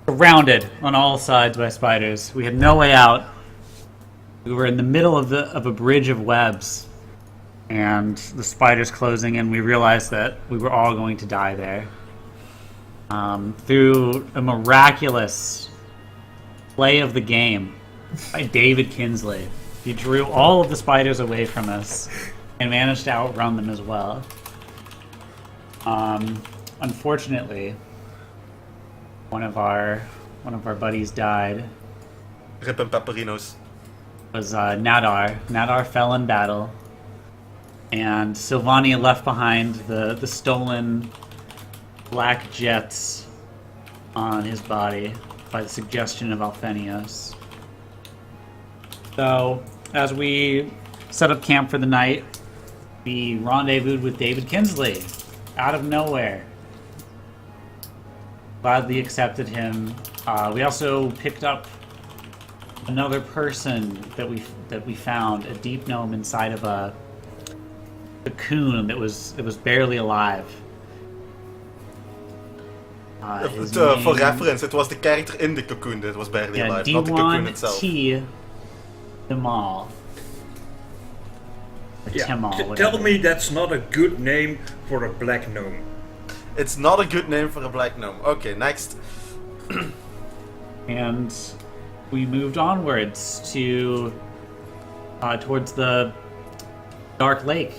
surrounded on all sides by spiders. We had no way out. We were in the middle of a bridge of webs, and the spiders closing in. We realized that we were all going to die there. Through a miraculous play of the game by David Kinsley, he drew all of the spiders away from us and managed to outrun them as well. Unfortunately, one of our buddies died. Rip and Pepperinos. It was Nadar. Nadar fell in battle, and Sylvania left behind the stolen black jets on his body by the suggestion of Alphenios. So, as we set up camp for the night, we rendezvoused with David Kinsley out of nowhere. Gladly accepted him. We also picked up another person that we found, a deep gnome inside of a cocoon that was barely alive. For reference, it was the character in the cocoon that was barely alive, not the cocoon itself. T. Demal. Tell me that's not a good name for a black gnome. It's not a good name for a black gnome. Okay, next. And we moved onwards to towards the Dark Lake.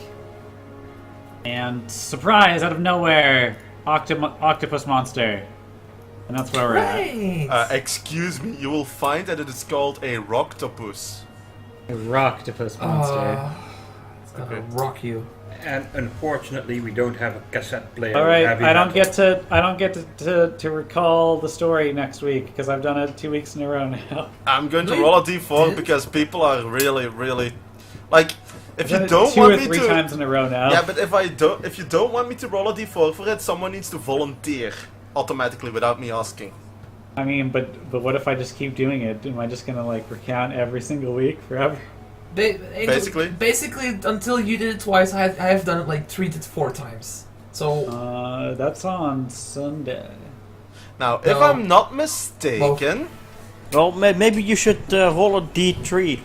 And surprise, out of nowhere, octopus monster. And that's where we're at. Excuse me, you will find that it is called a rocktopus. A rocktopus monster. It's gonna rock you. And unfortunately, we don't have a cassette player. All right, I don't get to recall the story next week because I've done it 2 weeks in a row now. I'm going to roll a d4 because people are really like. If you don't two want or me three to, times in a row now. Yeah, but if you don't want me to roll a d4 for it, someone needs to volunteer automatically without me asking. I mean, but what if I just keep doing it? Am I just gonna like recount every single week forever? Basically until you did it twice, I have done it like 3 to 4 times. So that's on Sunday. Now, if I'm not mistaken, well, maybe you should roll a d3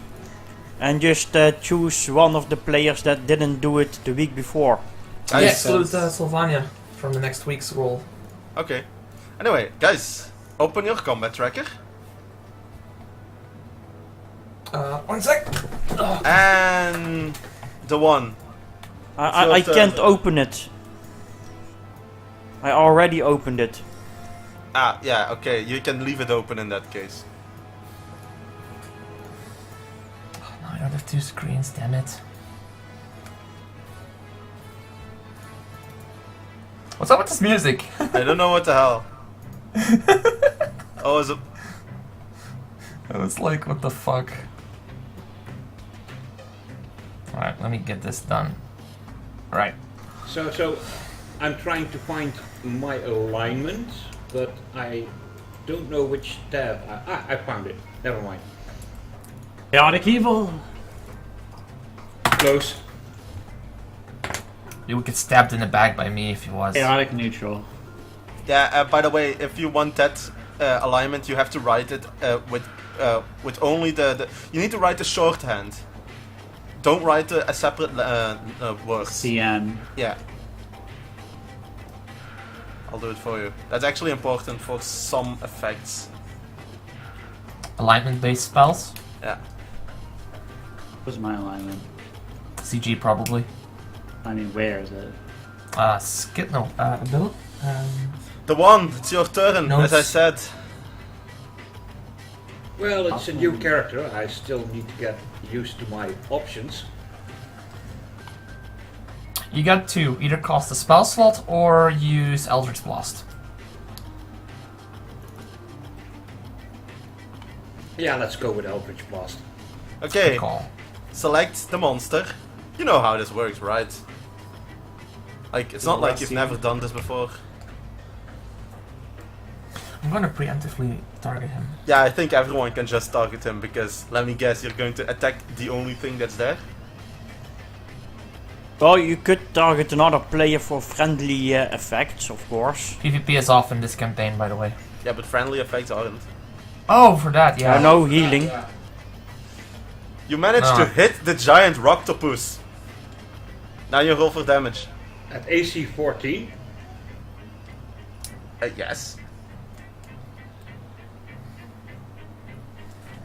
and just choose one of the players that didn't do it the week before. yeah, exclude Sylvania from the next week's roll. Okay. Anyway, guys, open your combat tracker. 1 sec. And the one. I can't open it. I already opened it. Ah, yeah, okay. You can leave it open in that case. Oh, no, I don't have 2 screens, damn it. What's up with this music? I don't know what the hell. Oh, is it? It's like, what the fuck? Alright, let me get this done. Alright. So I'm trying to find my alignment, but I don't know which tab. I found it. Never mind. Chaotic evil. Close. He would get stabbed in the back by me if he was. Chaotic neutral. Yeah. By the way, if you want that alignment, you have to write it with only the. You need to write the shorthand. Don't write a separate word. CN. Yeah. I'll do it for you. That's actually important for some effects. Alignment-based spells? Yeah. What's my alignment? CG probably. I mean, where is it? Ability? The one, it's your turn, Notes. as I said. Well, it's a new character. I still need to get used to my options. You got to either cast a spell slot or use Eldritch Blast. Yeah, let's go with Eldritch Blast. Okay, Good call. select the monster. You know how this works, right? Like, it's not like you've never done this before. I'm gonna preemptively target him. Yeah, I think everyone can just target him because, let me guess, you're going to attack the only thing that's there? Well, you could target another player for friendly effects, of course. PvP is off in this campaign, by the way. Yeah, but friendly effects aren't. Oh, for that, yeah. No healing. You managed Ah. to hit the giant Roctopus. Now you roll for damage. At AC 14. Yes.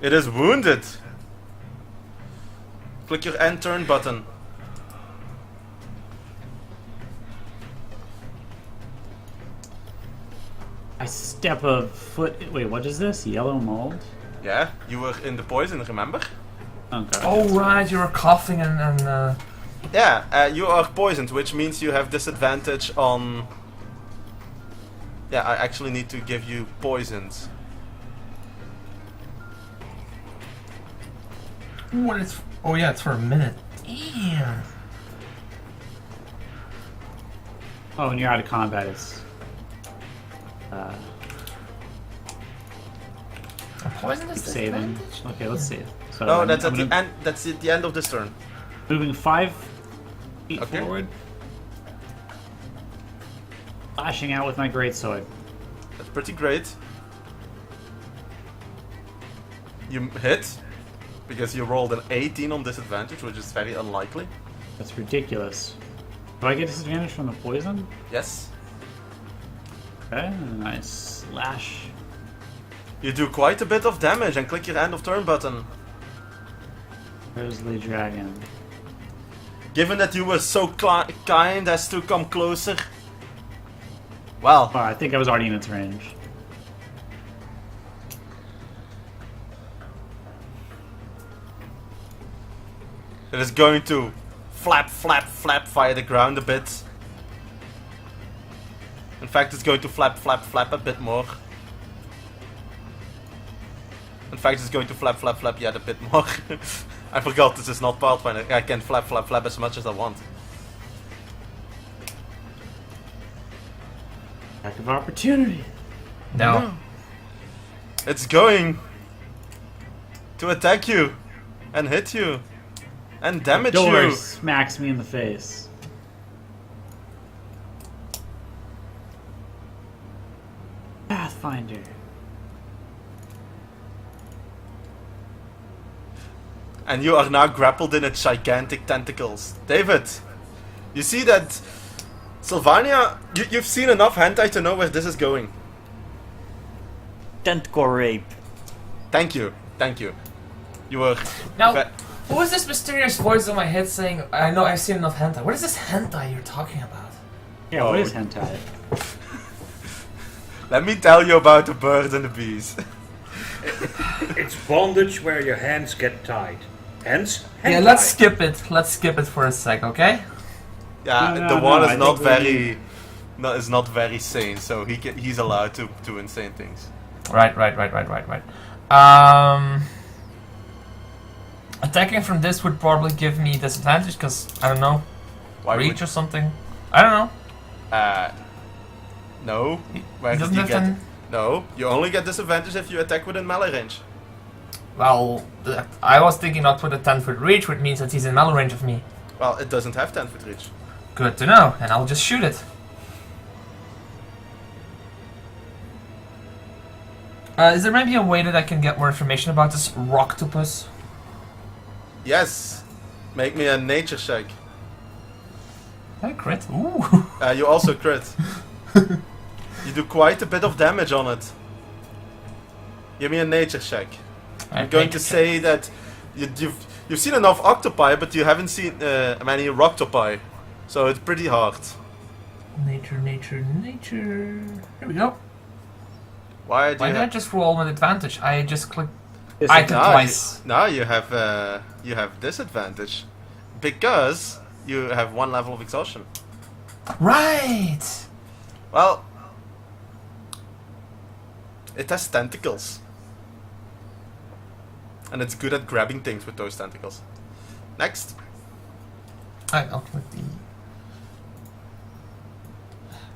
It is wounded. Click your end turn button. I step a foot. Wait, what is this? Yellow mold? Yeah, you were in the poison, remember? Okay. Oh, right, you were coughing and Yeah, you are poisoned, which means you have disadvantage on... Yeah, I actually need to give you poisons. Ooh, it's... Oh, yeah, it's for a minute. Damn. Oh, when you're out of combat, it's. Poison is Saving. Okay, let's save. So No, I'm- that's I'm at the gonna- end. That's at the end of this turn. Moving 5 feet Okay. forward. Lashing out with my greatsword. That's pretty great. You hit because you rolled an 18 on disadvantage, which is very unlikely. That's ridiculous. Do I get disadvantage from the poison? Yes. Okay, and I slash. You do quite a bit of damage and click your end of turn button. Grizzly dragon. Given that you were so kind as to come closer. Well, Oh, I think I was already in its range. it is going to flap, flap, flap via the ground a bit. In fact, it's going to flap, flap, flap a bit more. In fact, it's going to flap, flap, flap yet a bit more. I forgot this is not Pathfinder. I can flap, flap, flap as much as I want. Attack of opportunity. No. It's going to attack you and hit you and damage Door you. smacks me in the face. Pathfinder. And you are now grappled in its gigantic tentacles. David, you see that Sylvania, you've seen enough hentai to know where this is going. Tentacle rape. Thank you, thank you. You were... Now, ve- who is this mysterious voice in my head saying, I know I've seen enough hentai? What is this hentai you're talking about? Yeah, what is hentai? Let me tell you about the birds and the bees. It's bondage where your hands get tied. Hence, Yeah, hentai. let's skip it. Let's skip it for a sec, okay? Yeah, No, the no, one no, is I not think we very... No, is not very sane, so he's allowed to do insane things. Right. Attacking from this would probably give me disadvantage because, I don't know, Why reach would... or something. I don't know. No. Where did Doesn't you it get... then- No, you only get disadvantage if you attack within melee range. Well, I was thinking not with a 10-foot reach, which means that he's in melee range of me. Well, it doesn't have 10-foot reach. Good to know, and I'll just shoot it. Is there maybe a way that I can get more information about this Roctopus? Yes. Make me a nature check. Did I crit? Ooh. You also crit. You do quite a bit of damage on it. Give me a nature check. I'm going to say that you've seen enough octopi, but you haven't seen many roctopi, so it's pretty hard. Nature. Here we go. Why do Why you did I have... just roll with advantage? I just clicked This item Now twice. now you have disadvantage because you have 1 level of exhaustion. Right! Well, it has tentacles. And it's good at grabbing things with those tentacles. Next. I'll click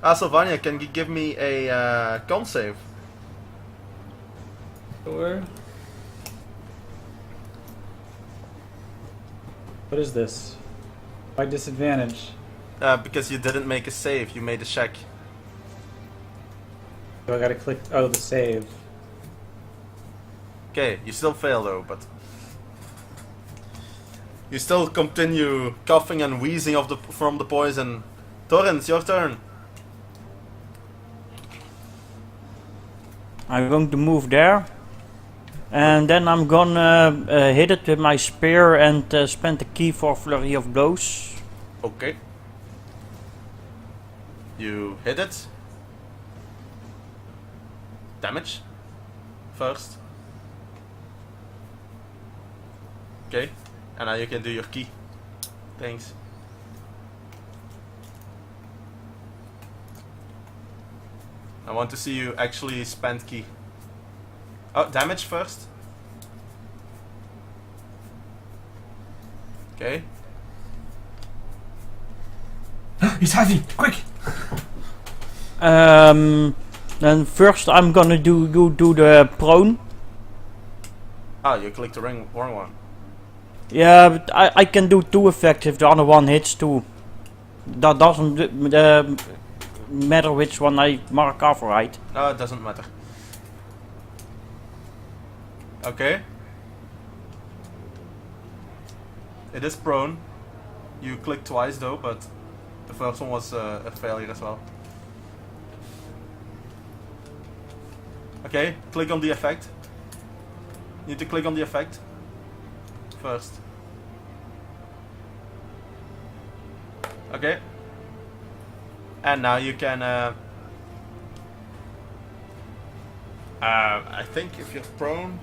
the... Sylvania, can you give me a con save? Sure. What is this? By disadvantage. Because you didn't make a save, you made a check. So I gotta click. Oh, the save. Okay, you still fail though, but you still continue coughing and wheezing from the poison. Torrens, your turn. I'm going to move there. And then I'm gonna hit it with my spear and spend the key for Flurry of Blows. Okay. You hit it. Damage. First. Okay. And now you can do your key. Thanks. I want to see you actually spend key. Oh, damage first. Okay. He's heavy! Quick! Then first I'm gonna do the prone. Ah, you clicked the wrong one. Yeah, but I can do 2 effects if the other one hits too. That doesn't matter which one I mark off, right? No, it doesn't matter. Okay. It is prone. You clicked twice though, but the first one was a failure as well. Okay, click on the effect. You need to click on the effect first. Okay. And now you can I think if you're prone,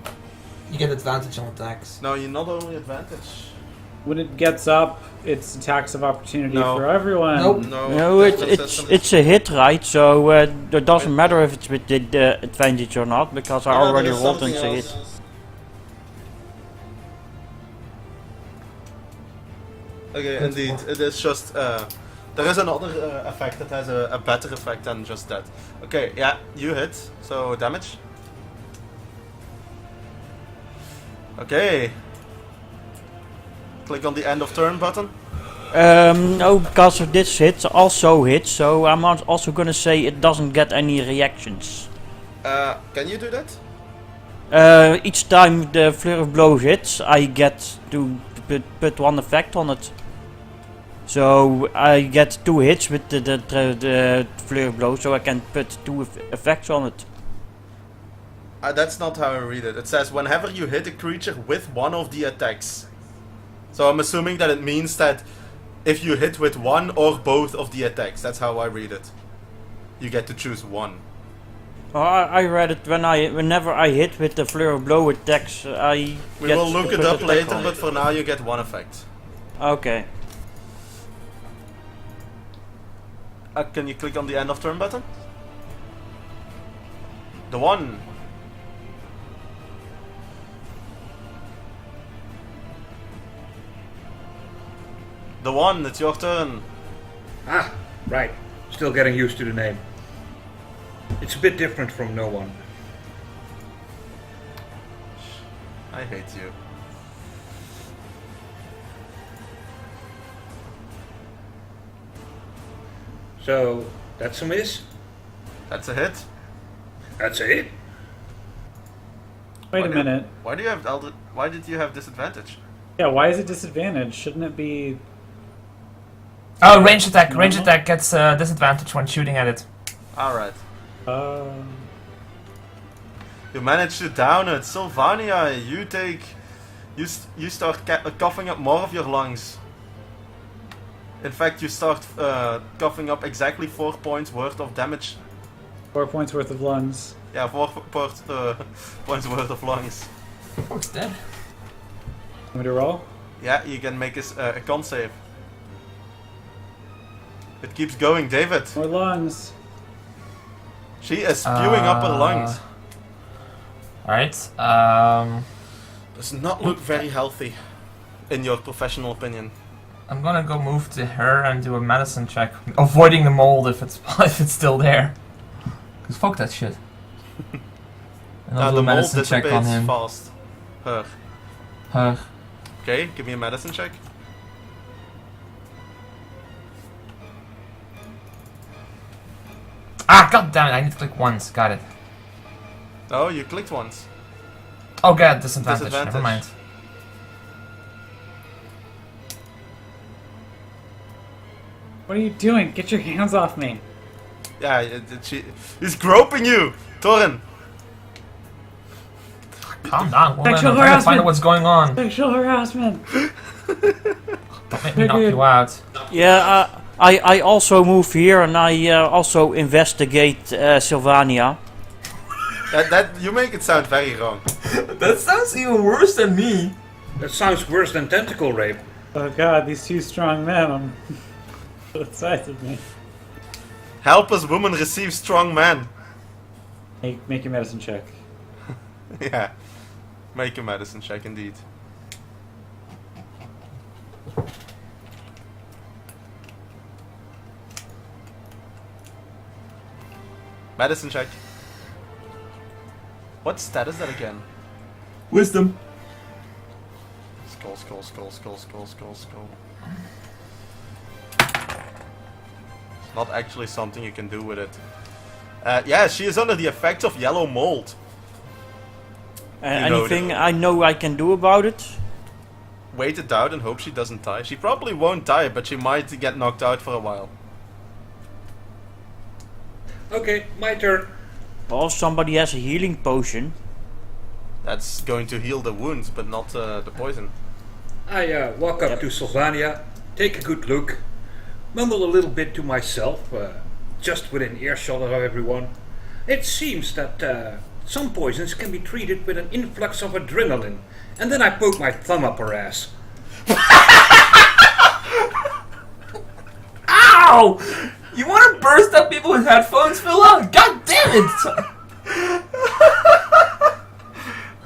You get advantage on attacks. no, you're not only advantage. When it gets up, it's attacks of opportunity No. for everyone. Nope. No, it's a hit, right? So it doesn't matter if it's with the advantage or not, because I already rolled and it's a hit. Okay, indeed, it is just there is another effect that has a better effect than just that. Okay, yeah, you hit, so damage. Okay. Click on the end of turn button. No, because of this hit also hits, so I'm also gonna say it doesn't get any reactions. Can you do that? Each time the Flurry of Blows hits, I get to put 1 effect on it. So I get 2 hits with the Flurry of Blows, so I can put 2 effects on it. That's not how I read it. It says whenever you hit a creature with one of the attacks. So I'm assuming that it means that if you hit with one or both of the attacks, that's how I read it. You get to choose one. I read it whenever I hit with the Flurry of Blow attacks, I We get will look to it put up attack later, on but it. for now you get one effect. Okay. Can you click on the end of turn button? The one. The one, it's your turn. Ah, right. Still getting used to the name. It's a bit different from no one. I hate you. So, that's a miss. That's a hit. That's a hit. Wait Why a do- minute. Why do you have Why did you have disadvantage? Yeah, why is it disadvantage? Shouldn't it be? Oh, range attack. Range Mhm. attack gets disadvantage when shooting at it. Alright. Uh, You managed to down it. Sylvania, you take... You start coughing up more of your lungs. In fact, you start coughing up exactly 4 points worth of damage. 4 points worth of lungs. Yeah, 4 points worth of lungs. Oh, it's dead. Want me to roll? Yeah, you can make a con save. It keeps going, David. More lungs. She is spewing up her lungs. Alright. Does not look very healthy, in your professional opinion. I'm gonna go move to her and do a medicine check, avoiding the mold if it's if it's still there. Cause fuck that shit. And I'll do The a mold medicine check on dissipates him. fast. Her. Okay, give me a medicine check. Ah, god damn it, I need to click once. Got it. Oh, you clicked once. Oh god, disadvantage. Disadvantage. Never mind. What are you doing? Get your hands off me. Yeah, he's groping you, Torin. Calm down, woman. I'm Sexual trying to find harassment. out what's going on. Sexual harassment. Don't make me knock you out. Yeah, I also move here and I also investigate Sylvania. That you make it sound very wrong. That sounds even worse than me. That sounds worse than tentacle rape. Oh god, these two strong men. Both sides of me. Helpless woman receives strong man. Make your medicine check. Yeah. Make a medicine check indeed. Medicine check. What stat is that again? Wisdom. Skull. It's not actually something you can do with it. Yeah, she is under the effects of yellow mold. You know Anything I know I can do about it? Wait it out and hope she doesn't die. She probably won't die, but she might get knocked out for a while. Okay, my turn. Well, somebody has a healing potion. That's going to heal the wounds, but not the poison. I walk up to Sylvania, take a good look, mumble a little bit to myself, just within earshot of everyone. It seems that some poisons can be treated with an influx of adrenaline, and then I poke my thumb up her ass. Ow! You want to burst up people with headphones, Phila? God damn it!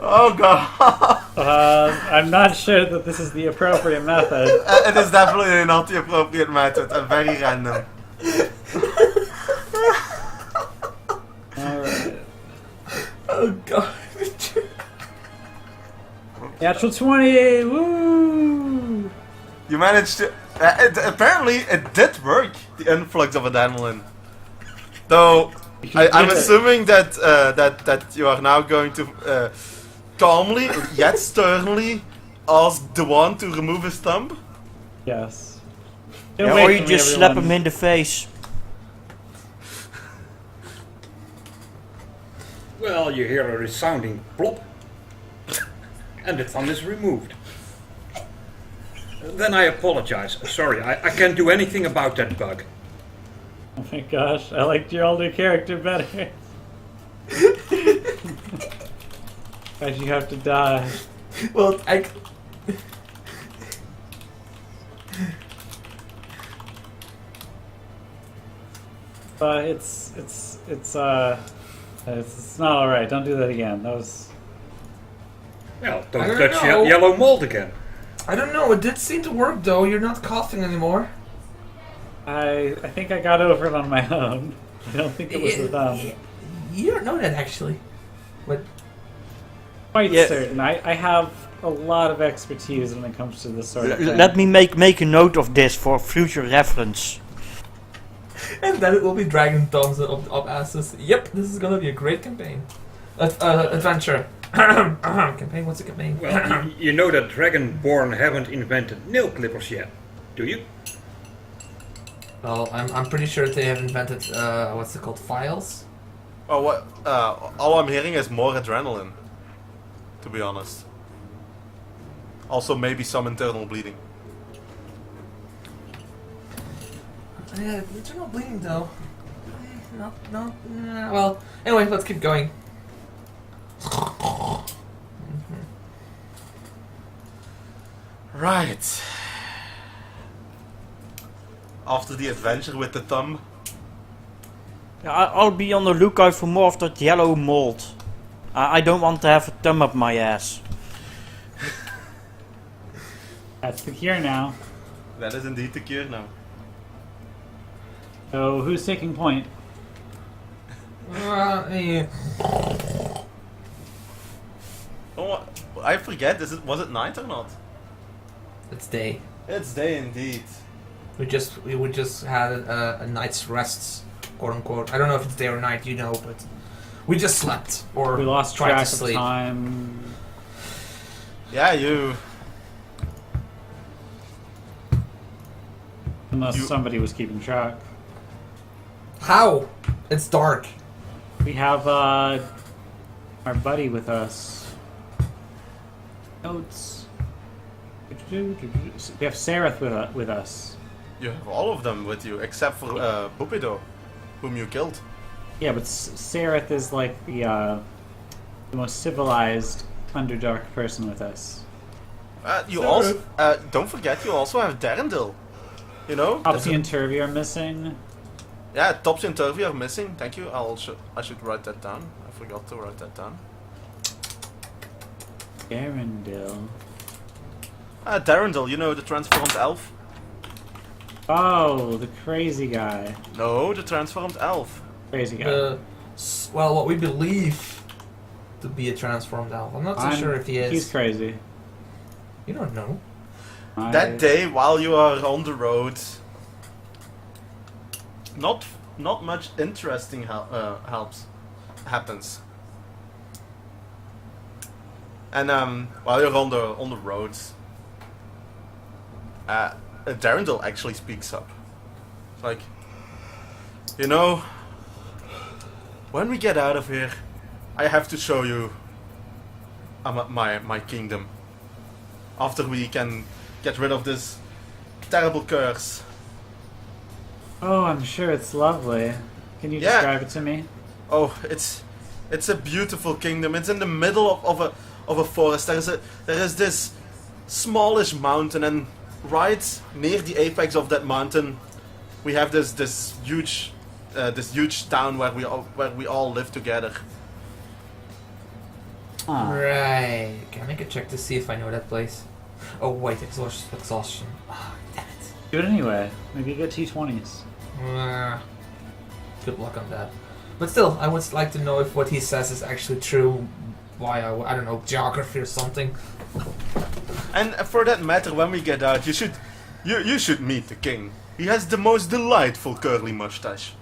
Oh god! I'm not sure that this is the appropriate method. It is definitely not the appropriate method and very random. Alright. Oh god. Natural 20! Woo! You managed to... apparently it did work, the influx of adrenaline. Though, I'm did it. assuming that, that you are now going to calmly, yet sternly, ask the one to remove his thumb? Yes. Yeah, or you just slap him in the face. Well, you hear a resounding plop, and the thumb is removed. Then I apologize. Sorry, I can't do anything about that bug. Oh my gosh, I liked your older character better. Why'd you have to die? Well, But it's not alright. Don't do that again. That was... Well, I don't don't touch know. yellow mold again. I don't know, it did seem to work though, you're not coughing anymore. I think I got over it on my own. I don't think it was the thumb. You don't know that actually. But Quite Yeah. certain. I have a lot of expertise when it comes to this sort of thing. Let me make a note of this for future reference. and then it will be dragon thumbs up asses. Yep, this is gonna be a great campaign. Adventure. Campaign, what's a campaign? Well, you know that Dragonborn haven't invented nail clippers yet, do you? Well, I'm pretty sure they have invented what's it called, files. Oh, what? All I'm hearing is more adrenaline, to be honest. Also, maybe some internal bleeding. Yeah, internal bleeding though. No. Well, anyway, let's keep going. Right. After the adventure with the thumb, I'll be on the lookout for more of that yellow mold. I don't want to have a thumb up my ass. That's the cure now. that is indeed the cure now. So who's taking point? Yeah. Oh, I forget. Was it night or not? It's day. It's day indeed. We just had a night's rest. quote unquote. I don't know if it's day or night, you know, but we just slept or We lost tried track to of sleep. time. Yeah, you. Unless You- somebody was keeping track. How? It's dark. We have our buddy with us. Notes. We have Sereth with us. You have all of them with you, except for Bupido, whom you killed. Yeah, but Sereth is like the most civilized Underdark person with us. You also don't forget you also have Darendil. You know. Topsy and Turvy are missing. Yeah, Topsy and Turvy are missing. Thank you. I should write that down. I forgot to write that down. Arendelle. Darendil, you know the transformed elf. Oh, the crazy guy. No, the transformed elf. Crazy guy. Well, what we believe to be a transformed elf. I'm not so sure if he is. He's crazy. You don't know. That day, while you are on the road, not much interesting happens. And while you're on the roads, Darendil actually speaks up. It's like, you know, when we get out of here, I have to show you my kingdom. After we can get rid of this terrible curse. Oh, I'm sure it's lovely. Can you Yeah. describe it to me? Oh, it's a beautiful kingdom. It's in the middle of a forest. There is this smallish mountain, and right near the apex of that mountain, we have this huge town where we all live together. Ah. Right. Can I make a check to see if I know that place? Oh wait, exhaustion. Ah, damn it. Do it anyway. Maybe you get T20s. Good luck on that. But still, I would like to know if what he says is actually true. Why I don't know, geography or something. And for that matter, when we get out, you should meet the king. He has the most delightful curly mustache.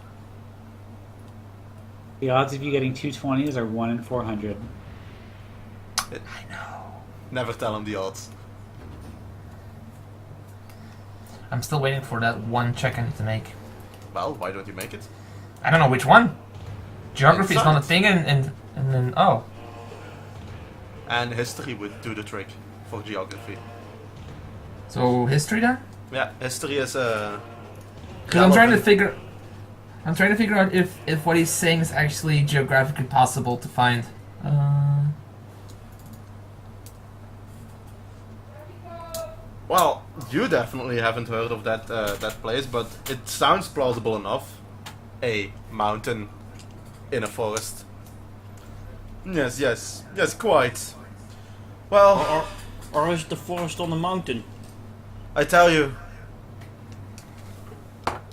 The odds of you getting 220s are 1 in 400. Never tell him the odds. I'm still waiting for that one check I need to make. Well, why don't you make it? I don't know which one. Geography is not a Science. thing, and then oh. And history would do the trick for geography. So history then? Yeah, history is Because I'm trying to figure out if what he's saying is actually geographically possible to find. Well, you definitely haven't heard of that place, but it sounds plausible enough. A mountain in a forest. Yes, quite. Well, Or is it the forest on the mountain? I tell you,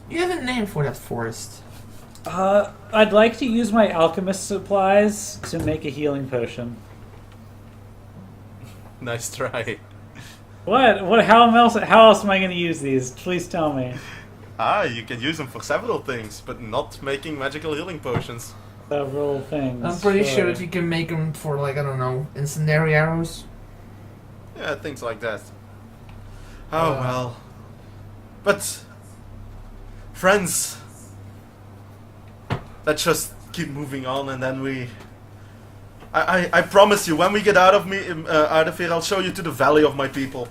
You have a name for that forest. I'd like to use my alchemist supplies to make a healing potion. nice try. What? How else am I going to use these? Please tell me. You can use them for several things, but not making magical healing potions. Several things. I'm pretty sure that you can make them for like I don't know, incendiary arrows. Yeah, things like that. Oh well. But, friends, let's just keep moving on, and then we. I promise you, when we get out of here, I'll show you to the valley of my people.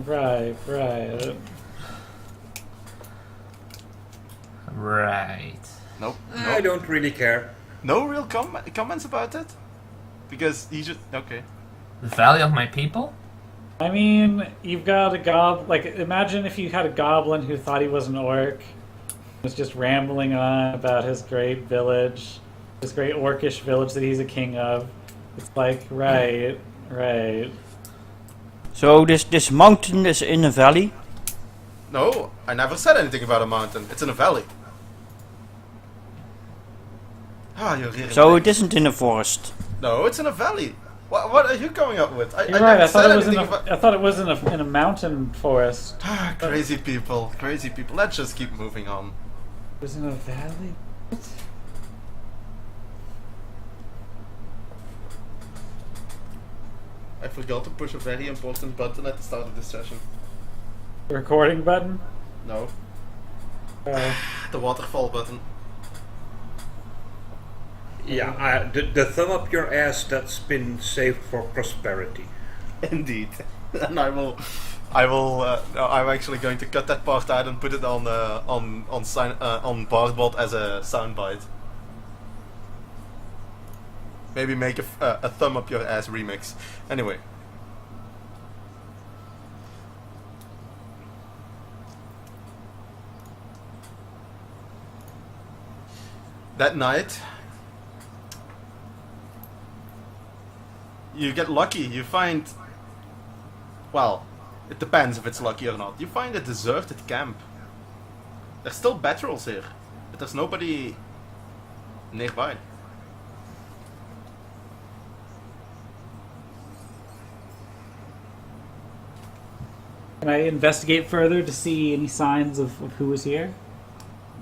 Right. Right. Nope. I don't really care. No real comments about it, because he just okay. The Valley of My People? I mean, you've got a like, imagine if you had a goblin who thought he was an orc, was just rambling on about his great village, this great orcish village that he's a king of. It's like, right. So this mountain is in a valley. No, I never said anything about a mountain. It's in a valley. You're really So it isn't in a forest. No, it's in a valley. What are you coming up with? You're right. I thought it was in a mountain forest. Crazy people. Let's just keep moving on. Was in a valley? I forgot to push a very important button at the start of this session. Recording button? No. The waterfall button. Yeah, the thumb up your ass that's been saved for prosperity. Indeed. And I'm actually going to cut that part out and put it on Bardbot as a soundbite. Maybe make a thumb up your ass remix. Anyway. That night, you get lucky. You find, well, it depends if it's lucky or not. You find a deserted camp. There's still battles here, but there's nobody nearby. Can I investigate further to see any signs of who was here?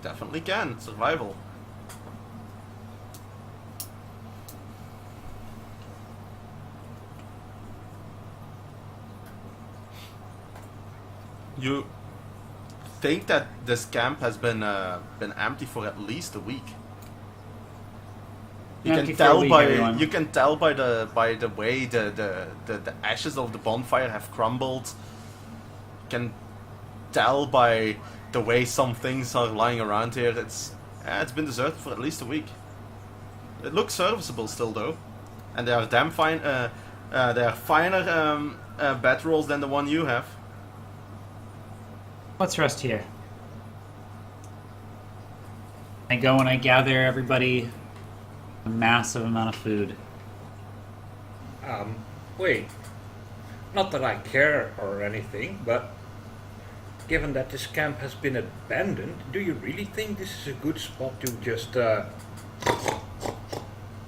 Definitely can. Survival. You think that this camp has been empty for at least a week. You Empty can for a tell week, by everyone. you can tell by the way the ashes of the bonfire have crumbled. You can tell by the way some things are lying around here. It's been deserted for at least a week. It looks serviceable still though, and they are damn fine. They are finer bedrolls than the one you have. Let's rest here. I go and I gather everybody a massive amount of food. Wait. Not that I care or anything, but given that this camp has been abandoned, do you really think this is a good spot to just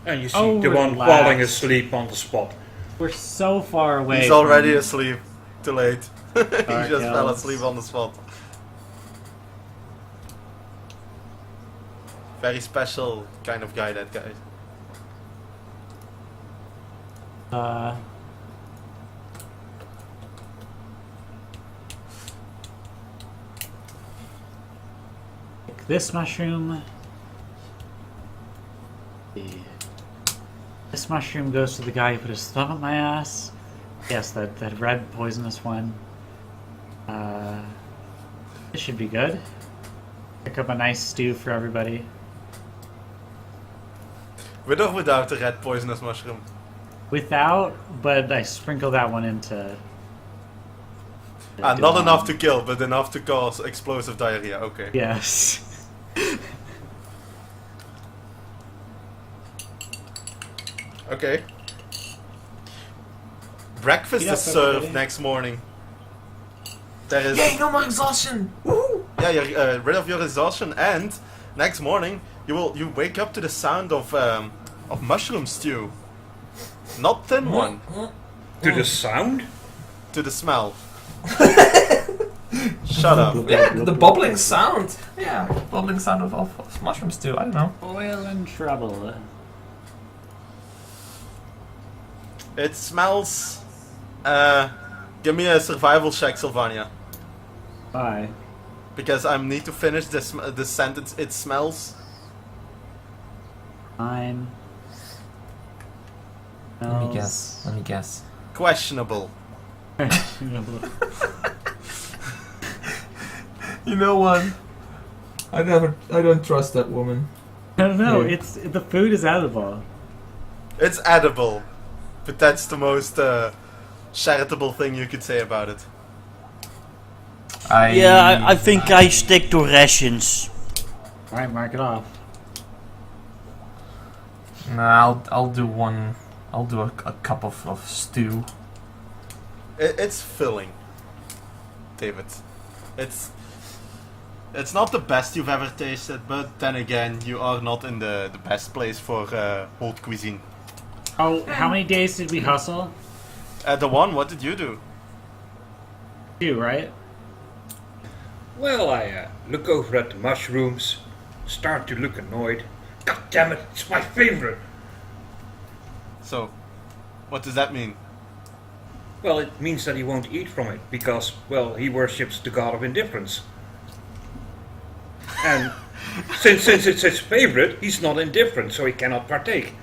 and you see Oh, the one relax. falling asleep on the spot. We're so far away. He's already from- asleep. Too late. He Dark just fell Elves. asleep on the spot. Very special kind of guy, that guy. Like this mushroom. This mushroom goes to the guy who put his thumb up my ass. Yes, that red poisonous one. This should be good. Pick up a nice stew for everybody. With or without the red poisonous mushroom? Without, but I sprinkle that one into. Not enough to kill, but enough to cause explosive diarrhea. Okay. Yes. Okay. Breakfast Get is up, served everybody. next morning. There is. Yay, no more exhaustion! Woohoo! Yeah, you're rid of your exhaustion, and next morning you wake up to the sound of mushroom stew. Not thin one. To the sound? To the smell. Shut up. Yeah, the bubbling sound. Yeah, bubbling sound of mushroom stew. I don't know. Oil and trouble. It smells. Give me a survival check, Sylvania, Bye. because I need to finish this sentence. It smells. 9. Let me guess. Let me guess. Questionable. You know what? I don't trust that woman. No, Yeah. it's the food is edible. It's edible, but that's the most charitable thing you could say about it. I think I stick to rations. All right, mark it off. Nah, I'll do one. I'll do a cup of stew. It's filling, David. It's not the best you've ever tasted, but then again, you are not in the best place for haute cuisine. Oh, how many days did we hustle? The one, what did you do? 2, right? Well, I look over at the mushrooms, start to look annoyed. God damn it, it's my favorite! So, what does that mean? Well, it means that he won't eat from it because, well, he worships the god of indifference. And since it's his favorite, he's not indifferent, so he cannot partake.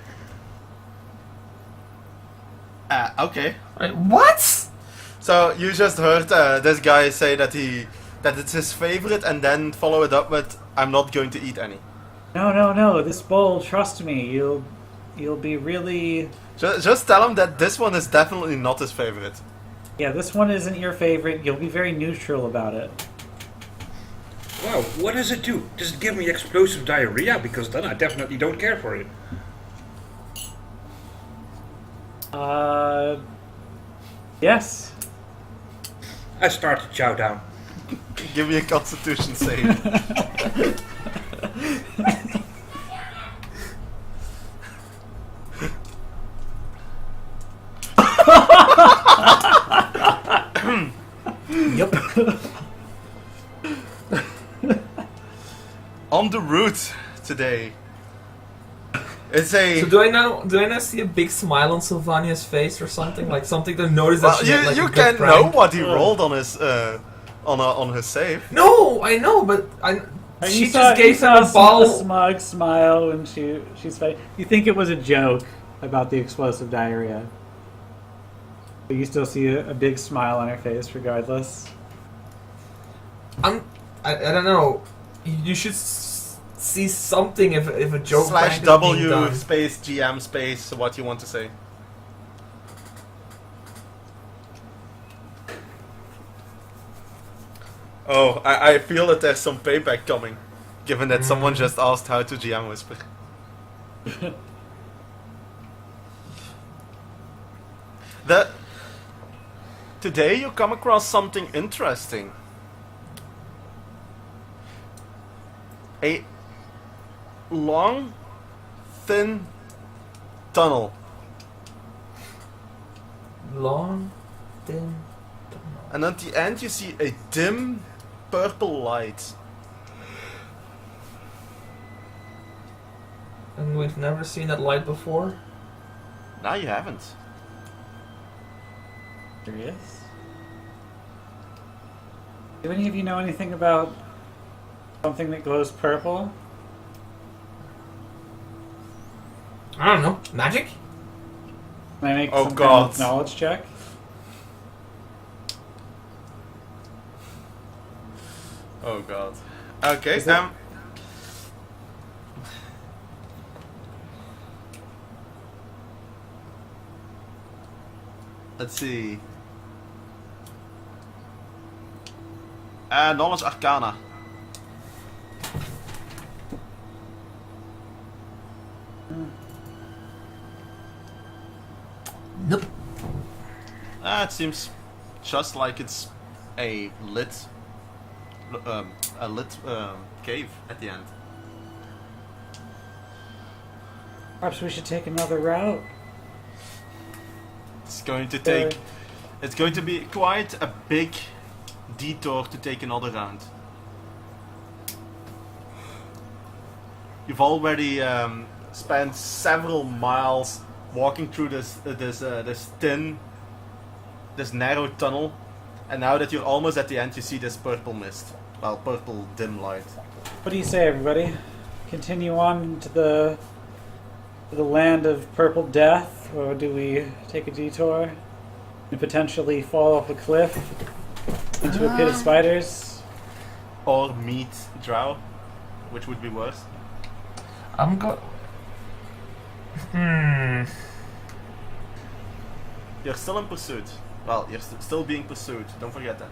Okay. Wait, what? So you just heard this guy say that it's his favorite, and then follow it up with, "I'm not going to eat any." No. This bowl, trust me, you'll be really. Just tell him that this one is definitely not his favorite. Yeah, this one isn't your favorite. You'll be very neutral about it. Wow, what does it do? Does it give me explosive diarrhea? Because then I definitely don't care for it. Yes. I start to chow down. Give me a Constitution save. Yep. On the route today. It's a. So do I now see a big smile on Sylvania's face or something? Like something to notice that Well, she had like you a good can't prank? know what he rolled on his on his save. No, I know, but she just you gave him a a ball. smug smile when she's fighting. You think it was a joke about the explosive diarrhea, but you still see a big smile on her face, regardless. I don't know. You should see something if a joke prank is being /W done. space GM space what you want to say. Oh, I feel that there's some payback coming, given that someone just asked how to GM whisper. Today you come across something interesting. A long, thin tunnel. Long, thin. And at the end you see a dim purple light. And we've never seen that light before. Now you haven't. Curious. Do any of you know anything about something that glows purple? I don't know. Magic? Can I make Oh, some God. kind of knowledge check? Oh god. Okay, Is that- let's see. Knowledge Arcana. Nope. It seems just like it's a lit cave at the end. Perhaps we should take another route. It's going to take. It's going to be quite a big detour to take another round. You've already spent several miles walking through this narrow tunnel, and now that you're almost at the end, you see this purple mist. Well, purple dim light. What do you say, everybody? Continue on to the land of purple death, or do we take a detour and potentially fall off a cliff into a pit of spiders? Or meet Drow, which would be worse. I'm go. You're still in pursuit. Well, you're still being pursued. Don't forget that.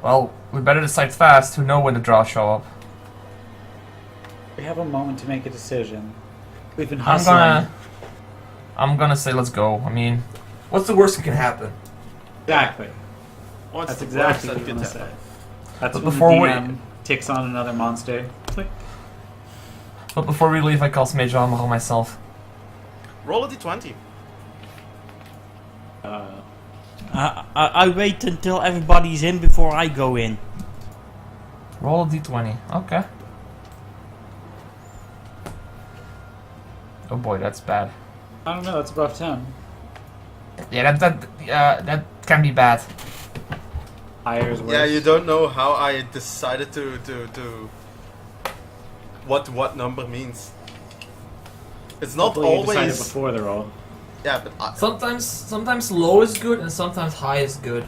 Well, we better decide fast to know when the draws show up. We have a moment to make a decision. We've been hustling. I'm gonna say let's go. I mean, what's the worst that can happen? Exactly. What's That's the exactly worst what that I'm could gonna happen? say. That's But when before the we- DM takes on another monster. Click. But before we leave, I cast Mage Armor on myself. Roll a d20. I wait until everybody's in before I go in. Roll a d20. Okay. Oh boy, that's bad. I don't know. That's above 10. Yeah, that can be bad. Higher is worse. Yeah, you don't know how I decided to what number means. It's not Hopefully you decided always. before the roll. Yeah, but Sometimes low is good and sometimes high is good.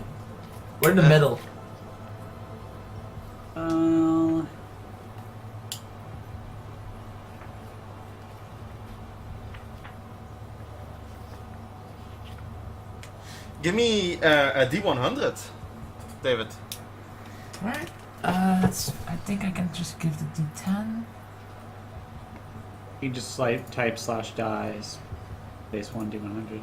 We're in the middle. give me a D100, David. Alright. I think I can just give the d10. You just like type /dies, base 1 D100.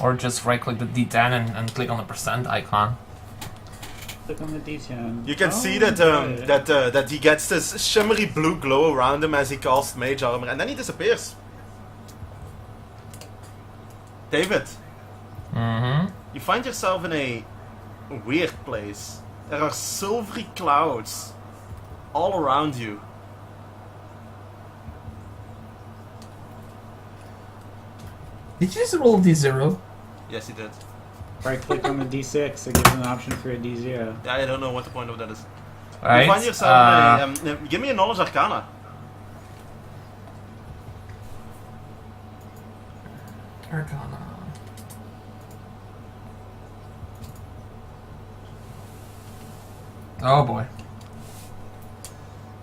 Or just right click the d10 and click on the percent icon. Click on the D10. You can Oh, see that okay. that he gets this shimmery blue glow around him as he casts mage armor, and then he disappears. David, Mm-hmm. you find yourself in a weird place. There are silvery clouds all around you. Did you just roll d0? Yes, he did. Right click on the D6, it gives an option for a D0. Yeah, I don't know what the point of that is. Alright. You find yourself in a... give me a knowledge arcana. Arcana. Oh boy.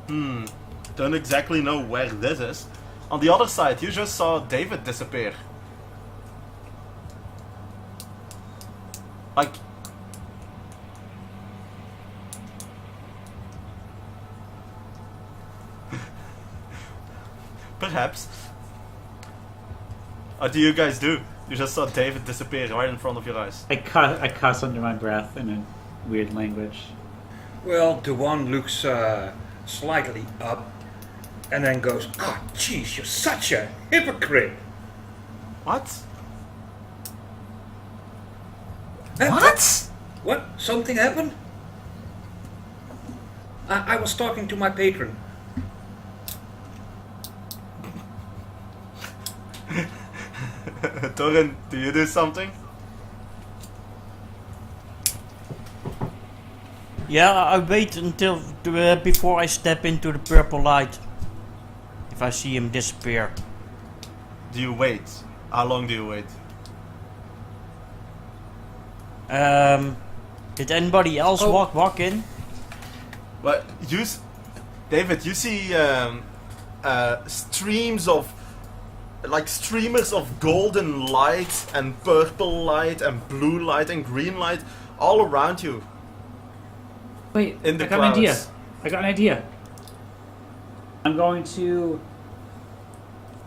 Don't exactly know where this is. On the other side, you just saw David disappear. Like... Perhaps. What do you guys do? You just saw David disappear right in front of your eyes. I cuss under my breath in a weird language. Well, the one looks slightly up and then goes, "Oh, jeez, you're such a hypocrite." What? What? What? Something happened? I was talking to my patron. Torin, do you do something? Yeah, I wait until before I step into the purple light. If I see him disappear. Do you wait? How long do you wait? Did anybody else Oh. walk in? Well, David, you see streams of, like streamers of golden light and purple light and blue light and green light all around you. Wait, In the I got an idea. clouds. I got an idea. I'm going to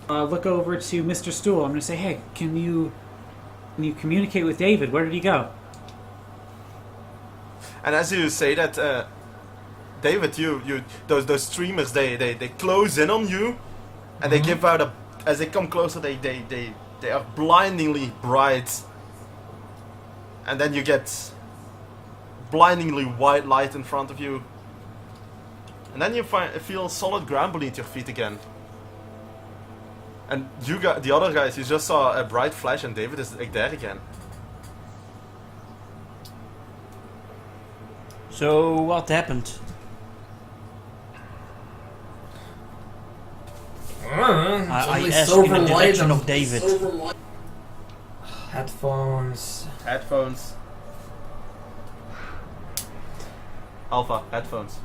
look over to Mr. Stool. I'm going to say, hey, can you communicate with David? Where did he go? And as you say that, David, those streamers, they close in on you, and they give out as they come closer, they are blindingly bright, and then you get blindingly white light in front of you, and then you feel solid ground beneath your feet again. And you got the other guys, you just saw a bright flash, and David is like there again. So what happened? I asked in the direction of David. Headphones. Headphones. Alpha, headphones.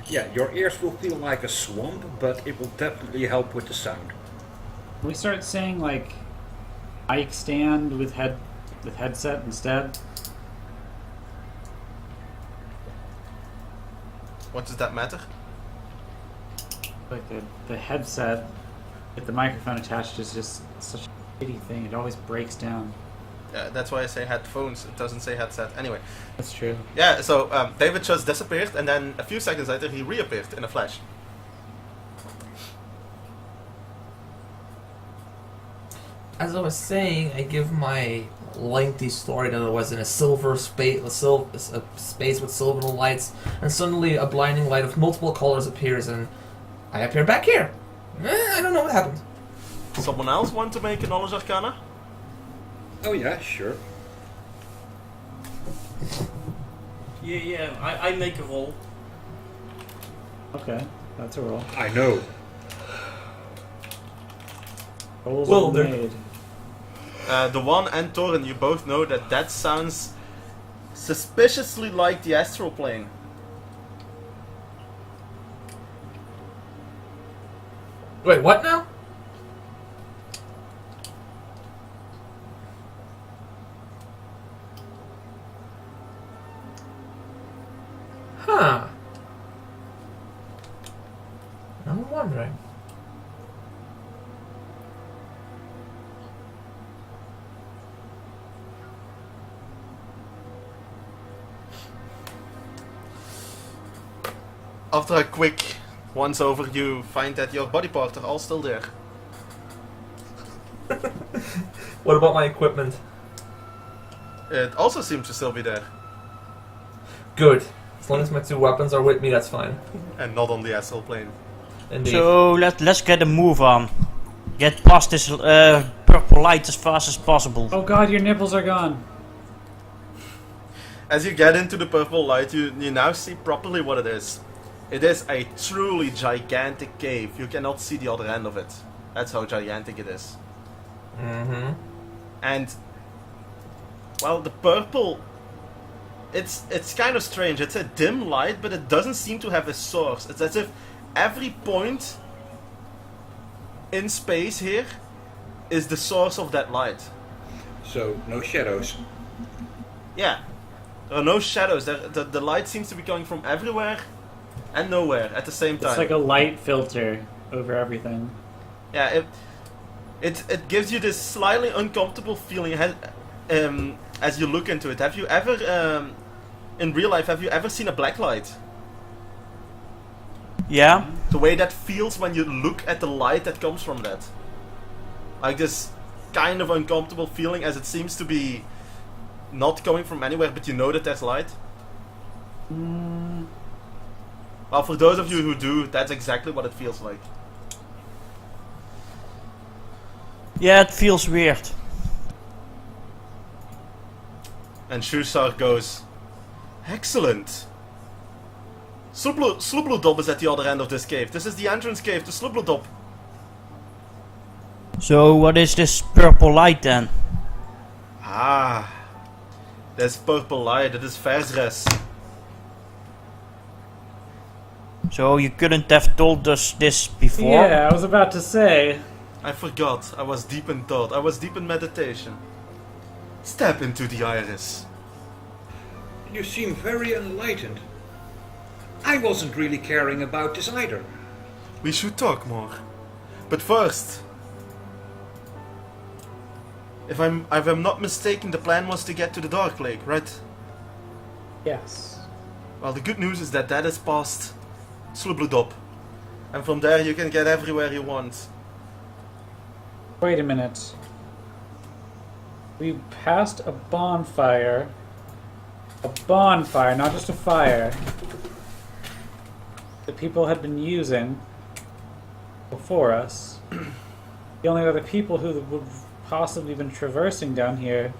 Yeah, your ears will feel like a swamp, but it will definitely help with the sound. Can we start saying like mic stand with headset instead? What does that matter? Like the headset with the microphone attached is just such a shitty thing. It always breaks down. That's why I say headphones, it doesn't say headset. Anyway. That's true. Yeah, so David just disappeared, and then a few seconds later he reappeared in a flash. as I was saying, I give my lengthy story that I was in a silver space, a space with silver lights, and suddenly a blinding light of multiple colors appears, and I appear back here. I don't know what happened. Someone else want to make a knowledge arcana? Oh yeah, sure. Yeah, I make a roll. Okay, that's a roll. I know. Rolls Well, are they're- made. The one and Torin, you both know that sounds suspiciously like the astral plane. Wait, what now? Huh. I'm wondering. After a quick once over, you find that your body parts are all still there. What about my equipment? It also seems to still be there, Good. As long as my two weapons are with me, that's fine. and not on the astral plane. Indeed. So let's get a move on. Get past this purple light as fast as possible. Oh god, your nipples are gone. As you get into the purple light, you now see properly what it is. It is a truly gigantic cave. You cannot see the other end of it. That's how gigantic it is. Mm-hmm. And well, the purple, it's kind of strange. It's a dim light, but it doesn't seem to have a source. It's as if every point in space here is the source of that light. So, no shadows. Yeah, there are no shadows. The light seems to be coming from everywhere and nowhere at the same time. It's like a light filter over everything. Yeah, it gives you this slightly uncomfortable feeling as you look into it. Have you ever, in real life, have you ever seen a black light? Yeah. The way that feels when you look at the light that comes from that. Like this kind of uncomfortable feeling, as it seems to be not coming from anywhere, but you know that there's light. Well, for those of you who do, that's exactly what it feels like. Yeah, it feels weird. And Shusar goes, "Excellent. Slubludob is at the other end of this cave. This is the entrance cave to Slubludob." So what is this purple light then? Ah, this purple light, that is Versres. So you couldn't have told us this before? Yeah, I was about to say. I forgot, I was deep in thought, I was deep in meditation. Step into the iris. You seem very enlightened. I wasn't really caring about this either. We should talk more. But first, if I'm not mistaken, the plan was to get to the Dark Lake, right? Yes. Well, the good news is that is past Slubludob. And from there you can get everywhere you want. Wait a minute. We passed a bonfire. A bonfire, not just a fire. That people had been using before us. The only other people who would possibly been traversing down here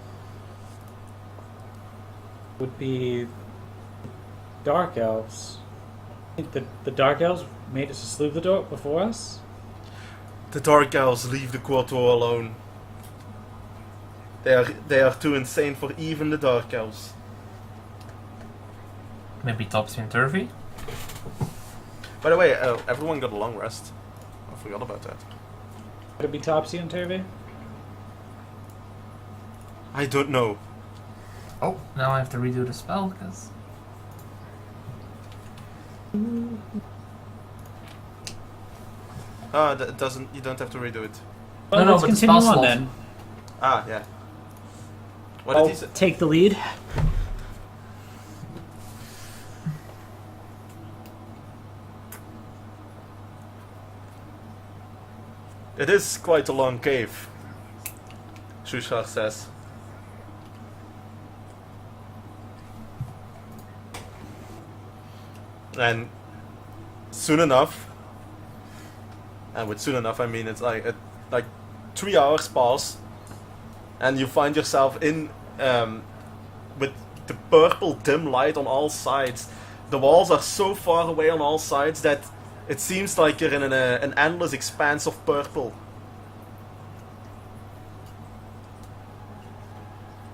would be Dark Elves. I think the Dark Elves made it to Slubludob before us? The Dark Elves leave the Quator alone. They are too insane for even the Dark Elves. Maybe topsy and turvy? By the way, everyone got a long rest. I forgot about that. Would it be topsy and turvy? I don't know. Oh, now I have to redo the spell because. That doesn't. You don't have to redo it. Well, No, let's but the continue spell on slot. then. Ah, yeah. What I'll did he say? take the lead. It is quite a long cave. Shushar says. And soon enough, and with soon enough I mean it's like 3 hours pass, and you find yourself in with the purple dim light on all sides. The walls are so far away on all sides that it seems like you're in an endless expanse of purple.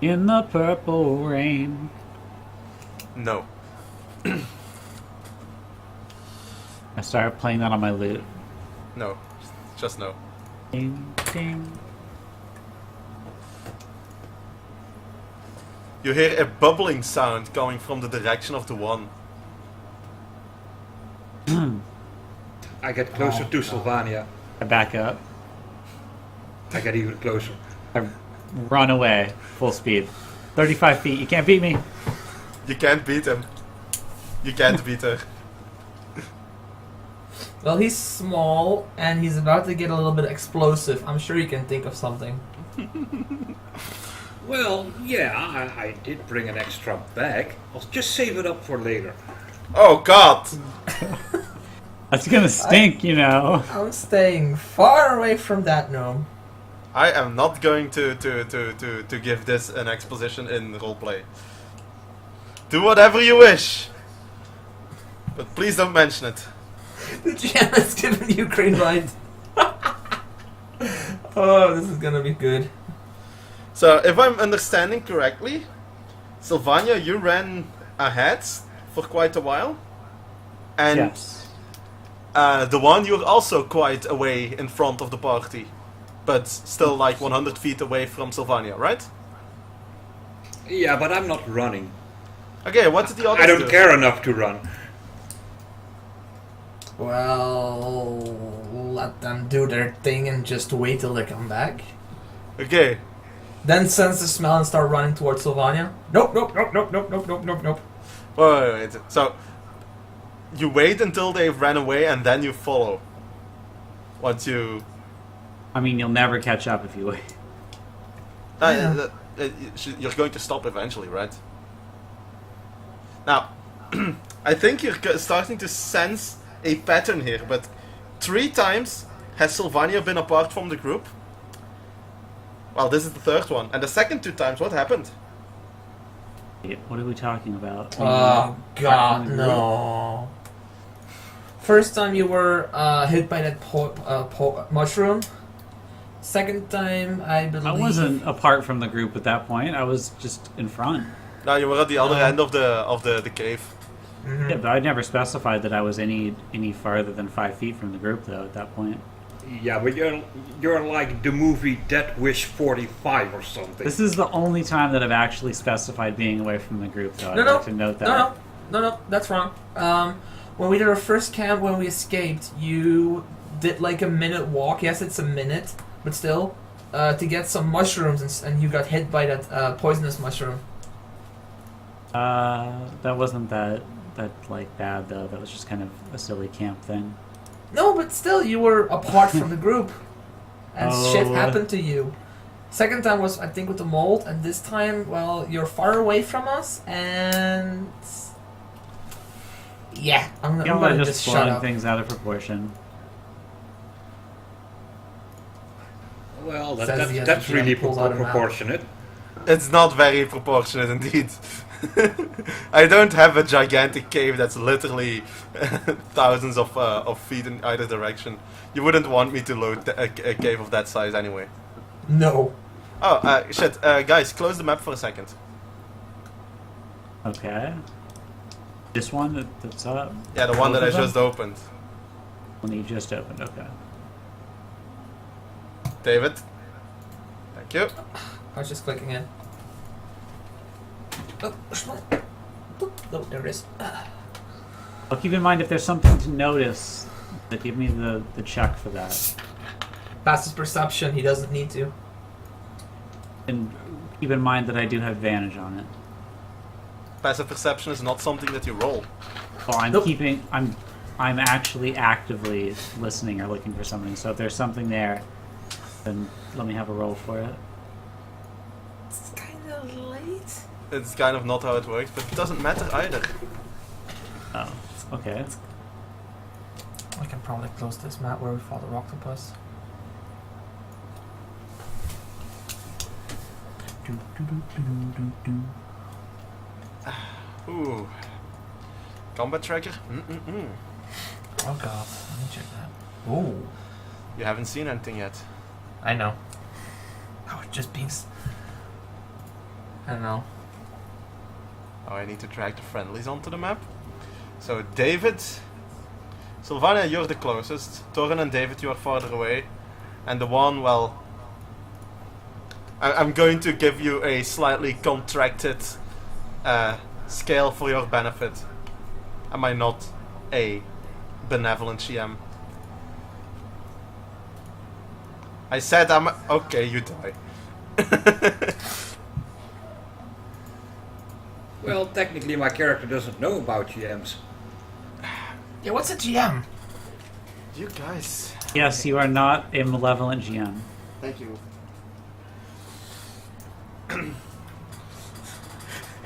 In the purple rain. No. I started playing that on my lute. No. Just no. Ding, ding. You hear a bubbling sound coming from the direction of the one. I get closer to Sylvania. I back up. I get even closer. I run away. Full speed. 35 feet. You can't beat me. You can't beat him. You can't beat her. Well, he's small and he's about to get a little bit explosive. I'm sure you can think of something. Well, yeah, I did bring an extra bag. I'll just save it up for later. Oh God! That's gonna stink, you know. I'm staying far away from that gnome. I am not going to give this an exposition in roleplay. Do whatever you wish, but please don't mention it. The GM has given you green light. Oh, this is gonna be good. So, if I'm understanding correctly, Sylvania, you ran ahead for quite a while, and Yes. the one you're also quite away in front of the party, but still like 100 feet away from Sylvania, right? Yeah, but I'm not running. Okay, what did the others I do? don't care enough to run. Well, let them do their thing and just wait till they come back. Okay, Then sense the smell and start running towards Sylvania. Nope, nope, nope, nope, nope, nope, nope, nope, nope. wait. So, you wait until they've ran away and then you follow. Once you... I mean, you'll never catch up if you wait. Yeah. You're going to stop eventually, right? Now, I think you're starting to sense a pattern here, but 3 times has Sylvania been apart from the group. Well, this is the 3rd one. And the second 2 times, what happened? What are we talking about? Oh God, no! First time you were hit by that mushroom. Second time, I believe. I wasn't apart from the group at that point. I was just in front. No, you were at the other end of the cave. Mhm. Yeah, but I never specified that I was any farther than 5 feet from the group, though. At that point, Yeah, but you're like the movie Death Wish 45 or something. this is the only time that I've actually specified being away from the group, though. No, I'd no, like to note that. no, that's wrong. When we did our first camp, when we escaped, you did like a minute walk. Yes, it's a minute, but still, to get some mushrooms, and you got hit by that poisonous mushroom. That wasn't that like bad though. That was just kind of a silly camp thing. No, but still, you were apart from the group, and shit Oh. happened to you. Second time was, I think, with the mold, and this time, well, you're far away from us, and yeah, I'm Y'all gonna are just just shut blowing up. things out of proportion. Well, Says that's the that's GM really pulls out a map. proportionate. It's not very proportionate indeed. I don't have a gigantic cave that's literally thousands of feet in either direction. You wouldn't want me to load a cave of that size anyway. No. Oh, shit. Guys, close the map for a second. Okay. This one that's up. Yeah, the one Both that I of them? just opened. One that you just opened. Okay. David. Thank you. I was just clicking in. Oh, oh, there it is. I'll keep in mind if there's something to notice. That give me the check for that. Past his perception, he doesn't need to. And keep in mind that I do have advantage on it. Passive perception is not something that you roll. Well, I'm Nope. I'm actually actively listening or looking for something. So if there's something there, then let me have a roll for it. late? It's kind of not how it works, but it doesn't matter either. Oh, okay. I can probably close this map where we fought the octopus. Ooh. Combat tracker? Mm-mm-mm. Oh god, let me check that. Ooh, You haven't seen anything yet. I know. Oh, just being. I don't know. Oh, I need to drag the friendlies onto the map. So, David, Sylvania, you're the closest. Torin and David, you are farther away. And the one, well, I'm going to give you a slightly contracted scale for your benefit. Am I not a benevolent GM? I said I'm... Okay, you die. Well, technically my character doesn't know about GMs. Yeah, what's a GM? You guys... Yes, you are not a malevolent GM. Thank you.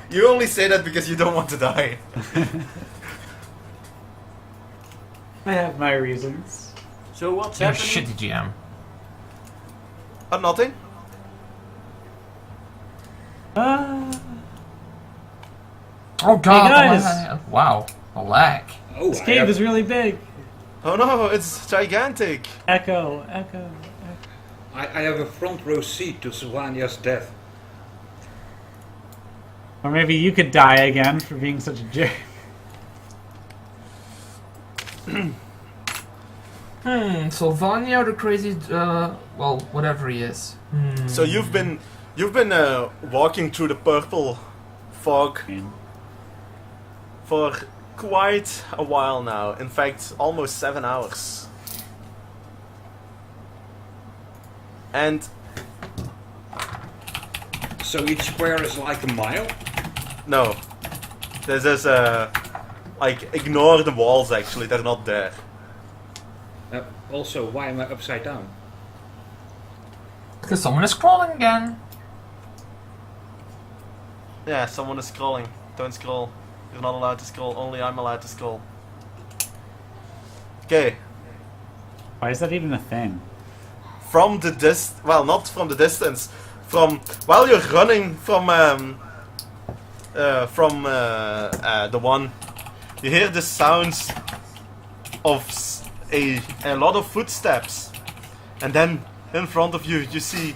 You only say that because you don't want to die. I have my reasons. So what's You're a happening? shitty GM. Nothing? Oh god, guys! wow, a lag. Oh, This I cave have- is really big. Oh no, it's gigantic. Echo, echo. I have a front row seat to Sylvania's death. Or maybe you could die again for being such a jerk. Sylvania the crazy, well, whatever he is. So you've been walking through the purple fog for quite a while now. In fact, almost 7 hours. And So each square is like a mile? no, this is like ignore the walls. Actually, they're not there. Also, why am I upside down? Because someone is crawling again. Yeah, someone is scrolling. Don't scroll. You're not allowed to scroll. Only I'm allowed to scroll. Okay. Why is that even a thing? From the not from the distance. From while you're running from the one, you hear the sounds of a lot of footsteps, and then in front of you you see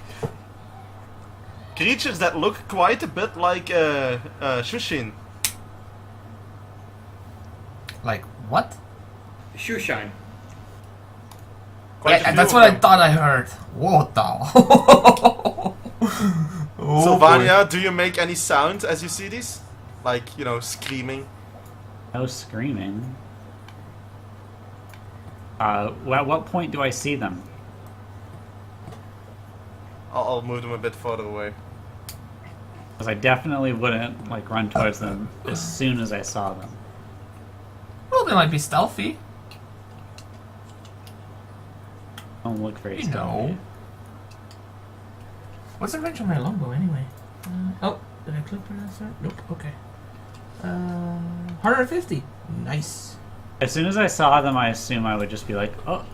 creatures that look quite a bit like Shushin. Like, what? Shoeshine. Quite a Yeah, few that's of what I them. thought I heard. What the? Oh, Sylvania, do you make any sound as you see these? Like, you know, screaming? No screaming. At what point do I see them? I'll move them a bit further away. Because I definitely wouldn't like run towards them as soon as I saw them. Well, they might be stealthy. Don't look very You stealthy. know. What's the range of my longbow anyway? Oh, did I click that? Sir? Nope. Okay. 150. Nice. As soon as I saw them, I assume I would just be like, oh,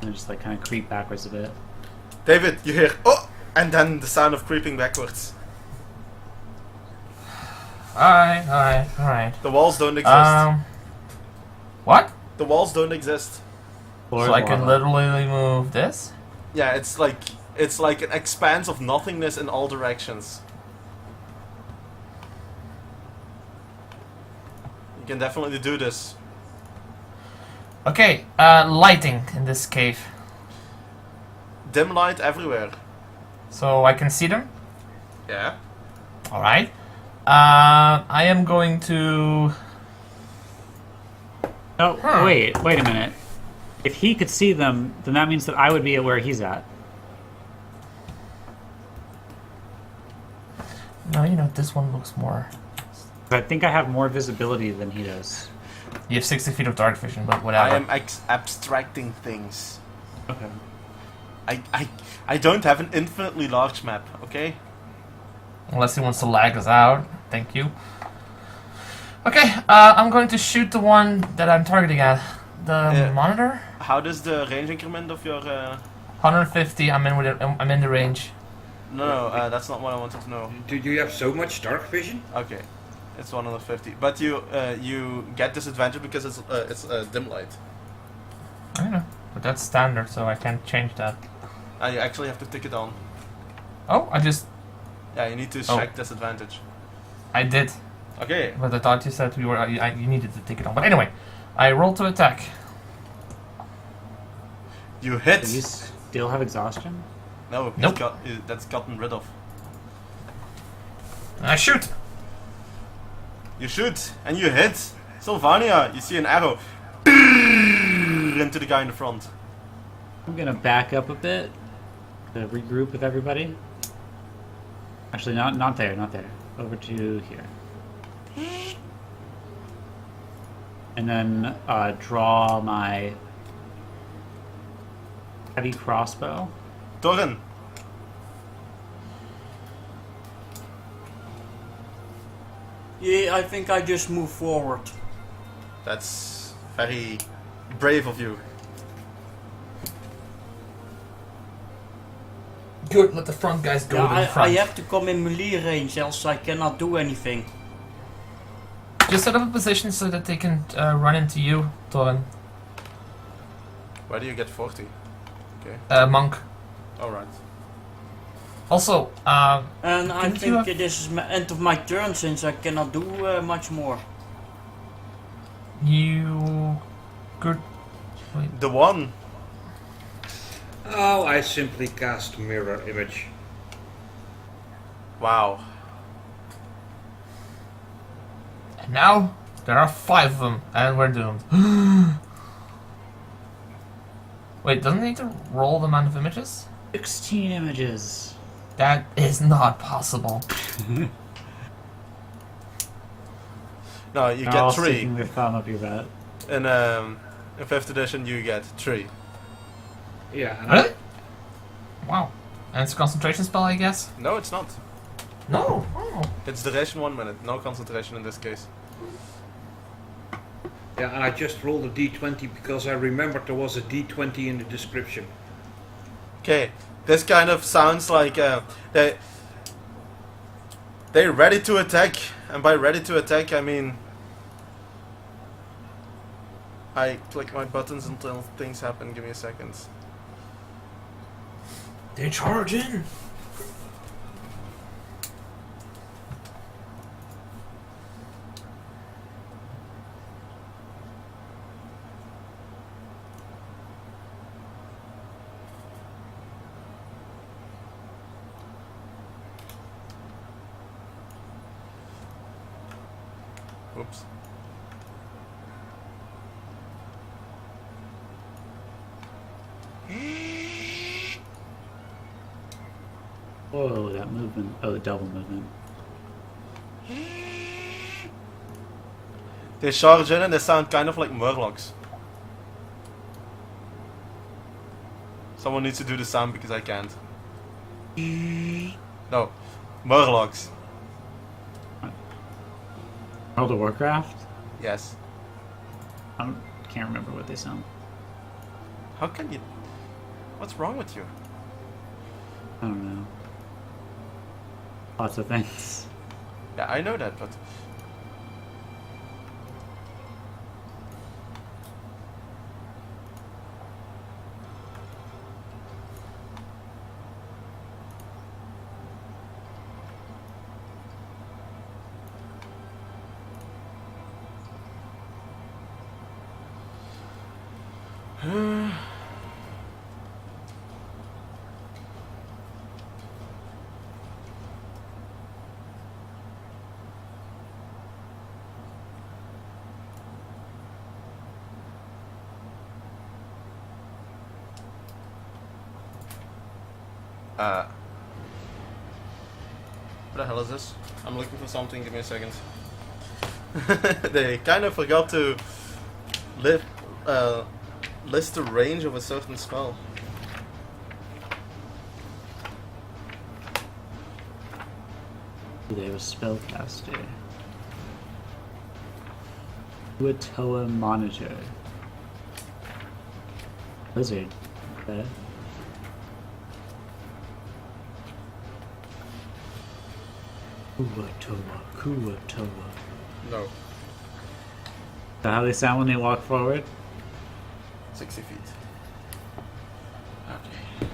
and just like kind of creep backwards a bit. David, you hear, oh! And then the sound of creeping backwards. Alright, alright, alright. The walls don't exist. What? The walls don't exist. Floor So is I can lava. literally move this? Yeah, it's like an expanse of nothingness in all directions. You can definitely do this. Okay, lighting in this cave. Dim light everywhere. So I can see them? Yeah. Alright. I am going to... Oh, Huh. wait a minute. If he could see them, then that means that I would be at where he's at. No, you know, this one looks more... I think I have more visibility than he does. You have 60 feet of dark vision, but I whatever. am abstracting things. Okay. I don't have an infinitely large map, okay? Unless he wants to lag us out. Thank you. Okay, I'm going to shoot the one that I'm targeting at. The Yeah. monitor? How does the range increment of your... 150, I'm in with it, I'm in the range. No, that's not what I wanted to know. Do you have so much dark vision? Okay, it's 150. But you get disadvantage because it's dim light. I don't know. But that's standard, so I can't change that. You actually have to tick it on. Oh, I just... Yeah, you need to Oh. check disadvantage. I did. Okay. But I thought you said you needed to take it on. But anyway, I rolled to attack. You hit. Do you still have exhaustion? No, he's Nope. that's gotten rid of. And I shoot! You shoot and you hit. Sylvania, you see an arrow into the guy in the front. I'm gonna back up a bit to regroup with everybody. Actually, not there, not there. Over to here. And then draw my heavy crossbow. Torren. Yeah, I think I just move forward. That's very brave of you. Good, let the front guys go Yeah, to the I front. have to come in melee range, else I cannot do anything. Just set up a position so that they can run into you, Torin. Where do you get 40? Monk. Alright. Also, And I Didn't you think this is the end of my turn since I cannot do much more. you could... The one. Oh, I simply cast mirror image. Wow. And now, there are 5 of them, and we're doomed. Wait, doesn't he need to roll the amount of images? 16 images. That is not possible. No, you They're all get 3. sticking their thumb up your butt. In 5th edition, you get 3. Yeah, and Really? Wow. And it's a concentration spell, I guess? No, it's not. No. Oh. It's duration 1 minute. No concentration in this case. and I just rolled a d20 because I remembered there was a d20 in the description. Okay, this kind of sounds like they're ready to attack, and by ready to attack I mean I click my buttons until things happen. Give me a second. They charge in. Oops. Whoa, that movement. Oh, the double movement. They charge in and they sound kind of like murlocs. Someone needs to do the sound because I can't. No, murlocs. World of Warcraft? Yes. I can't remember what they sound. How can you? What's wrong with you? I don't know. Lots of things. Yeah, I know that, but what the hell is this? I'm looking for something, give me a second. They kind of forgot to list the range of a certain spell. They have a spellcaster. Uatoa Monitor. Lizard. Okay. Kuatoa. No. So how they sound when they walk forward? 60 feet. Okay.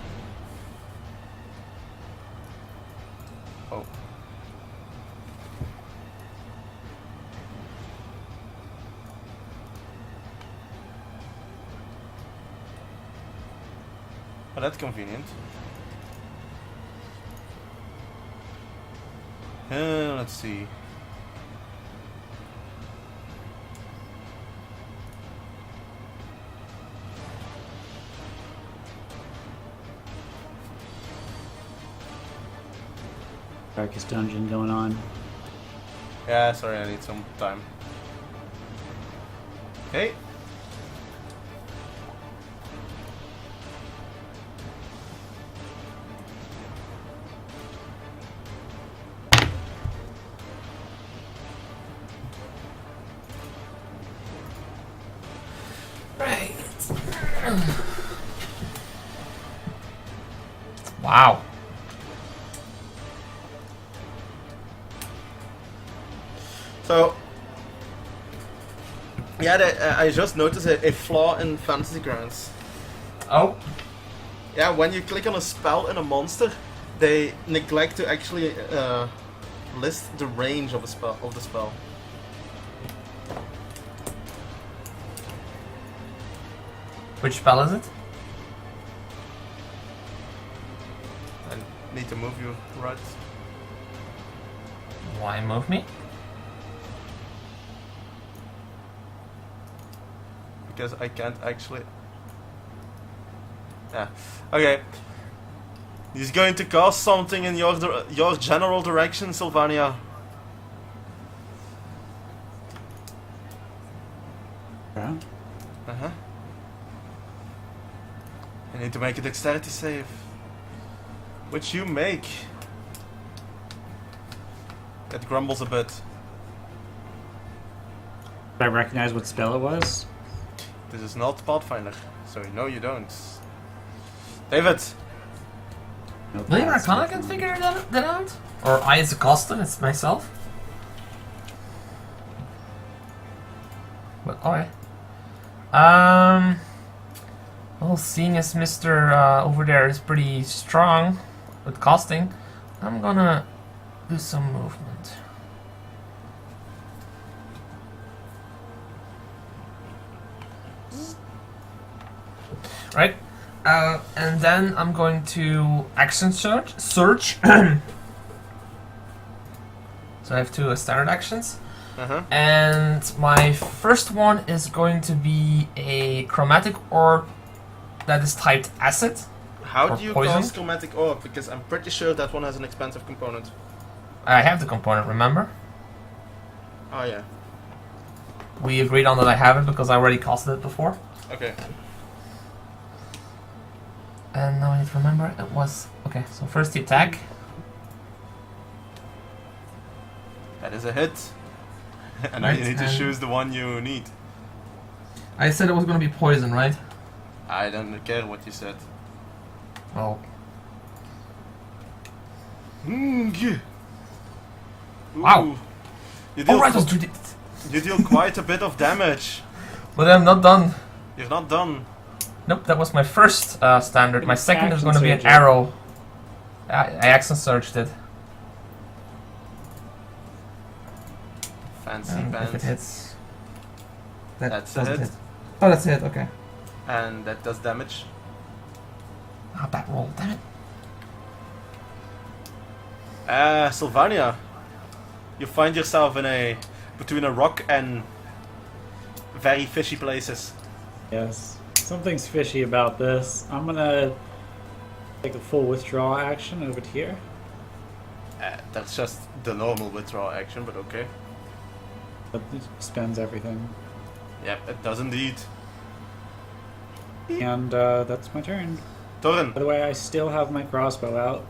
Oh. Oh, that's convenient. Let's see. Darkest dungeon going on. Yeah, sorry, I need some time. Okay. Right. Wow. So, yeah, I just noticed a flaw in Fantasy Grounds. Oh. Yeah, when you click on a spell in a monster, they neglect to actually list the range of the spell. Which spell is it? I need to move you right. Why move me? Because I can't actually. Yeah. Okay. He's going to cast something in your general direction, Sylvania. Yeah. Uh-huh. I need to make a dexterity save. Which you make. It grumbles a bit. Did I recognize what spell it was? This is not Pathfinder, so no you don't. David! No, Maybe that's Arcana what- can figure that out? Or I as a custom, it's myself? But, alright. Well, seeing as Mr. Over there is pretty strong with casting, I'm gonna do some movement. Right? And then I'm going to action search. So I have two standard actions. Uh-huh. And my first one is going to be a chromatic orb that is typed acid. How Or do you poison? cast Chromatic Orb? Because I'm pretty sure that one has an expensive component. I have the component, remember? Oh yeah. We agreed on that I have it because I already casted it before. Okay. And now I need to remember it was... Okay, so first the attack. That is a hit. And now Right, you need to and- choose the one you need. I said it was going to be poison, right? I don't care what you said. Oh. Ooh. Wow. You deal, Alright, you deal quite a bit of damage. but I'm not done. You're not done. Nope, that was my first standard. My second is Action going to be an surge it. arrow. I action searched it. Fancy If it pants. hits. That That's a doesn't hit. Oh, that's a hit, okay. And that does damage. Ah, bad roll, damn it. Sylvania. You find yourself between a rock and very fishy places. Yes. Something's fishy about this. I'm gonna take a full withdrawal action over to here. That's just the normal withdrawal action, but okay. But it spends everything. Yep, it does indeed. And that's my turn. Torin. By the way, I still have my crossbow out.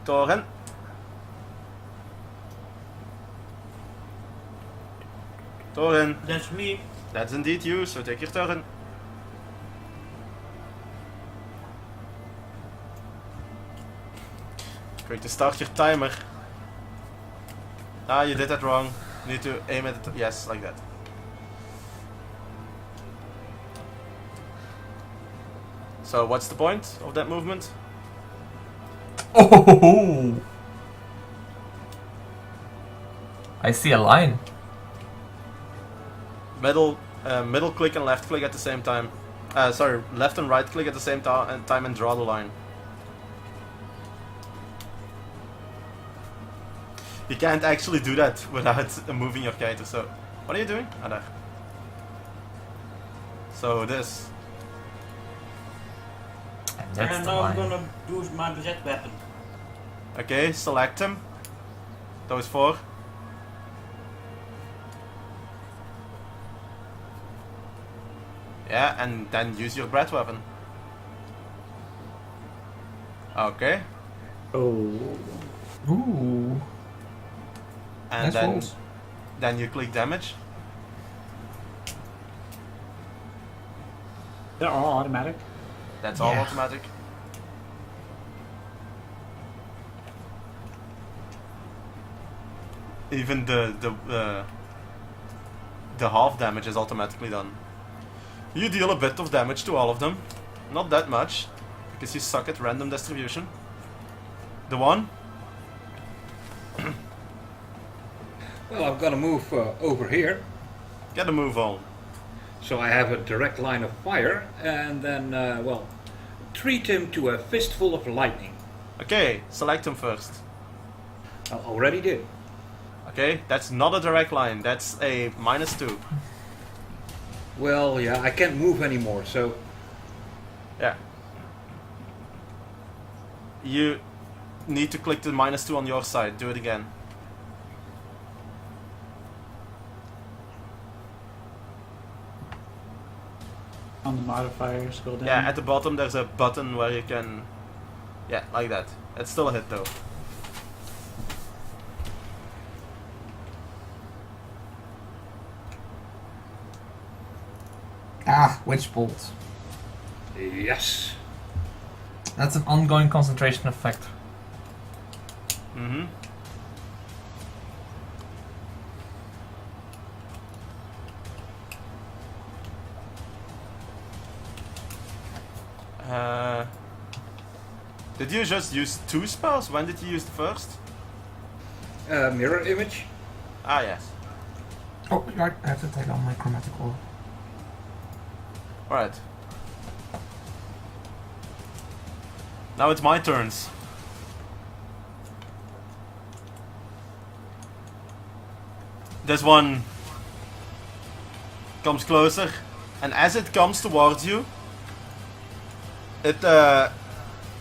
Toren. Toren. That's me. That's indeed you, so take your turn. Going to start your timer. Ah, you did that wrong. You need to aim at it. Yes, like that. So, what's the point of that movement? Oh! I see a line. Middle click and left click at the same time. Sorry, left and right click at the same time and draw the line. You can't actually do that without moving your character, so... What are you doing? Ah, there. So this. And that's And the now I'm line. gonna use my jet weapon. Okay, select him. Those four. Yeah, and then use your breath weapon. Okay. Oh. Ooh. And Nice rolls. then you click damage. They're all automatic. That's all Yeah. automatic. Even the half damage is automatically done. You deal a bit of damage to all of them. Not that much, because you suck at random distribution. The one. Well, I'm gonna move over here, Get a move on. so I have a direct line of fire, and then, well, treat him to a fistful of lightning. Okay, select him first. I already did. Okay, that's not a direct line. That's a -2. Well, yeah, I can't move anymore, so Yeah. You need to click the -2 on your side. Do it again. On the modifier, scroll down. Yeah, at the bottom there's a button where you can... Yeah, like that. It's still a hit though. Ah, Witch Bolt. yes. That's an ongoing concentration effect. Mm-hmm. Did you just use 2 spells? When did you use the first? Mirror image. Ah, yes. Oh, right, I have to take out my chromatic orb. Alright. Now it's my turns. This one comes closer, and as it comes towards you,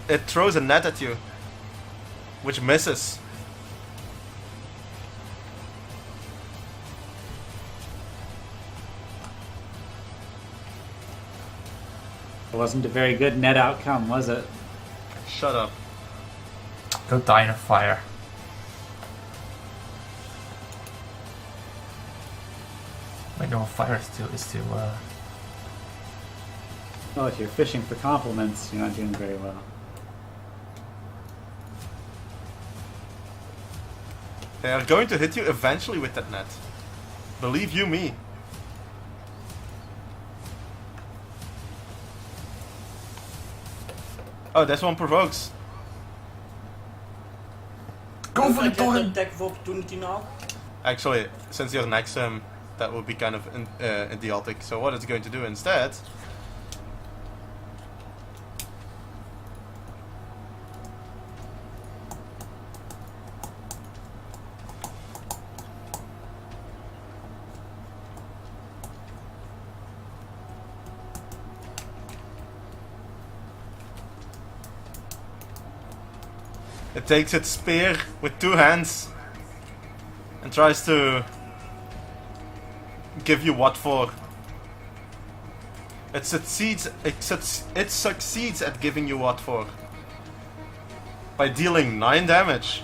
it throws a net at you, which misses. It wasn't a very good net outcome, was it? Shut up. Go die in a fire. Wait, no, fire is too, Well, if you're fishing for compliments, you're not doing very well. They are going to hit you eventually with that net. Believe you me. Oh, this one provokes. Go for the Jet Toren! attack of opportunity now. Actually, since you're next to him, that would be kind of idiotic. So what it's going to do instead... It takes its spear with 2 hands and tries to give you what for. It succeeds at giving you what for. by dealing 9 damage.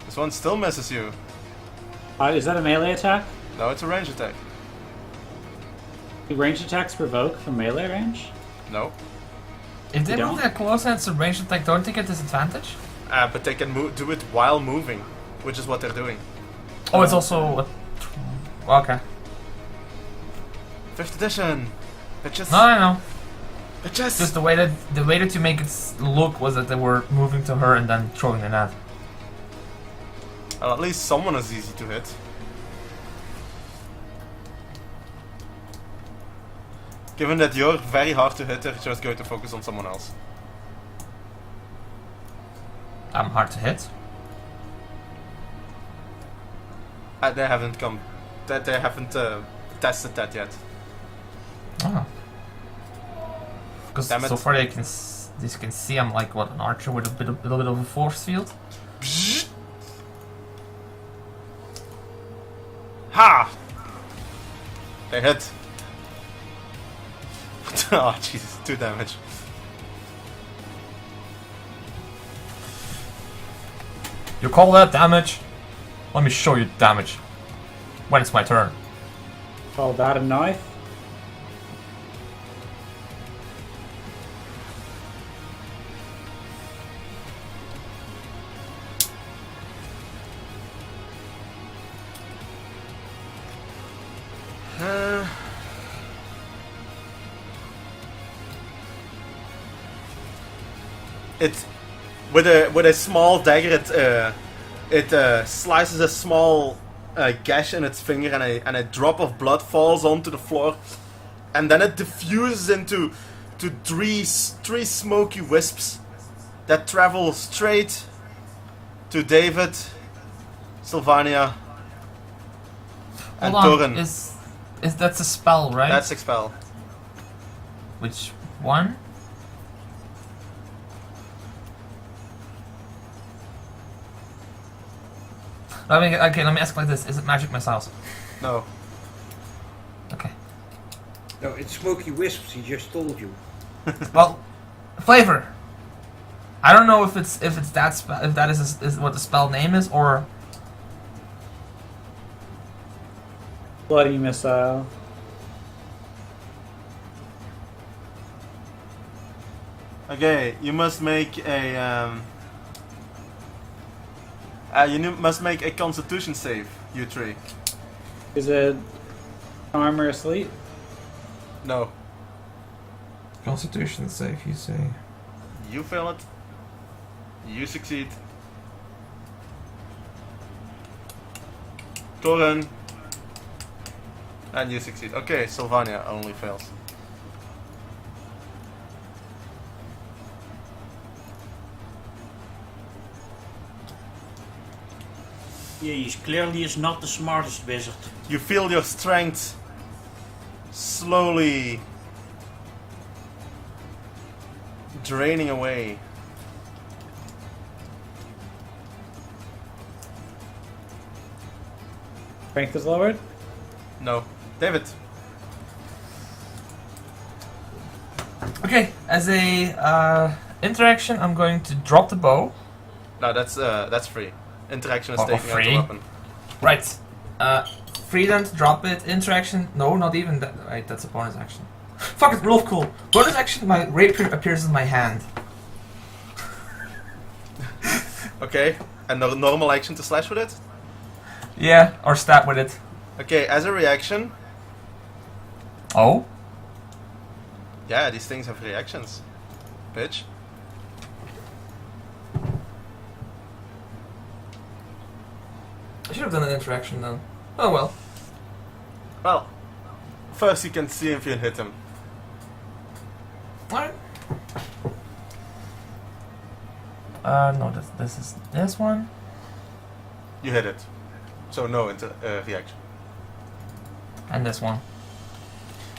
This one still misses you. Is that a melee attack? No, it's a range attack. Do ranged attacks provoke from melee range? No. If they You move don't? that close and it's a ranged attack, don't they get disadvantage? But they can do it while moving, which is what they're doing. Oh, it's also okay. 5th edition! Bitches! No, I know. Bitches! Just the way that you make it look was that they were moving to her and then throwing the net. Well, at least someone is easy to hit. Given that you're very hard to hit, they're just going to focus on someone else. I'm hard to hit. They haven't come. They haven't tested that yet. Oh. Because Damn it. so far they can see I'm like what, an archer with a little bit of a force field. Ha! They hit. Oh Jesus, 2 damage. You call that damage? Let me show you damage. When it's my turn. Call that a knife? It with a small dagger. It slices a small gash in its finger, and a drop of blood falls onto the floor, and then it diffuses into three smoky wisps that travel straight to David, Sylvania, and Hold on, Torin. is that's a spell, right? That's expel. Which one? I mean, okay, let me ask like this: is it magic missiles? No. Okay. No, it's Smoky Wisps, he just told you. Well, flavor. I don't know if it's that if that is what the spell name is, or Bloody missile. Okay, you must make a must make a Constitution save. You three. Is it armor asleep? No. Constitution save. You say. You fail it. You succeed. Torin. And you succeed. Okay, Sylvania only fails. Yeah, he's clearly is not the smartest wizard. You feel your strength slowly draining away. Strength is lowered? No. David. Okay, as a interaction, I'm going to drop the bow. No, that's free. Interaction is Oh, taking out the free? weapon. Right. Freedom, drop it. Interaction, no, not even that. Right, that's a bonus action. Fuck it, real cool. Bonus action, my rapier appears in my hand. Okay, and the normal action to slash with it? Yeah, or stab with it. Okay, as a reaction, Oh? yeah, these things have reactions. Bitch. I should have done an interaction then. Oh well. Well, first you can see if you hit him. Alright. No, this is this one. You hit it. So no reaction. And this one.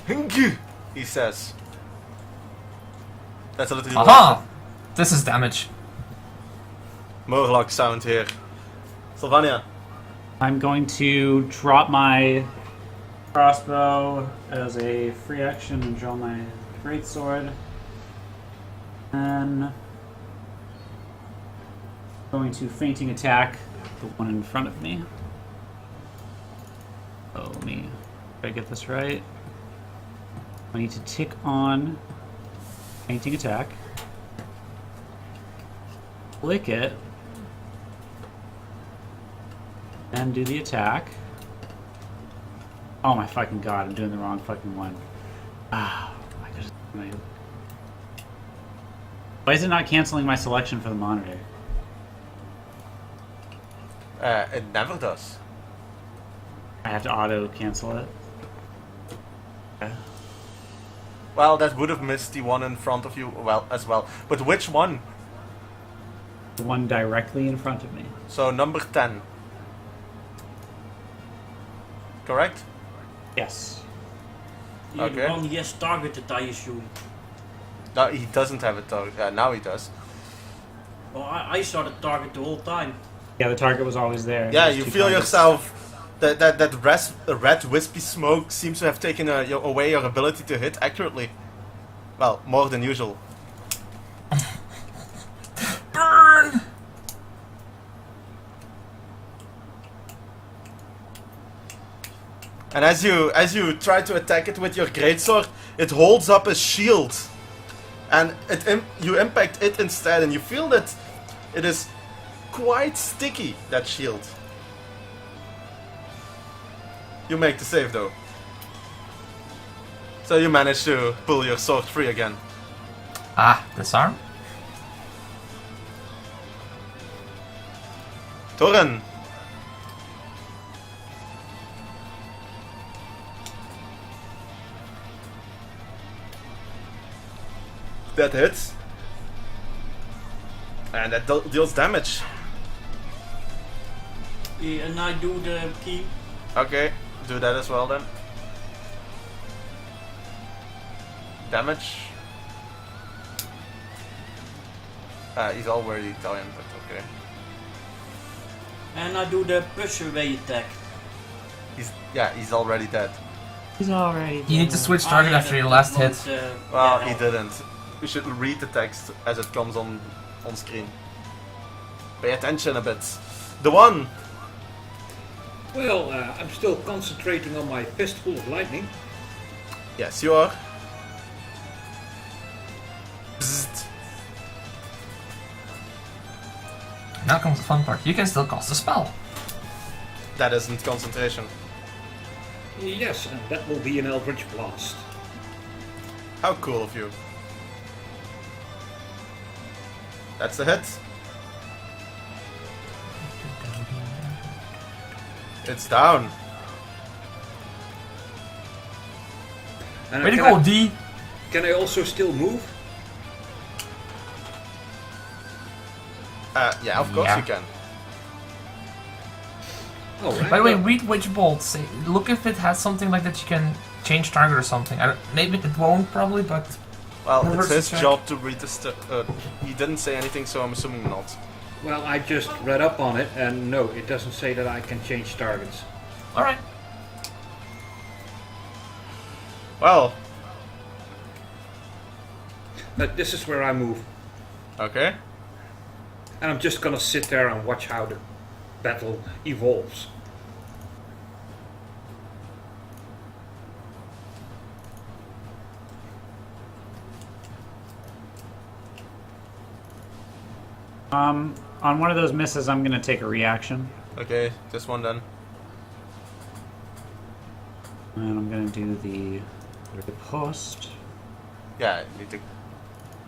Hingu, he says. That's a little Aha! This is damage. Murloc sound here. Sylvania. I'm going to drop my crossbow as a free action and draw my greatsword. And going to fainting attack the one in front of me. Oh, let me try to get this right. I need to tick on fainting attack. Click it. And do the attack. Oh my fucking god, I'm doing the wrong fucking one. Ah, why is it not canceling my selection for the monitor? It never does. I have to auto cancel it. Okay. Well, that would have missed the one in front of you as well. But which one? The one directly in front of me. So number 10. Correct? Yes. Yeah, Okay. the one he has targeted, I assume. No, he doesn't have a target. Now he does. Well, I saw the target the whole time. Yeah, the target was always there. Yeah, There's you two feel targets. yourself. That red wispy smoke seems to have taken away your ability to hit accurately. Well, more than usual. Burn! And as you try to attack it with your greatsword, it holds up a shield, and you impact it instead, and you feel that it is quite sticky, that shield. You make the save though, so you manage to pull your sword free again. Ah, disarm? Toren. That hits. And that deals damage. Yeah, and I do the key. Okay, do that as well then. Damage. He's already dying, but okay. And I do the push away attack. He's already dead. He's already. You need to switch target yeah, after your that last hit. won't, Well, yeah, he didn't. You should read the text as it comes on screen. Pay attention a bit. The one. Well, I'm still concentrating on my fistful of lightning. Yes, you are. Bzzzt. Now comes the fun part. You can still cast a spell. That isn't concentration. Yes, and that will be an Eldritch Blast. How cool of you. That's the hit. It's down. And Way to can go, I- D! Can I also still move? Yeah, of course Yeah. you can. Alright. By the way, read Witch Bolt. Say, look if it has something like that you can change target or something. Maybe it won't, probably, but... Well, it's Reverse his check. job to read the he didn't say anything, so I'm assuming not. Well, I just read up on it, and no, it doesn't say that I can change targets. Alright. Well, But this is where I move. okay. And I'm just gonna sit there and watch how the battle evolves. On one of those misses, I'm gonna take a reaction, Okay, this one then. and I'm gonna do the post. Yeah, you need to.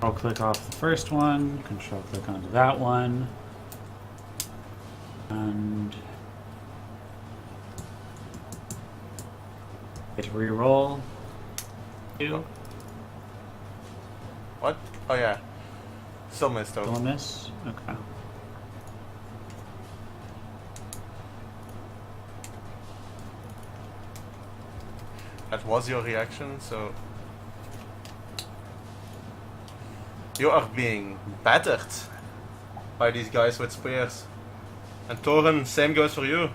I'll click off the first one, control click onto that one, and get to reroll. Two, What? Oh yeah. Still missed still a though. miss. Okay. That was your reaction, so. You are being battered by these guys with spears. And Toren, same goes for you.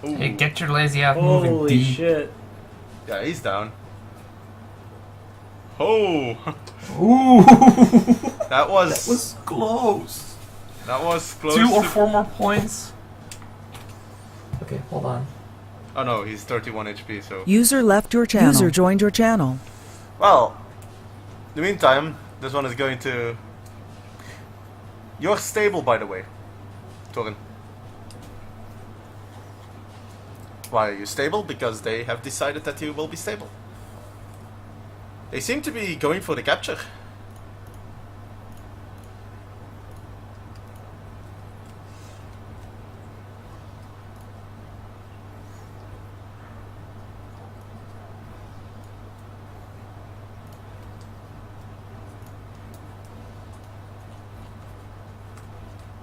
Ooh. Hey, get your lazy ass moving, Holy D. shit. Yeah, he's down. Oh, Ooh, that was that was close. close. 2 or to- 4 more points. Okay, hold on. Oh no, he's 31 HP. So User left your channel. User joined your channel. well. In the meantime, this one is going to. You're stable, by the way, Torin. Why are you stable? Because they have decided that you will be stable. They seem to be going for the capture.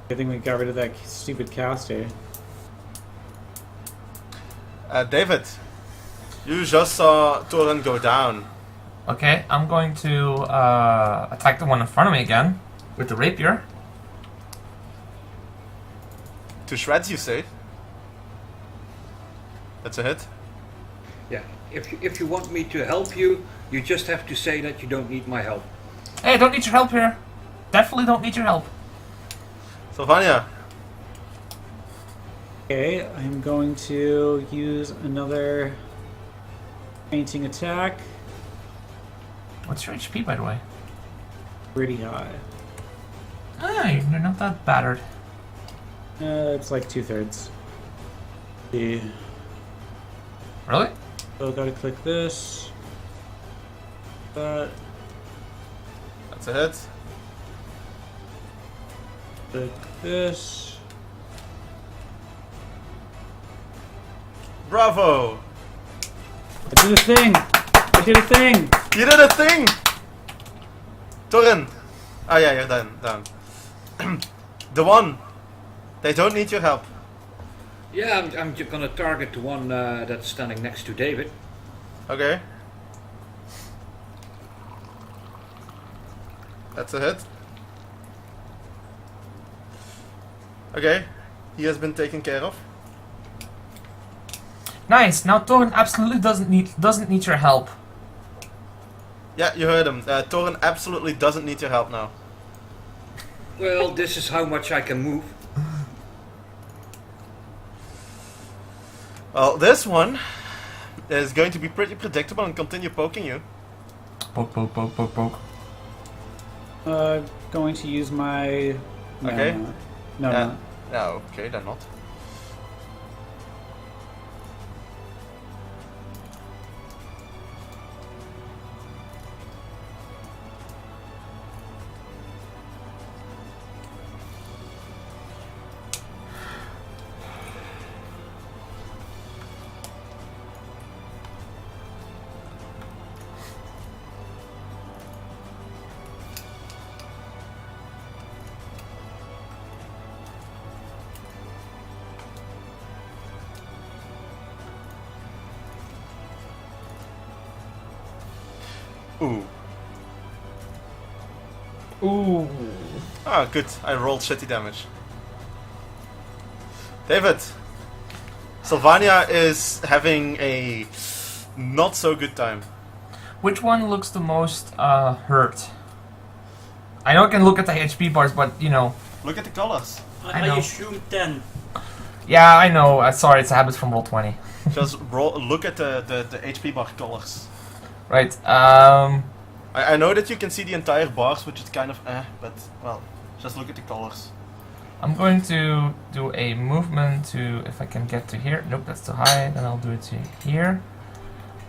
I think we got rid of that stupid caster. David, you just saw Torin go down. Okay, I'm going to attack the one in front of me again with the rapier. To shreds, you say? That's a hit. Yeah. If you want me to help you, you just have to say that you don't need my help. Hey, I don't need your help here. Definitely don't need your help. Sylvania, Okay, I'm going to use another fainting attack. What's your HP, by the way? Pretty high. Ah, you're not that battered. It's like 2/3. See. Really? So gotta click this. That. that's a hit. Click this. Bravo! I did a thing! I did a thing! You did a thing! Torin! Ah yeah, you're down. The one! They don't need your help. Yeah, I'm just gonna target the one that's standing next to David. Okay. That's a hit. Okay. He has been taken care of. Nice. Now Thorin absolutely doesn't need your help. Yeah, you heard him. Torin absolutely doesn't need your help now. Well, this is how much I can move. Well, this one is going to be pretty predictable and continue poking you. Poke, poke, poke, poke, poke. Going to use my. No, Okay. No, no. No, okay, then not. Ooh. Ooh. Ah, good. I rolled shitty damage. David. Sylvania is having a not so good time. Which one looks the most hurt? I know I can look at the HP bars, but you know. Look at the colors. I know. assume 10. Yeah, I know. Sorry, it's a habit from Roll20. Just look at the HP bar colors. Right. I know that you can see the entire bars, which is kind of but well, just look at the colors. I'm going to do a movement to, if I can get to here. Nope, that's too high. Then I'll do it to here.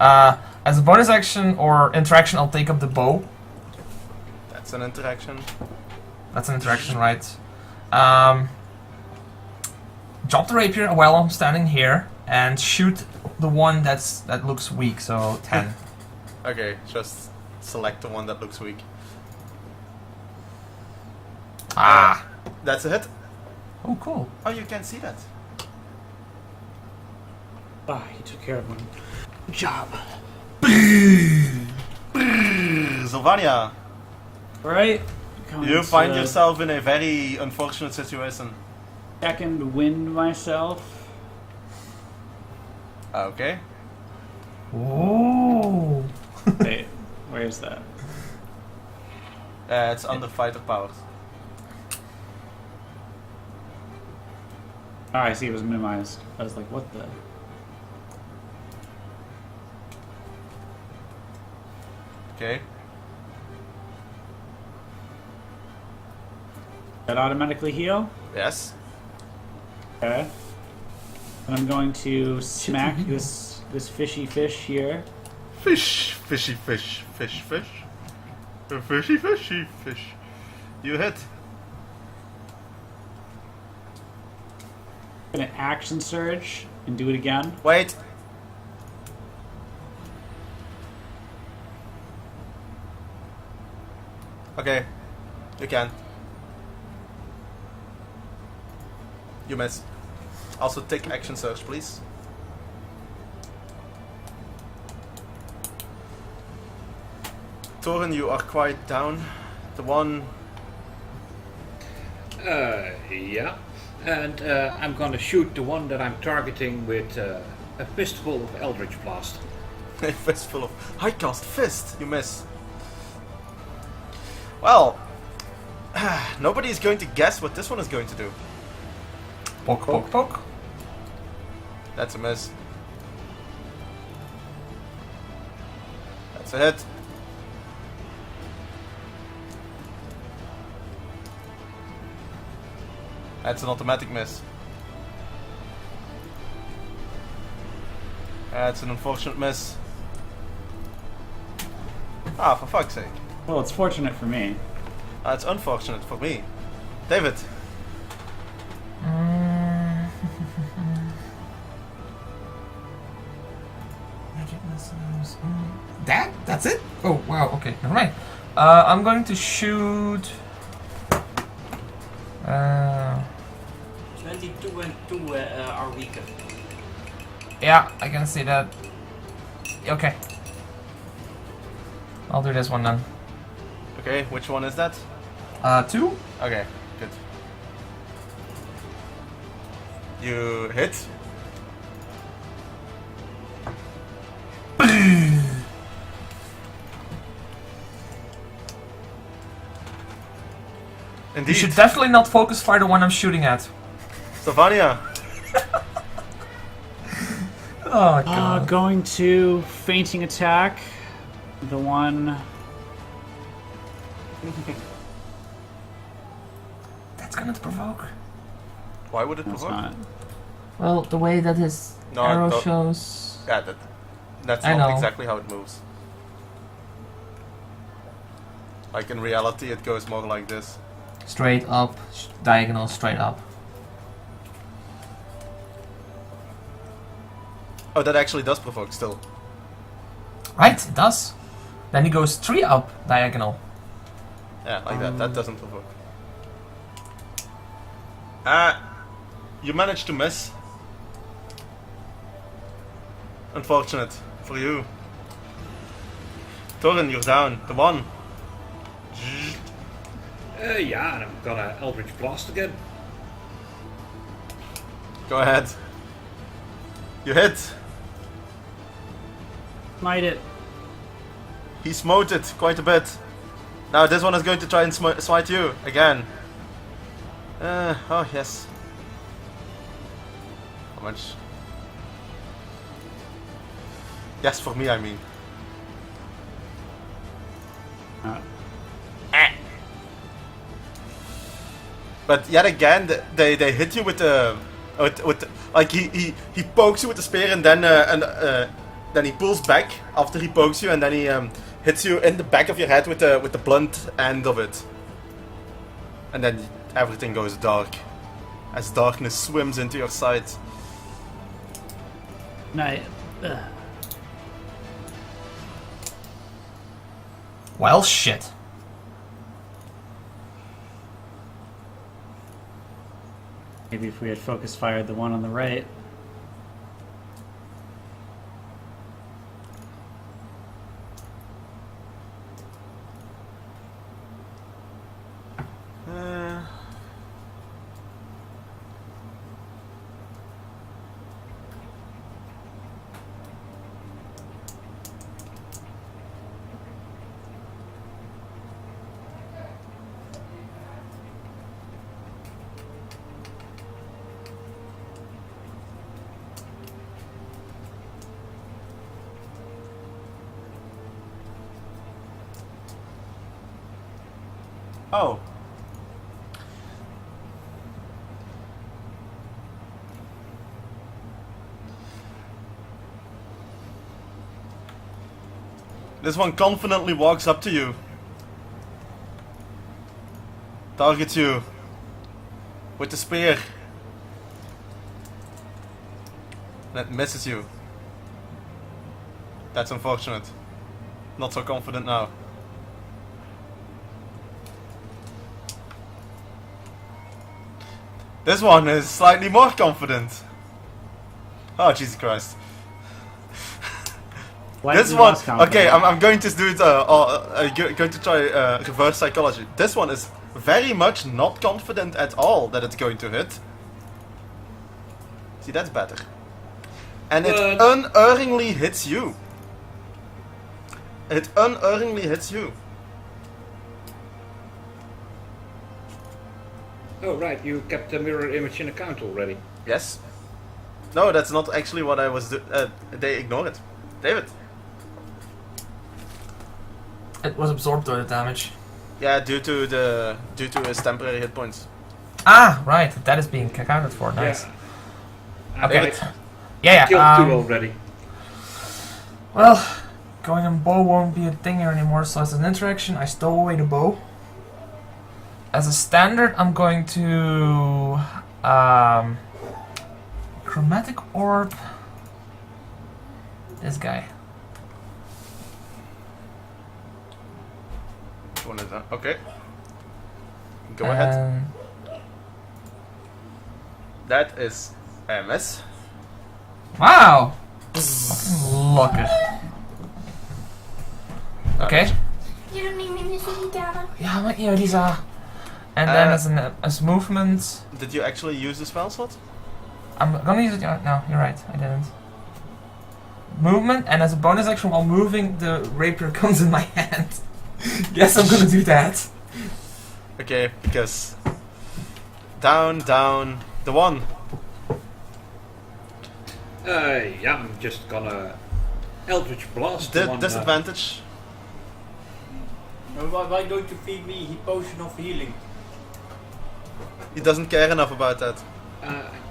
As a bonus action or interaction, I'll take up the bow. That's an interaction. That's an interaction, right? Drop the rapier while I'm standing here and shoot the one that looks weak. So 10. Okay, just select the one that looks weak. Ah. That's a hit. Oh, cool. Oh, you can't see that. Ah, he took care of one. Good job. Sylvania, Alright. you find yourself in a very unfortunate situation. Second wind myself. Okay. Oh. Wait, where's that? It's under fighter powers. Oh, I see. It was minimized. I was like, what the? Okay. That automatically heal? Yes. Okay. And I'm going to smack this fishy fish here. Fish, fishy fish, fish, fish. A fishy, fishy fish. You hit. I'm gonna action surge and do it again. Wait. Okay. You can. You miss. Also take action surge, please. Torin, you are quite down. The one. Yeah. And I'm gonna shoot the one that I'm targeting with a fistful of Eldritch Blast. A fistful of high cast fist. You miss. Well, nobody is going to guess what this one is going to do. Poke, poke, poke. That's a miss. That's a hit. That's an automatic miss. That's an unfortunate miss. Ah, for fuck's sake. Well, it's fortunate for me. That's unfortunate for me. David. Magic missiles. That's it? Oh, wow, okay, never mind. I'm going to shoot... 22 and 2 are weaker. Yeah, I can see that. Okay. I'll do this one then. Okay, which one is that? 2? Okay, good. You hit. You Indeed. should definitely not focus fire the one I'm shooting at. Stefania. Oh god. Going to fainting attack. The one. That's gonna provoke. Why would it That's provoke? not. Well, the way that his No, arrow no. shows... Yeah, that's I not know. exactly how it moves. Like in reality, it goes more like this. Straight up, diagonal, straight up. Oh, that actually does provoke still. Right, it does. Then he goes 3 up, diagonal. Yeah, like that. That doesn't provoke. You managed to miss. Unfortunate for you. Torin, you're down. The one. Yeah, and I'm gonna Eldritch Blast again. Go ahead. You hit. Might it. He smote it quite a bit. Now this one is going to try and smite you again. Oh yes. How much? Yes, for me I mean. But yet again, they hit you with the, like he pokes you with the spear and then he pulls back after he pokes you and then he hits you in the back of your head with the blunt end of it, and then everything goes dark as darkness swims into your sight. Night. Well, shit. Maybe if we had focus fired the one on the right. Oh. This one confidently walks up to you. Targets you. With the spear. And it misses you. That's unfortunate. Not so confident now. This one is slightly more confident. Oh, Jesus Christ. Why This is he one, less confident? okay, I'm going to do it, going to try reverse psychology. This one is very much not confident at all that it's going to hit. See, that's better. And it But- unerringly hits you. It unerringly hits you. Oh, right, you kept the mirror image in account already. Yes. No, that's not actually what I was they ignore it. David. It was absorbed by the damage. Yeah, due to his temporary hit points. Ah, right. That is being accounted for. Nice. Yeah. Okay. Right. Yeah, Killed yeah. two already. Well, going on bow won't be a thing here anymore, so as an interaction, I stow away the bow. As a standard, I'm going to chromatic orb this guy. One is okay. Go ahead. And That is a miss. wow! Fucking lucky. Okay. Je doet niet meer muziek aan. Ja, maar ja, die is and then as movement, Did you actually use the spell slot? I'm gonna use it. No, you're right. I didn't. Movement, and as a bonus action while moving, the rapier comes in my hand. Yes, I'm gonna do that. Okay, because down, the one. Yeah, I'm just gonna Eldritch Blast the one. Disadvantage. Why don't you feed me a potion of healing? He doesn't care enough about that.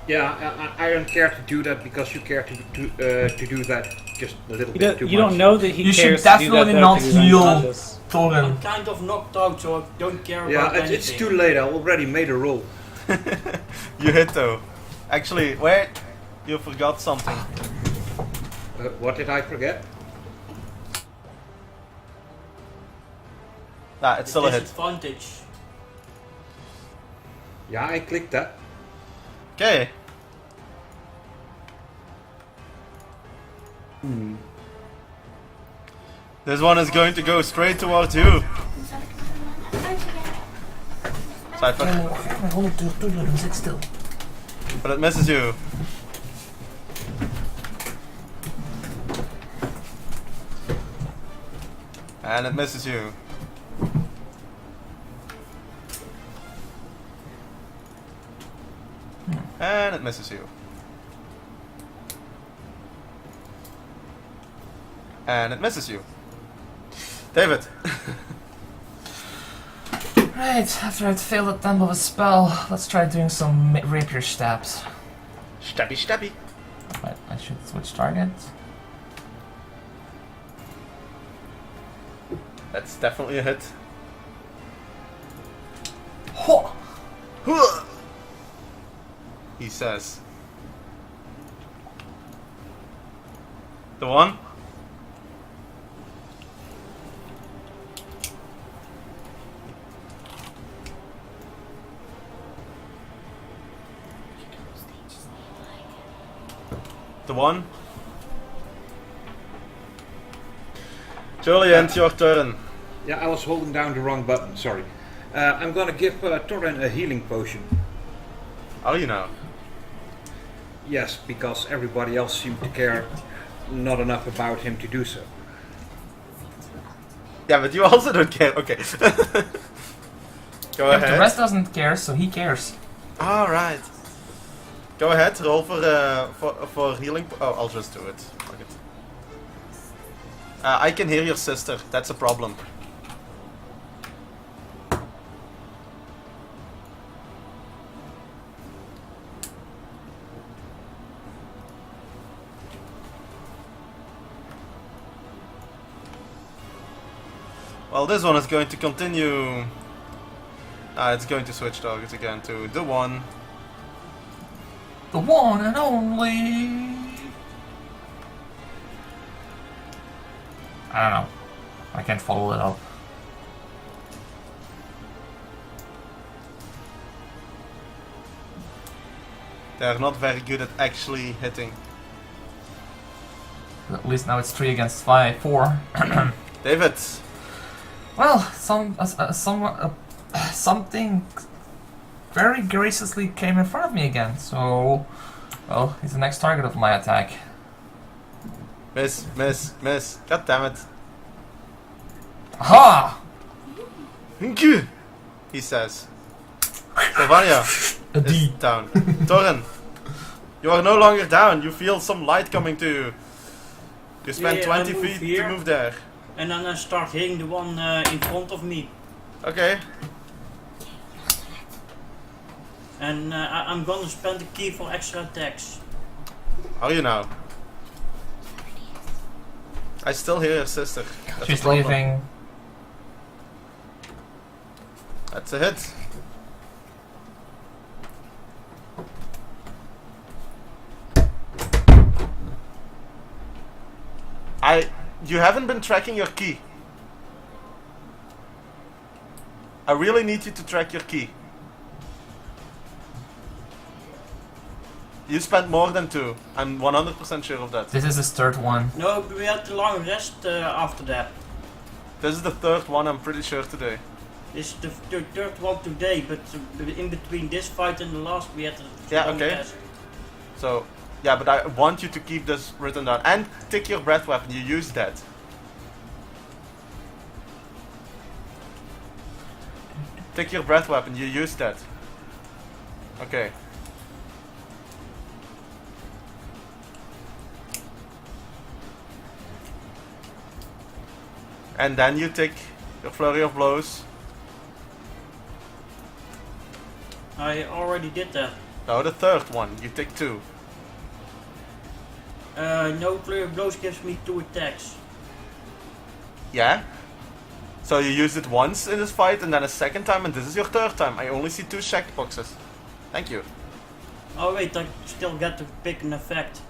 Yeah, I don't care to do that because you care to do that just a little bit too much. You don't know that he You should cares to do that, definitely though, not 'cause he's heal. unconscious. Thorin. I'm kind of knocked out, so I don't care Yeah, about anything. it's too late. I already made a roll. You hit though. Actually, wait. You forgot something. What did I forget? Ah, it's still a hit. Disadvantage. Yeah, I clicked that. Okay. This one is going to go straight towards you. Dan zal ik hem uitzetten. Cypher. Mijn hond doet zit stil. But it misses you. And it misses you. And it misses you. And it misses you. David. Right, after I'd failed at them with a spell, let's try doing some rapier stabs. Stabby stabby. Right, I should switch targets. That's definitely a hit. Ho! He says. The one. The one. Julian, it's your turn. Yeah, I was holding down the wrong button. Sorry. I'm gonna give Thorin a healing potion. Are you now? Yes, because everybody else seemed to care not enough about him to do so. Yeah, but you also don't care. Okay. Go If ahead. the rest doesn't care, so he cares. Alright. Go ahead, roll for healing. Oh, I'll just do it. Fuck it. I can hear your sister. That's a problem. Well, this one is going to continue. It's going to switch targets again to the one. The one and only. I don't know. I can't follow it up. They're not very good at actually hitting. At least now it's 3 against 4. David, Well, something very graciously came in front of me again. So, well, he's the next target of my attack. miss, miss, miss. God damn it. Ha! Nkü, he says. Sylvania A is D. down. Torin, you are no longer down. You feel some light coming to you. You spend Yeah, 20 I move feet here. to move there. And then I start hitting the one in front of me. Okay. And I'm gonna spend the key for extra attacks. How are you now? I still hear your sister. That's She's a problem. leaving. That's a hit. You haven't been tracking your key. I really need you to track your key. You spent more than 2. I'm 100% sure of that. This is his third one. No, we had a long rest after that. This is the 3rd one, I'm pretty sure, today. This is the third one today, but in between this fight and the last we had a Yeah, long okay. rest. So, yeah, but I want you to keep this written down. And take your breath weapon, you use that. Take your breath weapon, you use that. Okay. And then you take your flurry of blows. I already did that. No, the 3rd one, you take 2. No clear blows gives me 2 attacks. Yeah? So you used it once in this fight and then a second time, and this is your 3rd time. I only see 2 checked boxes. Thank you. Oh wait, I still get to pick an effect.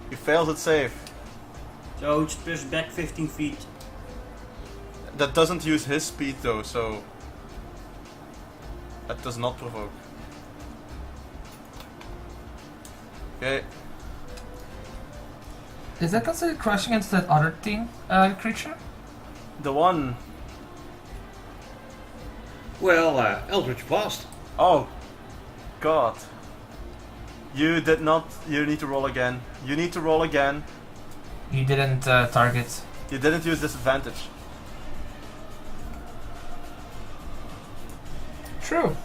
You failed it safe. So it's pushed back 15 feet. That doesn't use his speed though, so that does not provoke. Okay. Is that considered crashing into that other team creature? The one. Well, Eldritch Blast. Oh, God. You did not. You need to roll again. You need to roll again. You didn't target. You didn't use disadvantage. True.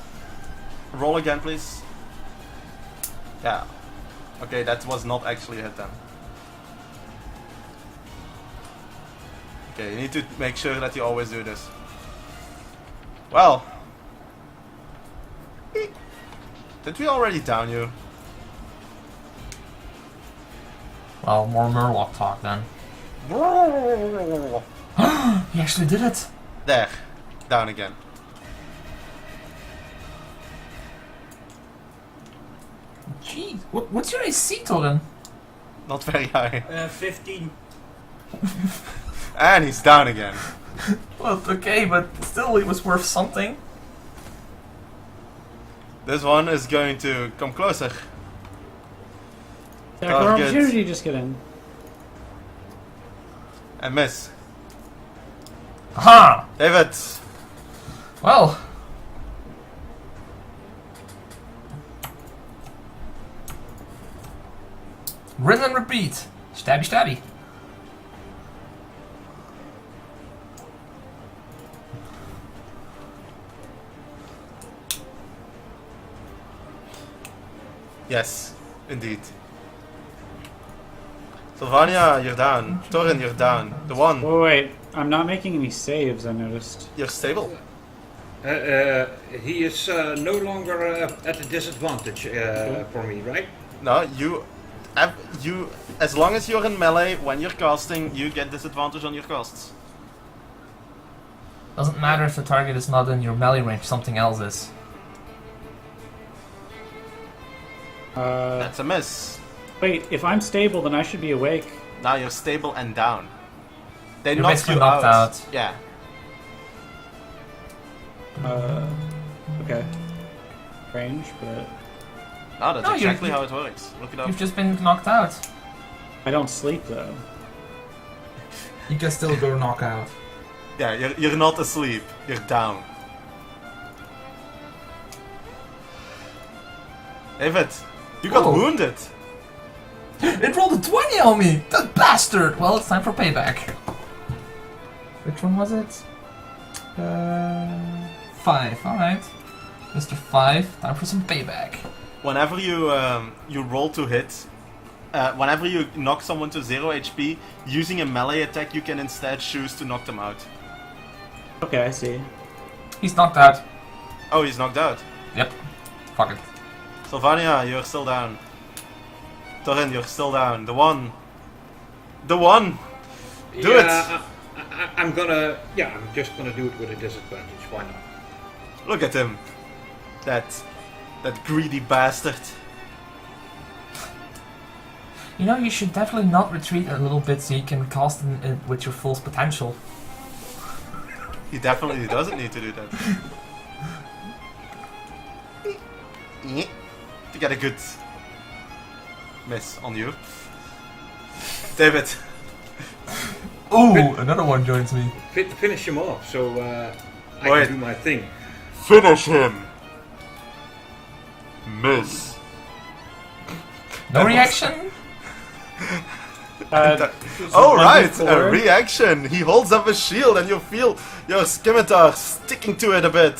Roll again, please. Yeah. Okay, that was not actually a hit then. Okay, you need to make sure that you always do this. Well. Did we already down you? Well, more Murloc talk then. He actually did it. There. Down again. Jeez, what's your AC, Torin? Not very high. 15. And he's down again. Well, okay, but still, it was worth something. This one is going to come closer. Attack or Target. opportunity, just get in. And miss. Aha! David. Well. Rinse and repeat. Stabby, stabby. Yes, indeed. Sylvania, you're down. Torin, you're down. The one. Wait, I'm not making any saves, I noticed. You're stable. He is no longer at a disadvantage for me, right? No, you as long as you're in melee when you're casting, you get disadvantage on your casts. Doesn't matter if the target is not in your melee range, something else is. That's a miss. Wait, if I'm stable, then I should be awake. Now you're stable and down. They You're knocked basically you knocked out. Yeah. Okay. Range, but No, that's No, you're- exactly how it works. Look it up. You've just been knocked out. I don't sleep though. You can still go knock out. Yeah, you're not asleep. You're down. David, you got Whoa. wounded. It rolled a 20 on me! That bastard! Well, it's time for payback. Which one was it? 5, alright. Mr. 5, time for some payback. Whenever you roll to hit, whenever you knock someone to 0 HP, using a melee attack, you can instead choose to knock them out. Okay, I see. He's knocked out. Oh, he's knocked out. Yep. Fuck it. Sylvania, you're still down. Torin, you're still down. The one. The one! Do it! I'm just gonna do it with a disadvantage. Why not? Look at him. That greedy bastard. You know, you should definitely not retreat a little bit so you can cast in with your full potential. He definitely doesn't need to do that. To get a good miss on you. David. Ooh, another one joins me. Finish him off, so I Wait. can do my thing. Finish him! Miss. No reaction? Oh right, a 1d4. reaction! He holds up a shield and you feel your scimitar sticking to it a bit.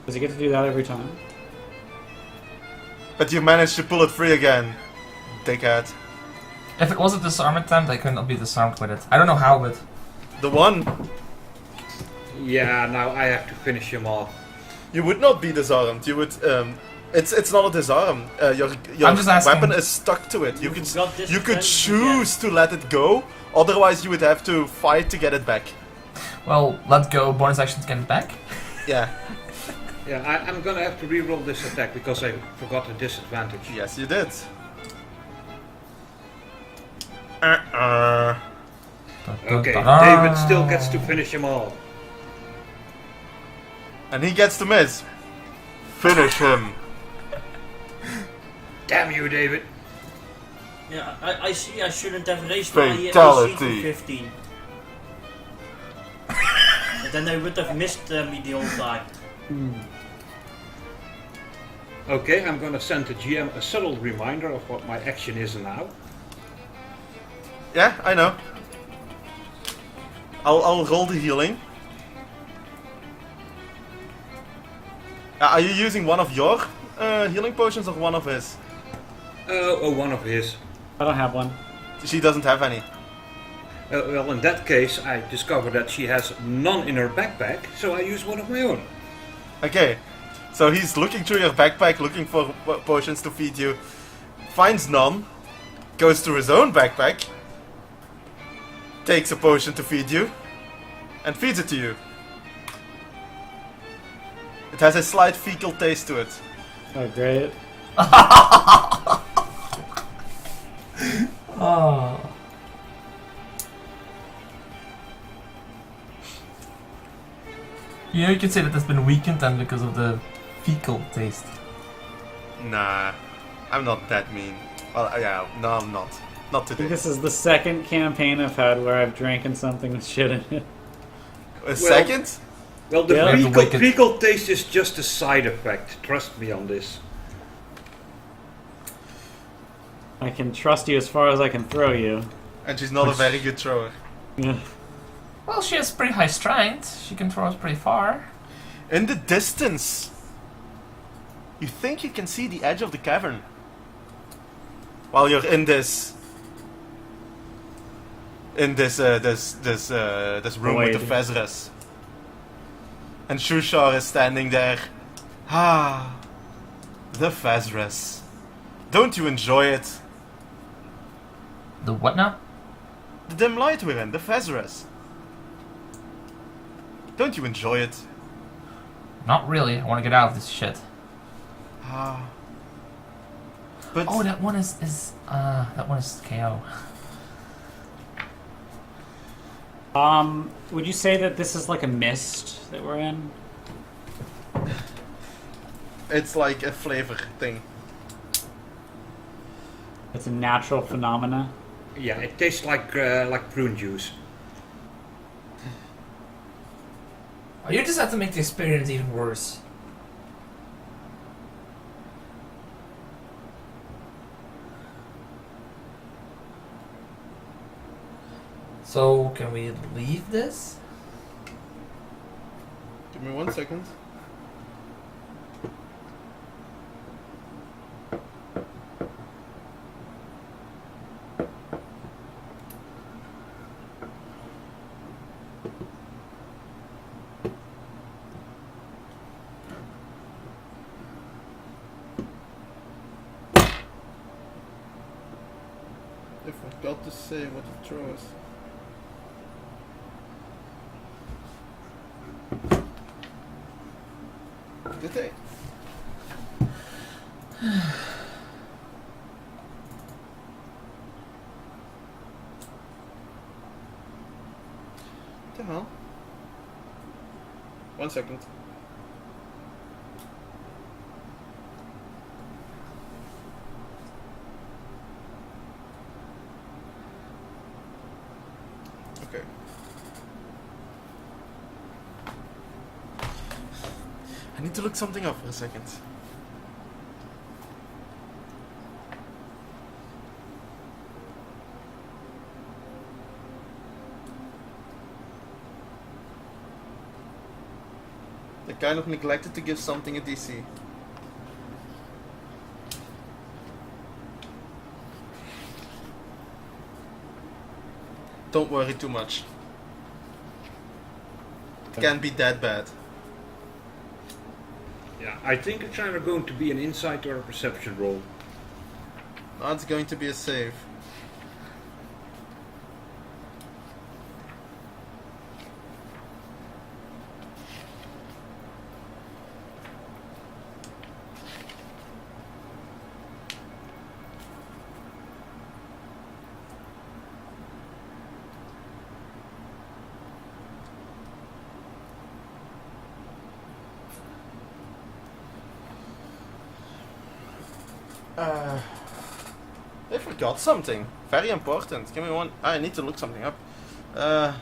Does he get to do that every time? But you managed to pull it free again, dickhead. If it was a disarm attempt, I could not be disarmed with it. I don't know how, but... The one, Yeah, now I have to finish him off. you would not be disarmed. You would. It's not a disarm. Your I'm just asking. weapon is stuck to it. You could got this you could defense choose to let it go. Otherwise, you would have to fight to get it back. Well, let go, bonus action to get it back. Yeah. Yeah, I'm gonna have to reroll this attack because I forgot the disadvantage. Yes, you did. Okay, Dun-dun-dun. David still gets to finish him off. And he gets to miss. Finish him. Damn you, David. Yeah, I see I shouldn't have raised my AC Fatality. to 15. And then I would have missed me the whole time. Okay, I'm gonna send the GM a subtle reminder of what my action is now. Yeah, I know. I'll roll the healing. Are you using one of your healing potions or one of his? One of his. I don't have one. She doesn't have any. Well, in that case, I discovered that she has none in her backpack, so I use one of my own. Okay, so he's looking through your backpack, looking for potions to feed you. Finds none. Goes to his own backpack. Takes a potion to feed you. And feeds it to you. It has a slight fecal taste to it. Oh, great. Oh. You know, you could say that it's been weakened then because of the fecal taste. Nah, I'm not that mean. Well, yeah, no, I'm not. Not I think today. this is the second campaign I've had where I've drinking something with shit in it. A second? Well, the Yeah. fecal taste is just a side effect. Trust me on this. I can trust you as far as I can throw you. And she's not a very good thrower. Yeah. Well, she has pretty high strength. She can throw us pretty far. In the distance, you think you can see the edge of the cavern. While you're in this in this room with the Void. Vezres. And Shushar is standing there. Ah, the Vezres. Don't you enjoy it? The what now? The dim light we're in, the Vezres. Don't you enjoy it? Not really. I want to get out of this shit. Ah. But Oh, that one is KO. Would you say that this is like a mist that we're in? it's like a flavor thing. It's a natural phenomena. Yeah, it tastes like prune juice. Oh, you just have to make the experience even worse. So, can we leave this? Give me 1 second. I forgot to say what it throws. Did they? The hell? 1 second. Okay. I need to look something up for a second. They kind of neglected to give something a DC. Don't worry too much. It can't be that bad. Yeah, I think it's either going to be an insight or a perception roll. Now it's going to be a save. I forgot something. Very important. Give me one. I need to look something up. The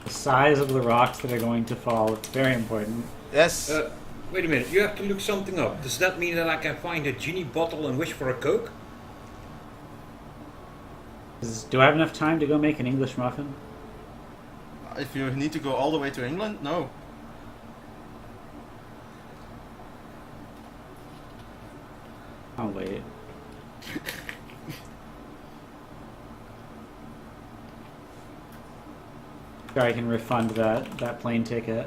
size of the rocks that are going to fall. It's very important. Yes. Wait a minute, you have to look something up. Does that mean that I can find a genie bottle and wish for a Coke? Do I have enough time to go make an English muffin? If you need to go all the way to England, no. I'll wait. Sure, I can refund that plane ticket.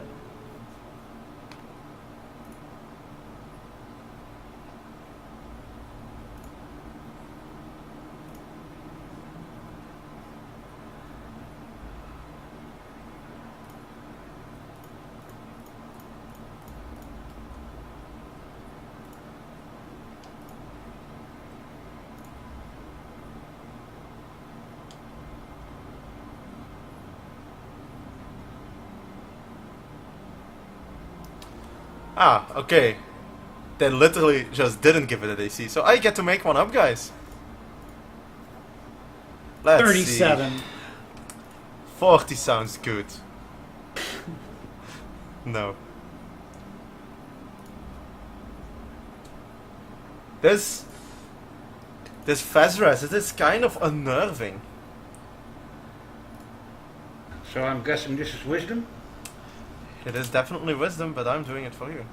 Ah, okay. They literally just didn't give it a DC, so I get to make one up, guys. Let's 37. see. 40 sounds good. No. This Vezres, it is kind of unnerving. So I'm guessing this is wisdom? It is definitely wisdom, but I'm doing it for you.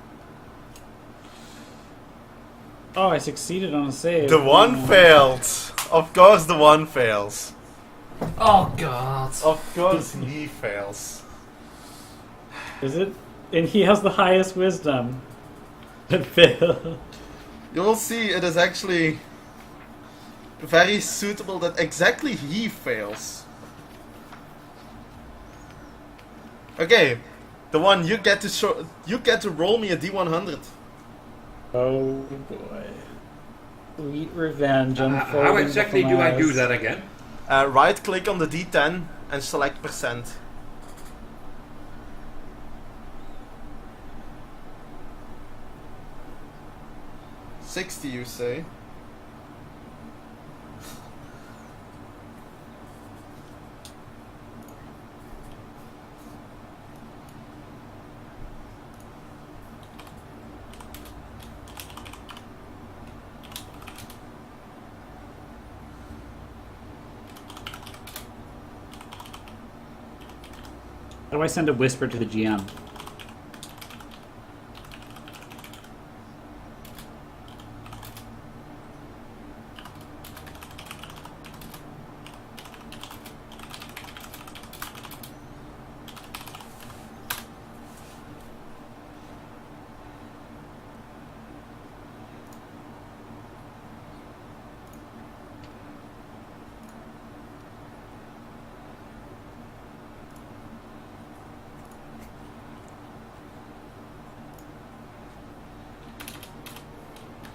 Oh, I succeeded on a save. The one failed. Of course the one fails. Oh god. Of course he fails. Is it? And he has the highest wisdom. Phil. You'll see it is actually very suitable that exactly he fails. Okay, the one you get to roll me a D100. Oh boy. Sweet revenge. How exactly do I do that again? Right click on the D10 and select percent. $60 you say? How do I send a whisper to the GM?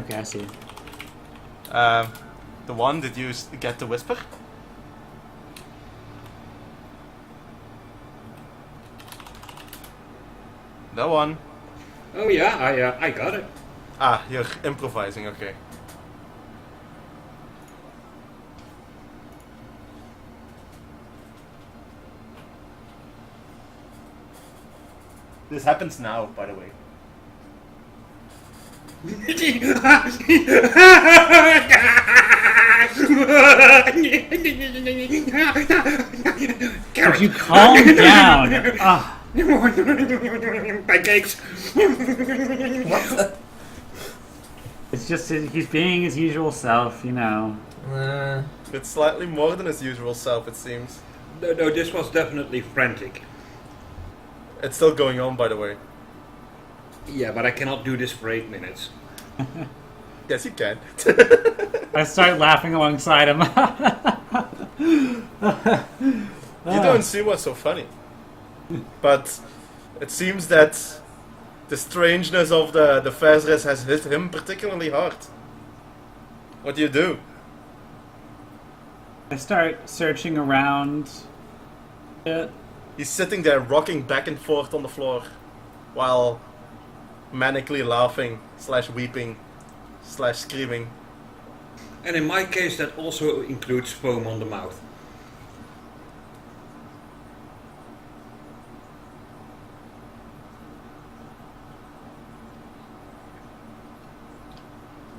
Okay, I see. The one, did you get the whisper? The one. Oh yeah, I got it. Ah, you're improvising, okay. This happens now, by the way. Could you calm down? Ah, Pancakes. it's just he's being his usual self, you know. It's slightly more than his usual self, it seems. No, this was definitely frantic. It's still going on, by the way. Yeah, but I cannot do this for 8 minutes. Yes, you can. I start laughing alongside him. You don't see what's so funny. But it seems that the strangeness of the Fezres has hit him particularly hard. What do? I start searching around it. He's sitting there rocking back and forth on the floor while manically laughing / weeping / screaming. And in my case, that also includes foam on the mouth.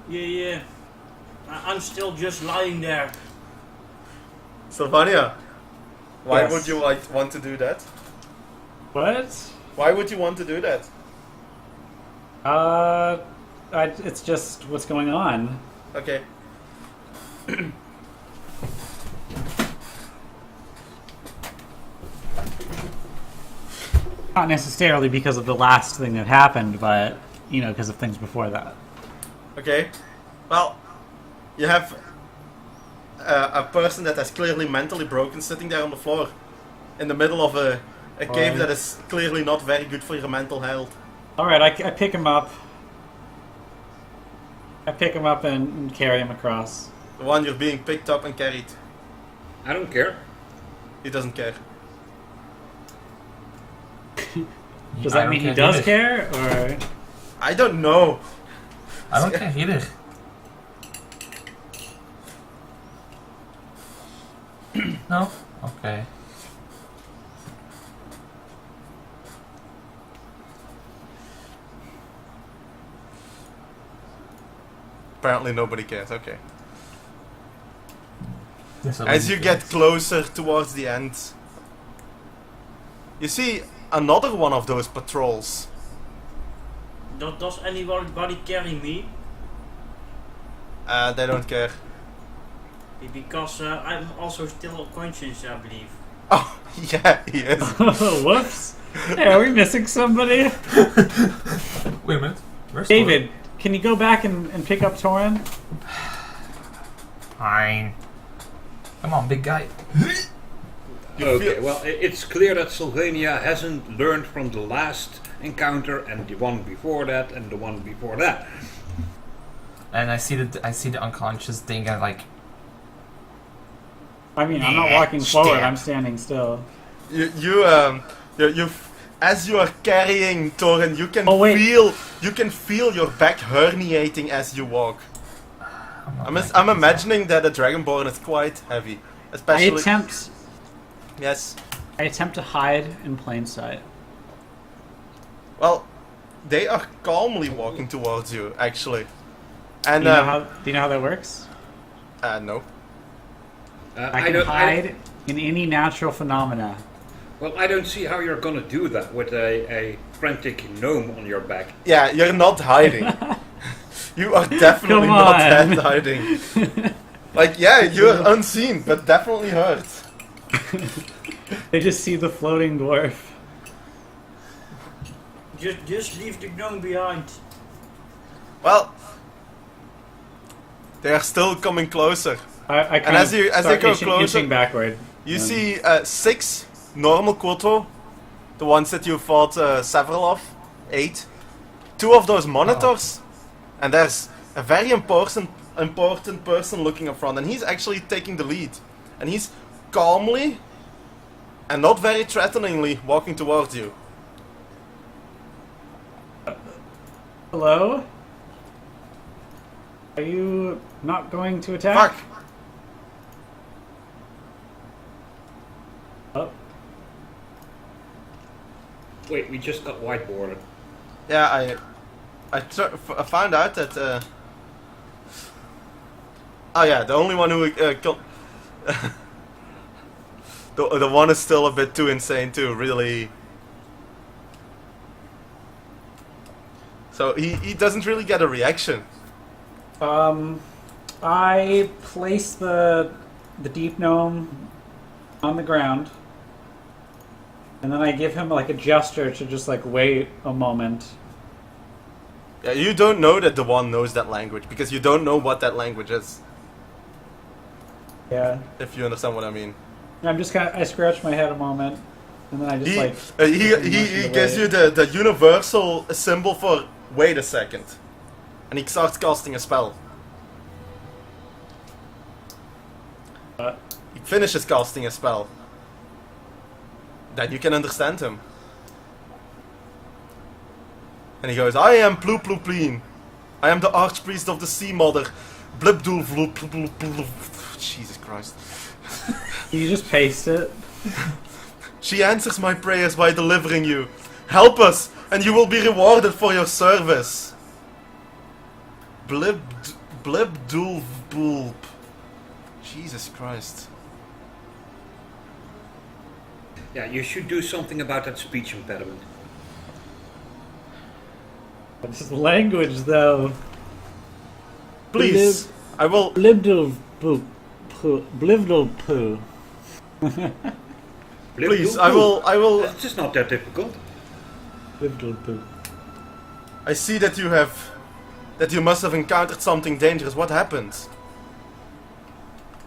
Yeah. I'm still just lying there. Sylvania, why Yes. would you want to do that? What? Why would you want to do that? It's just what's going on. Okay. Not necessarily because of the last thing that happened, but, you know, because of things before that. Okay. Well, you have a person that has clearly mentally broken sitting there on the floor in the middle of a cave that is clearly not very good for your mental health. Alright, I pick him up. I pick him up and carry him across. The one you're being picked up and carried. I don't care. He doesn't care. Does that mean he does care, or...? I don't know. I don't care either. No? Okay. Apparently nobody cares, okay. Yes, I As don't you care. get closer towards the end, you see another one of those patrols. Does anybody carry me? They don't care. Because I'm also still conscious, I believe. Oh, yeah, he is. Whoops. Hey, are we missing somebody? Wait a minute. Where's David, can you go back and pick up Torin? Fine. Come on, big guy. Okay, well, it's clear that Sylvania hasn't learned from the last encounter and the one before that and the one before that. And I see the unconscious thing and like I mean, I'm not walking forward. I'm standing still. You as you are carrying Torin, you can Oh, wait. feel your back herniating as you walk. I'm imagining that a Dragonborn is quite heavy, I especially. attempt to hide in plain sight. Well, they are calmly walking towards you, actually. Do And you know how that works? no. I can hide in any natural phenomena. Well, I don't see how you're gonna do that with a frantic gnome on your back. Yeah, you're not hiding. You are definitely Come not on. that hiding. Like, yeah, you're unseen, but definitely hurt. They just see the floating dwarf. Just leave the gnome behind. Well, they are still coming closer. I And as they go closer, inching backward. you see 6 normal Koto, the ones that you fought several of, 8. 2 of those monitors, and there's a very important person looking up front, and he's actually taking the lead. And he's calmly and not very threateningly walking towards you. Hello? Are you not going to attack? Fuck! Oh, Wait, we just got whiteboarded. Yeah, I found out that. Oh yeah, the only one who killed. the one is still a bit too insane to really. So he doesn't really get a reaction. I place the deep gnome on the ground, and then I give him like a gesture to just like wait a moment. Yeah, you don't know that the one knows that language because you don't know what that language is. Yeah, If you understand what I mean. I'm just I scratch my head a moment, and then I just He gives you the universal symbol for wait a second, and he starts casting a spell. He finishes casting a spell. Then you can understand him. And he goes, I am Plooploopleen. I am the Archpriest of the Sea Mother. Blibdool vloop, blub, blub. Jesus Christ. You just paste it. She answers my prayers by delivering you. Help us, and you will be rewarded for your service. Blibdool bloop. Jesus Christ. Yeah, you should do something about that speech impediment. This is language, though. Please, I will. Blibdle poo. Blibdle poo. Please, I will. It's just not that difficult. Blibdle poo. I see that you must have encountered something dangerous. What happened?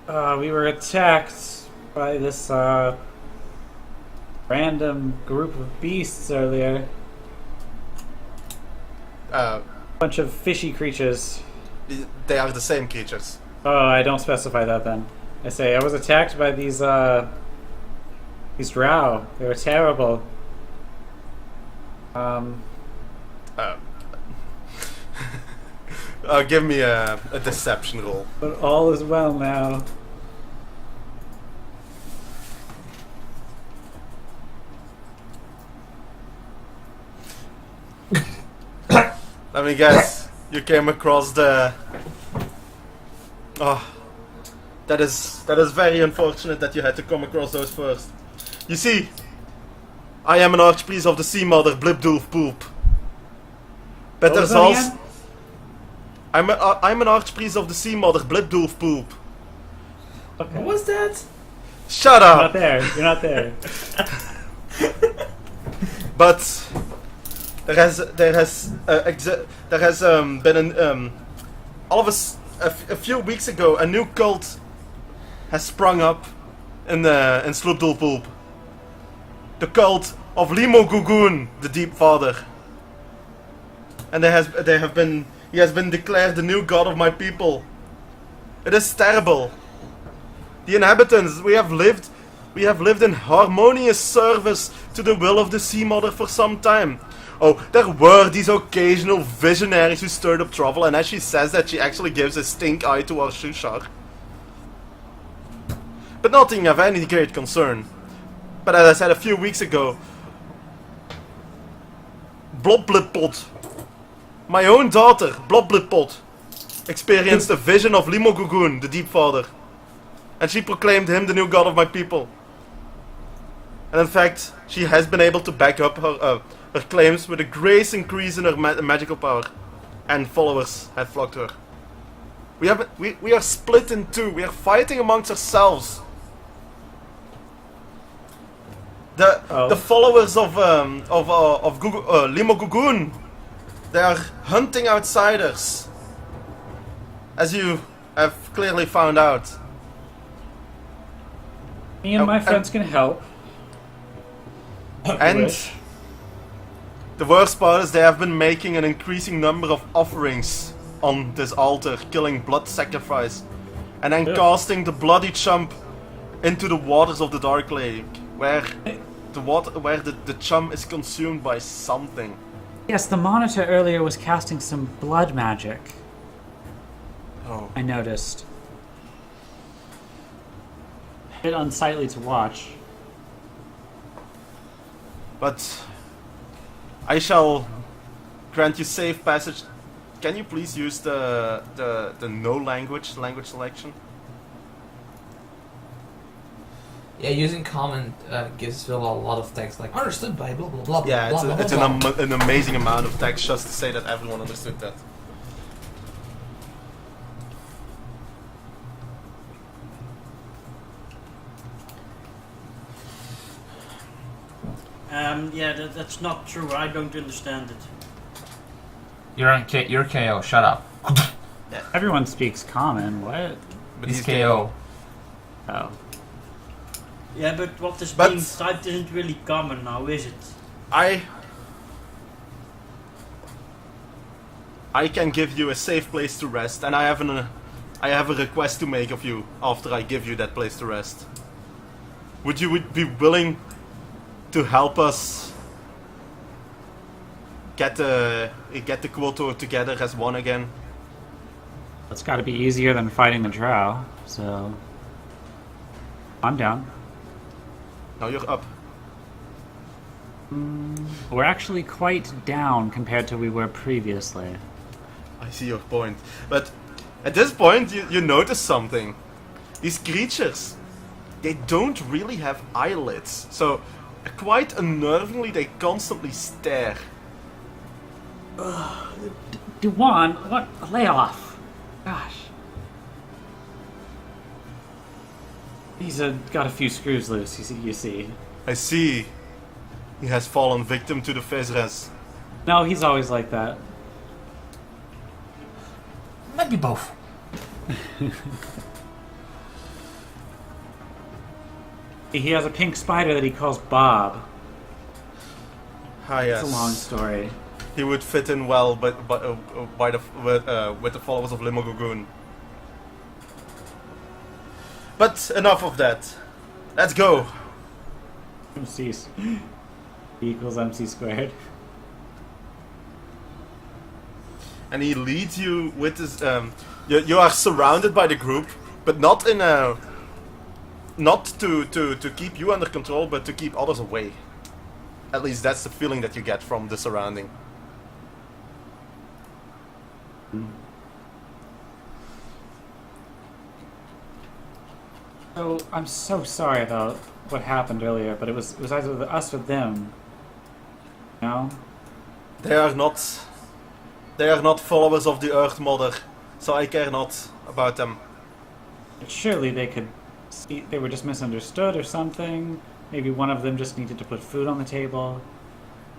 We were attacked by this random group of beasts earlier. Bunch of fishy creatures. They are the same creatures. Oh, I don't specify that then. I say I was attacked by these drow. They were terrible. Give me a deception roll. But all is well now. Let me guess. You came across the. Oh, that is very unfortunate that you had to come across those first. You see, I am an Archpriest of the Sea Mother, Blibdoof Poop. But What was there's that also. again? I'm an Archpriest of the Sea Mother, Blibdoof Poop. Okay. What was that? Shut You're not up! there. You're not there. But there has been all of a few weeks ago a new cult has sprung up in Sloopdulpoop. The cult of Limo Gugun, the Deep Father, and he has been declared the new god of my people. It is terrible. The inhabitants, we have lived in harmonious service to the will of the Sea Mother for some time. Oh, there were these occasional visionaries who stirred up trouble, and as she says that, she actually gives a stink eye to our Shushar. But nothing of any great concern. But as I said a few weeks ago, Blobblipot, my own daughter, Blobblipot, experienced a vision of Limo Gugun, the Deep Father. And she proclaimed him the new god of my people. And in fact, she has been able to back up her claims with a great increase in her magical power. And followers have flocked to her. We are split in two. We are fighting amongst ourselves. The followers of Limo Gugun, they are hunting outsiders, as you have clearly found out. Me and my friends can help. And the worst part is they have been making an increasing number of offerings on this altar, killing blood sacrifice, and then casting the bloody chump into the waters of the Dark Lake, where the chum is consumed by something. Yes, the monitor earlier was casting some blood magic. Oh. I noticed. A bit unsightly to watch. But I shall grant you safe passage. Can you please use the no language selection? Yeah, using common gives Phil a lot of text, like understood by blah blah blah blah Yeah, blah blah it's blah, blah. an amazing amount of text just to say that everyone understood that. Yeah, that's not true. I don't understand it. You're KO. Shut up. Everyone speaks common. What? But He's KO. Oh. Yeah, but what is But- being typed isn't really common now, is it? I can give you a safe place to rest, and I have a request to make of you after I give you that place to rest. Would you be willing to help us get the Quoto together as one again? It's got to be easier than fighting the drow, so I'm down. Now you're up. We're actually quite down compared to we were previously. I see your point. But at this point, you notice something. These creatures, they don't really have eyelids. So, quite unnervingly, they constantly stare. Duan, what? Lay off. Gosh. He's got a few screws loose, you see. I see. He has fallen victim to the Fezres. No, he's always like that. Might be both. He has a pink spider that he calls Bob. Ah, yes. It's a long story. He would fit in well, with the followers of Limo Gugun. But enough of that. Let's go. MC's equals MC squared. And he leads you with his. You are surrounded by the group, but not in a. Not to keep you under control, but to keep others away. At least that's the feeling that you get from the surrounding. So I'm so sorry about what happened earlier, but it was either us or them. No? They are not followers of the Earth Mother, so I care not about them. But surely they could they were just misunderstood or something. Maybe one of them just needed to put food on the table.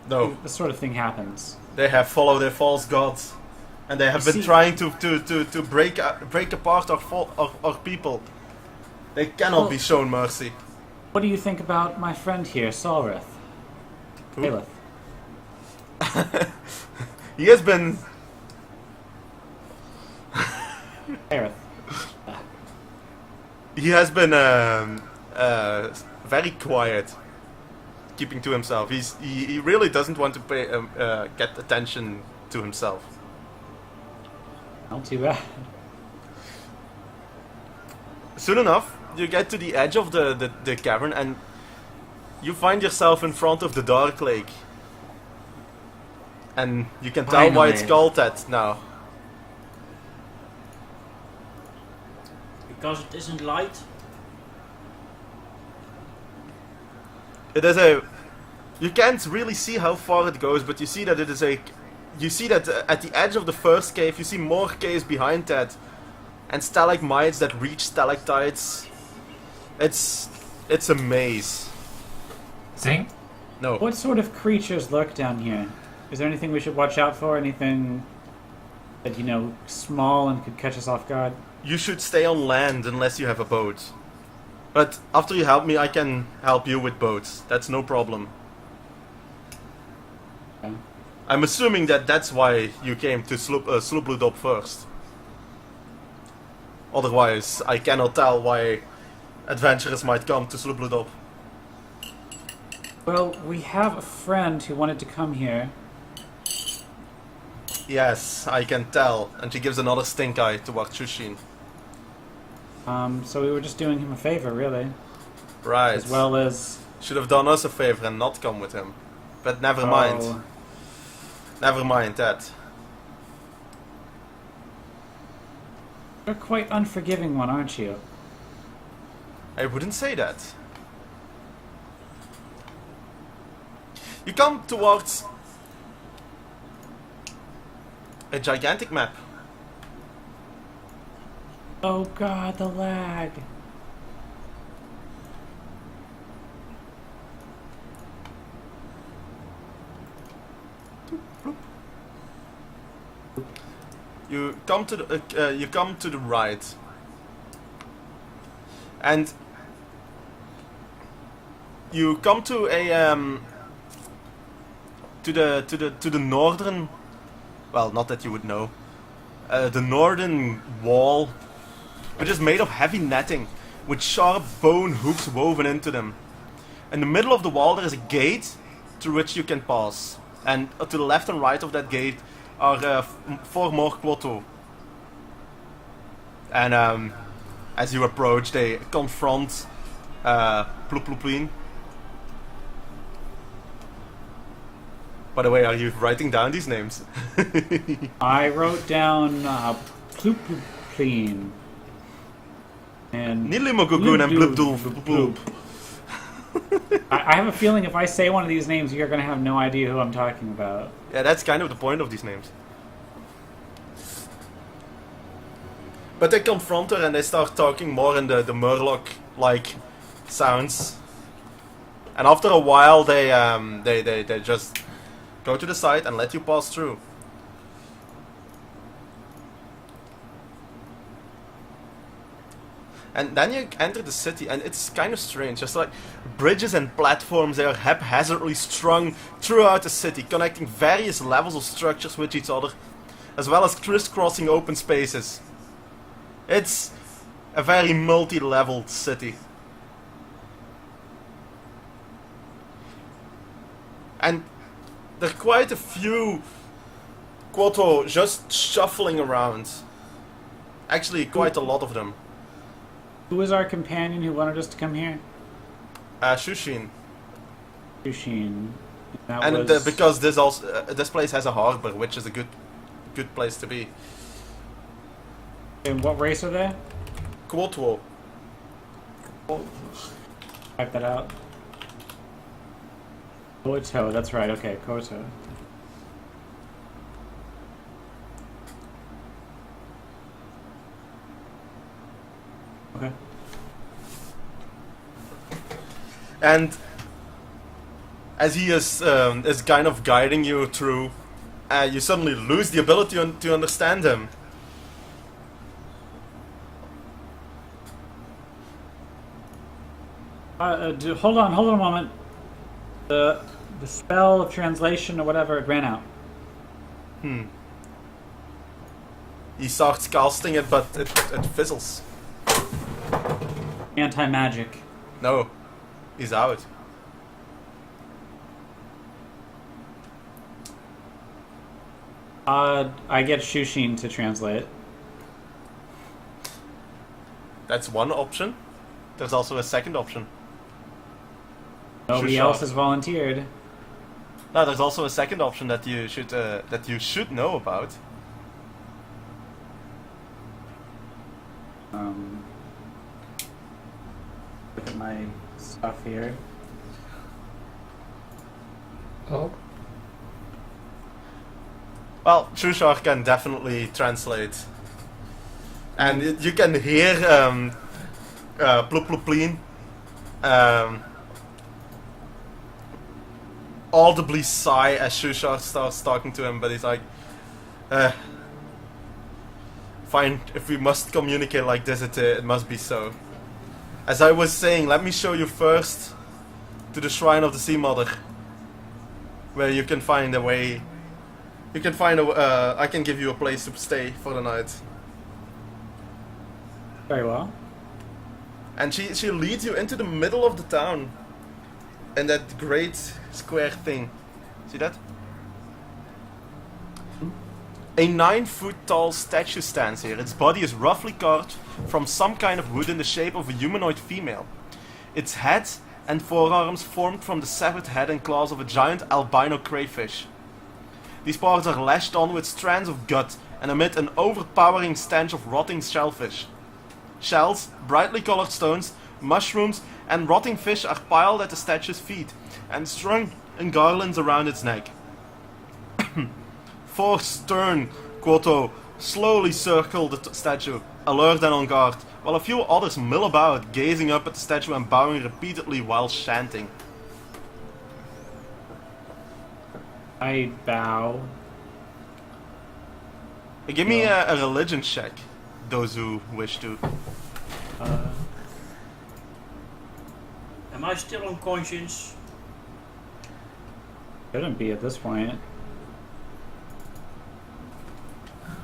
No, This sort of thing happens. they have followed their false gods, and they have You been see- trying to break apart our people. They cannot Well- be shown mercy. What do you think about my friend here, Salrith? Who? Caliph. He has been Aerith. very quiet, keeping to himself. He really doesn't want to get attention to himself. Not too bad. Soon enough, you get to the edge of the cavern and you find yourself in front of the Dark Lake. And you can tell why it's Finally. called that now. Because it isn't light. It is a... You can't really see how far it goes, but you see that it is a... You see that at the edge of the first cave, you see more caves behind that. And stalagmites that reach stalactites. It's a maze. Sing? No. What sort of creatures lurk down here? Is there anything we should watch out for? Anything that, small and could catch us off guard? You should stay on land unless you have a boat. But after you help me, I can help you with boats. That's no problem. Okay. I'm assuming that that's why you came to Slubludop first. Otherwise, I cannot tell why adventurers might come to Slubludop. Well, we have a friend who wanted to come here. Yes, I can tell. And she gives another stink eye towards Shushin. So we were just doing him a favor, really. Right. As well as... Should have done us a favor and not come with him. But never mind. Oh, Never mind that. you're quite unforgiving one, aren't you? I wouldn't say that. You come towards a gigantic map. Oh god, the lag. You come to the right, and you come to a to the northern. Well, not that you would know. The northern wall, which is made of heavy netting with sharp bone hooks woven into them. In the middle of the wall, there is a gate through which you can pass, and to the left and right of that gate are 4 more Quoto. And as you approach, they confront Plupluplin. By the way, are you writing down these names? I wrote down Plupluplin. And Nilimugugun and Blubdul. Blub. I have a feeling if I say one of these names, you're going to have no idea who I'm talking about. Yeah, that's kind of the point of these names. But they confront her and they start talking more in the Murloc-like sounds. And after a while, they just go to the side and let you pass through. And then you enter the city, and it's kind of strange. Just like bridges and platforms, they are haphazardly strung throughout the city, connecting various levels of structures with each other, as well as crisscrossing open spaces. It's a very multi-leveled city. And there are quite a few Quoto just shuffling around. Actually, quite a lot of them. Who was our companion who wanted us to come here? Shushin. Shushin. That And was... because this place has a harbor, which is a good place to be. And what race are they? Quotwo. Type that out. Koto, that's right, okay, Koto. Okay. And as he is kind of guiding you through, you suddenly lose the ability to understand him. Hold on a moment. The spell of translation or whatever, it ran out. He starts casting it, but it fizzles. Anti-magic. No, he's out. I get Shushin to translate. That's one option. There's also a second option. Nobody Shushar. else has volunteered. No, there's also a second option that you should know about. Look at my stuff here. Oh. Well, Shushar can definitely translate. And you can hear Ploop Ploop Pleen audibly sigh as Shushar starts talking to him, but he's like, fine, if we must communicate like this, it must be so. As I was saying, let me show you first to the Shrine of the Sea Mother, where you can find a way. You can find I can give you a place to stay for the night. Very well. And she leads you into the middle of the town. And that great square thing. See that? A 9-foot tall statue stands here. Its body is roughly carved from some kind of wood in the shape of a humanoid female. Its head and forearms formed from the severed head and claws of a giant albino crayfish. These parts are lashed on with strands of gut and emit an overpowering stench of rotting shellfish. Shells, brightly colored stones, mushrooms, and rotting fish are piled at the statue's feet and strung in garlands around its neck. 4 stern Quoto slowly circle the statue, alert and on guard, while a few others mill about, gazing up at the statue and bowing repeatedly while chanting. I bow. Give me a religion check, those who wish to. Am I still unconscious? Shouldn't be at this point.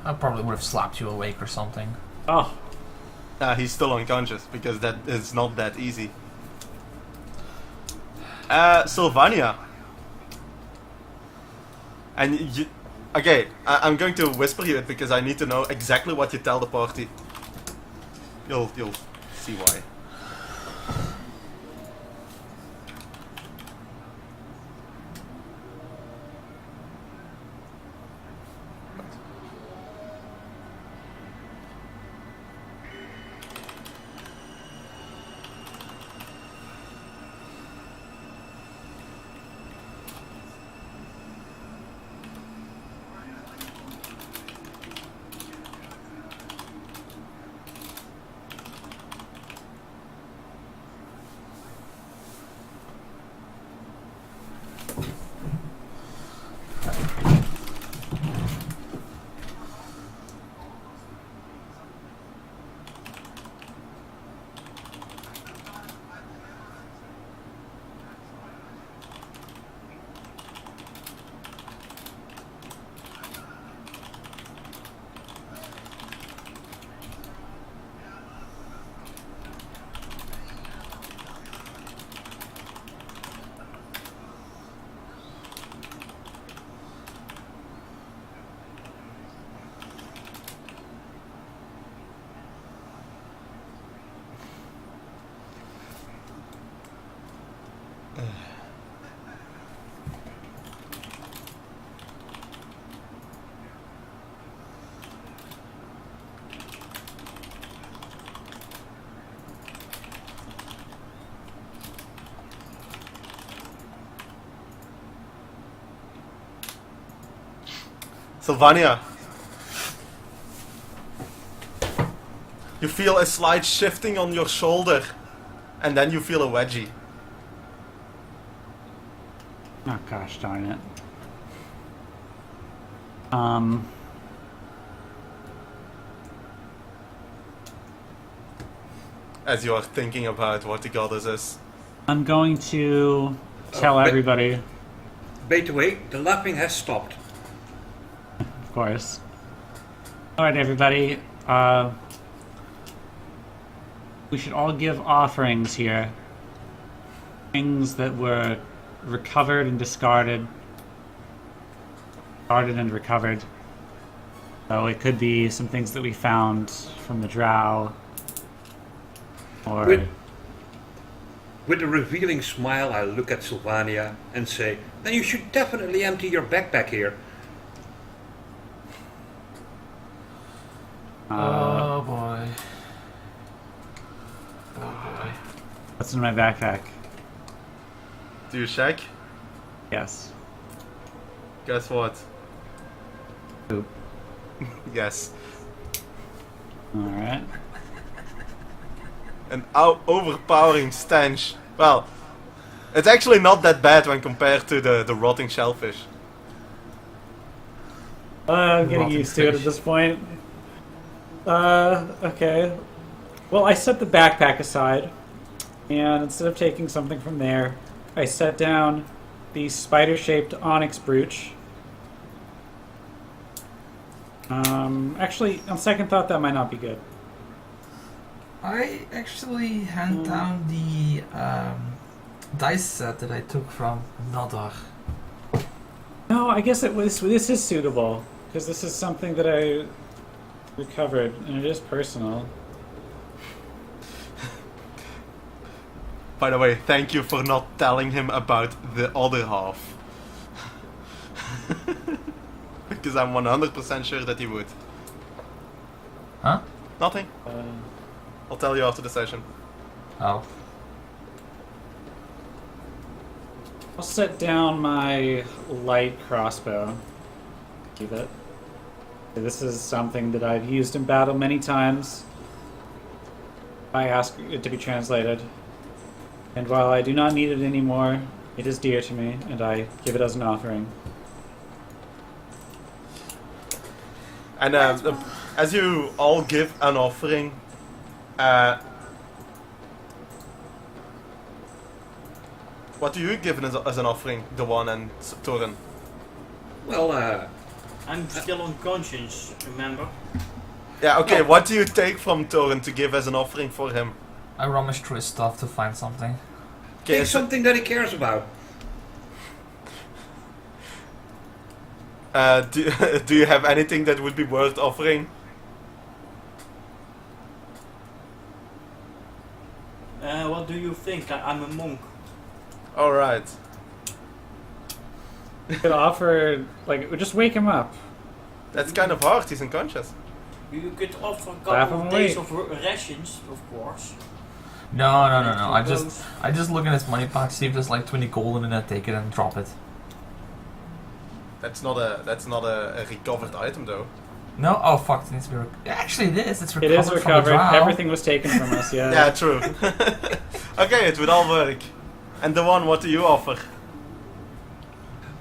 I probably would have slapped you awake or something. Oh, He's still unconscious, because that is not that easy. Sylvania. And you... Okay, I'm going to whisper you it because I need to know exactly what you tell the party. You'll see why. Sylvania. You feel a slight shifting on your shoulder, and then you feel a wedgie. Oh gosh darn it. As you are thinking about what the goddess is. I'm going to tell but- everybody, By the way, the lapping has stopped. of course. Alright everybody, we should all give offerings here. Things that were recovered and discarded. Discarded and recovered. So it could be some things that we found from the drow. Or With a revealing smile, I look at Sylvania and say, then you should definitely empty your backpack here. Oh boy. Oh boy. what's in my backpack? Do you check? Yes. Guess what? Poop. Yes. Alright. An overpowering stench. Well, it's actually not that bad when compared to the rotting shellfish. I'm getting Rotten used to it at fish. this point. Okay. Well, I set the backpack aside, and instead of taking something from there, I set down the spider-shaped onyx brooch. Actually, on second thought, that might not be good. I actually hand down the dice set that I took from Nadar. No, I guess it was. This is suitable because this is something that I recovered, and it is personal. By the way, thank you for not telling him about the other half. Because I'm 100% sure that he would. Huh? Nothing. I'll tell you after the session. Oh. I'll set down my light crossbow. Keep it. This is something that I've used in battle many times. I ask it to be translated. And while I do not need it anymore, it is dear to me, and I give it as an offering. And as you all give an offering, what do you give as an offering, the one and Torin? Well, I'm still unconscious, remember? Yeah, okay, what do you take from Torin to give as an offering for him? I rummage through his stuff to find something. Okay, take something that he cares about. do you have anything that would be worth offering? What do you think? I'm a monk. Alright. You could offer, just wake him up. That's kind of hard, he's unconscious. You could offer a Laugh couple him of days awake. of rations, of course. No. I just look in his money box, see if there's like 20 gold in it, take it and drop it. That's not a recovered item though. No? Oh fuck, it needs to be actually it is, it's It recovered is from the recovered. drow. Everything was taken from us, yeah. Yeah, true. Okay, it would all work. And the one, what do you offer?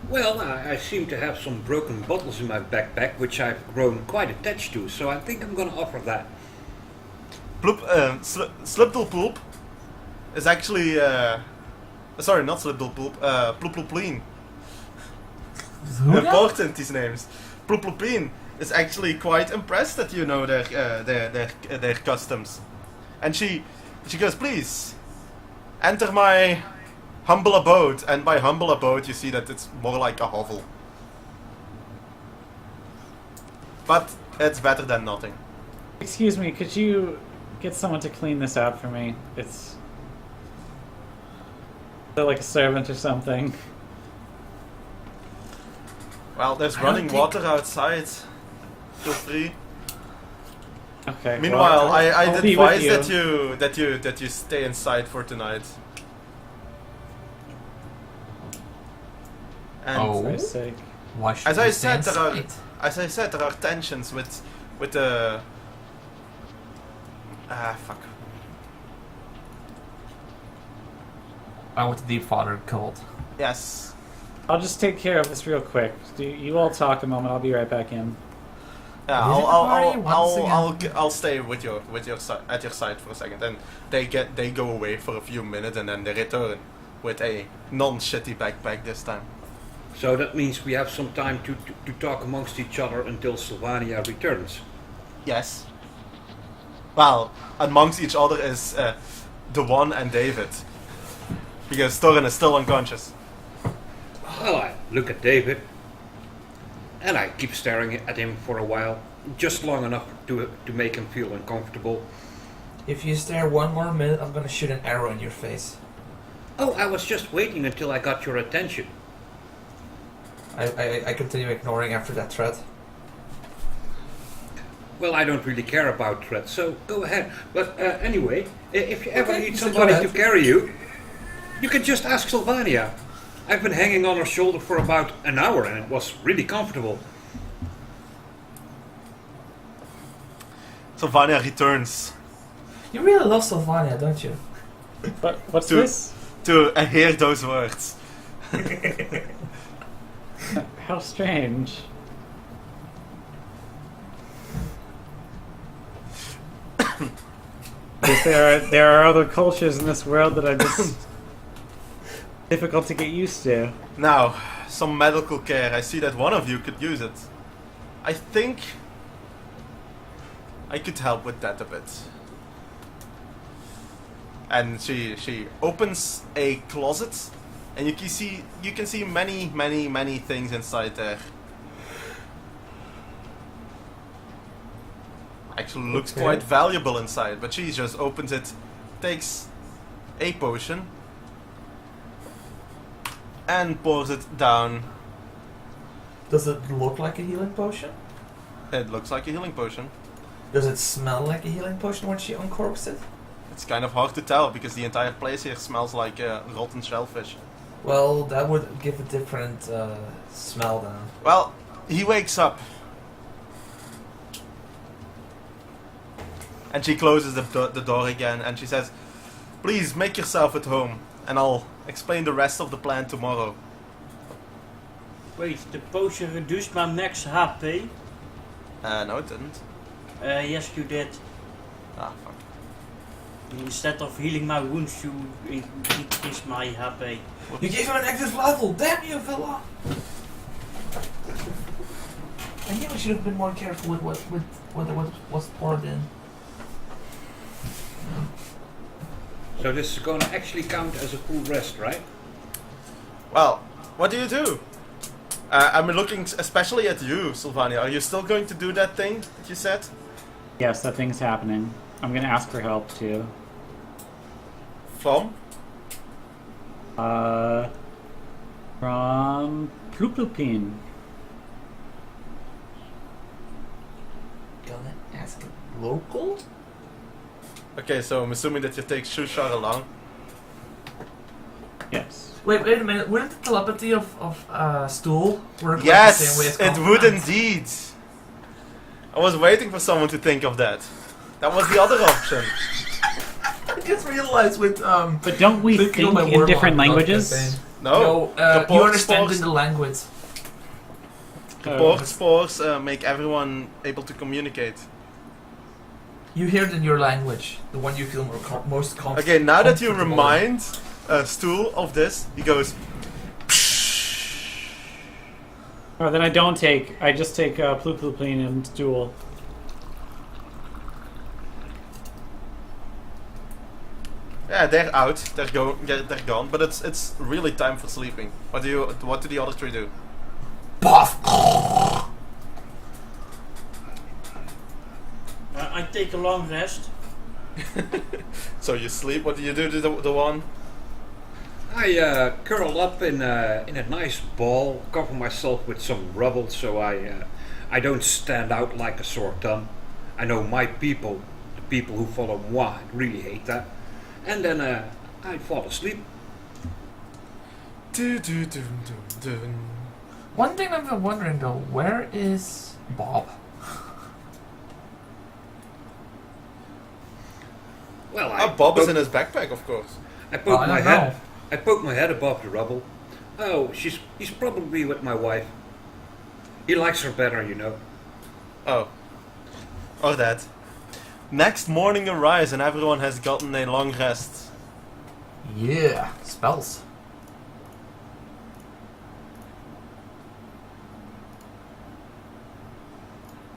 Well, I seem to have some broken bottles in my backpack, which I've grown quite attached to, so I think I'm gonna offer that. Slipdul Poop is actually, sorry, not Slipdul Poop, Plooploopleen. Who now? Important, these names. Plooploopleen is actually quite impressed that you know their customs. And she goes, please, enter my humble abode. And by humble abode, you see that it's more like a hovel. But it's better than nothing. Excuse me, could you get someone to clean this out for me? It's like a servant or something. Well, there's I running don't think- water outside. Feel free. Okay. Meanwhile, well, I I'll be with advise you. that you stay inside for tonight. And Oh. For Christ's sake. Why should As we I stay said, there are- inside? as I said, there are tensions with the fuck. I went to Deep Father cult. Yes. I'll just take care of this real quick. You all talk a moment. I'll be right back in. Yeah, Visit the party once I'll stay with your at your side for a second, and they go away for a few minutes, and then they return with a non-shitty backpack this time. So that means we have some time to talk amongst each other until Sylvania returns. Yes. Well, amongst each other is the one and David, because Thorin is still unconscious. Well, I look at David, and I keep staring at him for a while, just long enough to make him feel uncomfortable. If you stare one more minute, I'm gonna shoot an arrow in your face. Oh, I was just waiting until I got your attention. I continue ignoring after that threat. Well, I don't really care about threats, so go ahead. But anyway, if you ever Okay, need so go somebody to ahead. carry you, you can just ask Sylvania. I've been hanging on her shoulder for about an hour, and it was really comfortable. Sylvania returns You really love Sylvania, don't you? What's To- this? to hear those words. How strange. Because there are other cultures in this world that are just difficult to get used to. Now, some medical care. I see that one of you could use it. I think I could help with that a bit. And she opens a closet, and you can see many things inside there. Actually looks Okay. quite valuable inside, but she just opens it, takes a potion, and pours it down. Does it look like a healing potion? It looks like a healing potion. Does it smell like a healing potion when she uncorks it? It's kind of hard to tell because the entire place here smells like rotten shellfish. Well, that would give a different smell then. Well, he wakes up. And she closes the door again and she says, "Please make yourself at home and I'll explain the rest of the plan tomorrow." Wait, the potion reduced my max HP? No, it didn't. Yes, you did. Ah, fuck. Instead of healing my wounds, you increased my HP. You gave him an active level! Damn you, Villa! I knew we should have been more careful with what was poured in. So this is going to actually count as a full rest, right? Well, what do you do? I'm looking especially at you, Sylvania. Are you still going to do that thing that you said? Yes, that thing's happening. I'm gonna ask for help too. From? From Pluplupin. Gonna ask a local? Okay, so I'm assuming that you take Shushar along. Yes. Wait a minute. Wouldn't the telepathy of Stool work like the Yes, same way as it would indeed. I was waiting for someone to think of that. That was the other option. I just realized with But don't we Thinking of think my in warlock different campaign. languages? No, the you pork understand spores, in the language. the pork spores make everyone able to communicate. You hear it in your language, the one you feel most comfortable. Okay, now that you comfortable remind Stool of this, he goes, Or then I don't take. I just take Pluplupin and Stool. yeah, they're out, they're gone, but it's really time for sleeping. What do the other three do? Puff! I take a long rest. So you sleep, what do you do to the one? I curl up in a nice ball, cover myself with some rubble so I don't stand out like a sore thumb. I know my people, the people who follow moi, really hate that. And then I fall asleep. One thing I've been wondering though, where is Bob? Well, Bob is in his backpack, of course. I poke I my don't head. know. I poke my head above the rubble. Oh, he's probably with my wife. He likes her better, you know. Oh. Or that. Next morning arrives and everyone has gotten a long rest. Yeah, spells.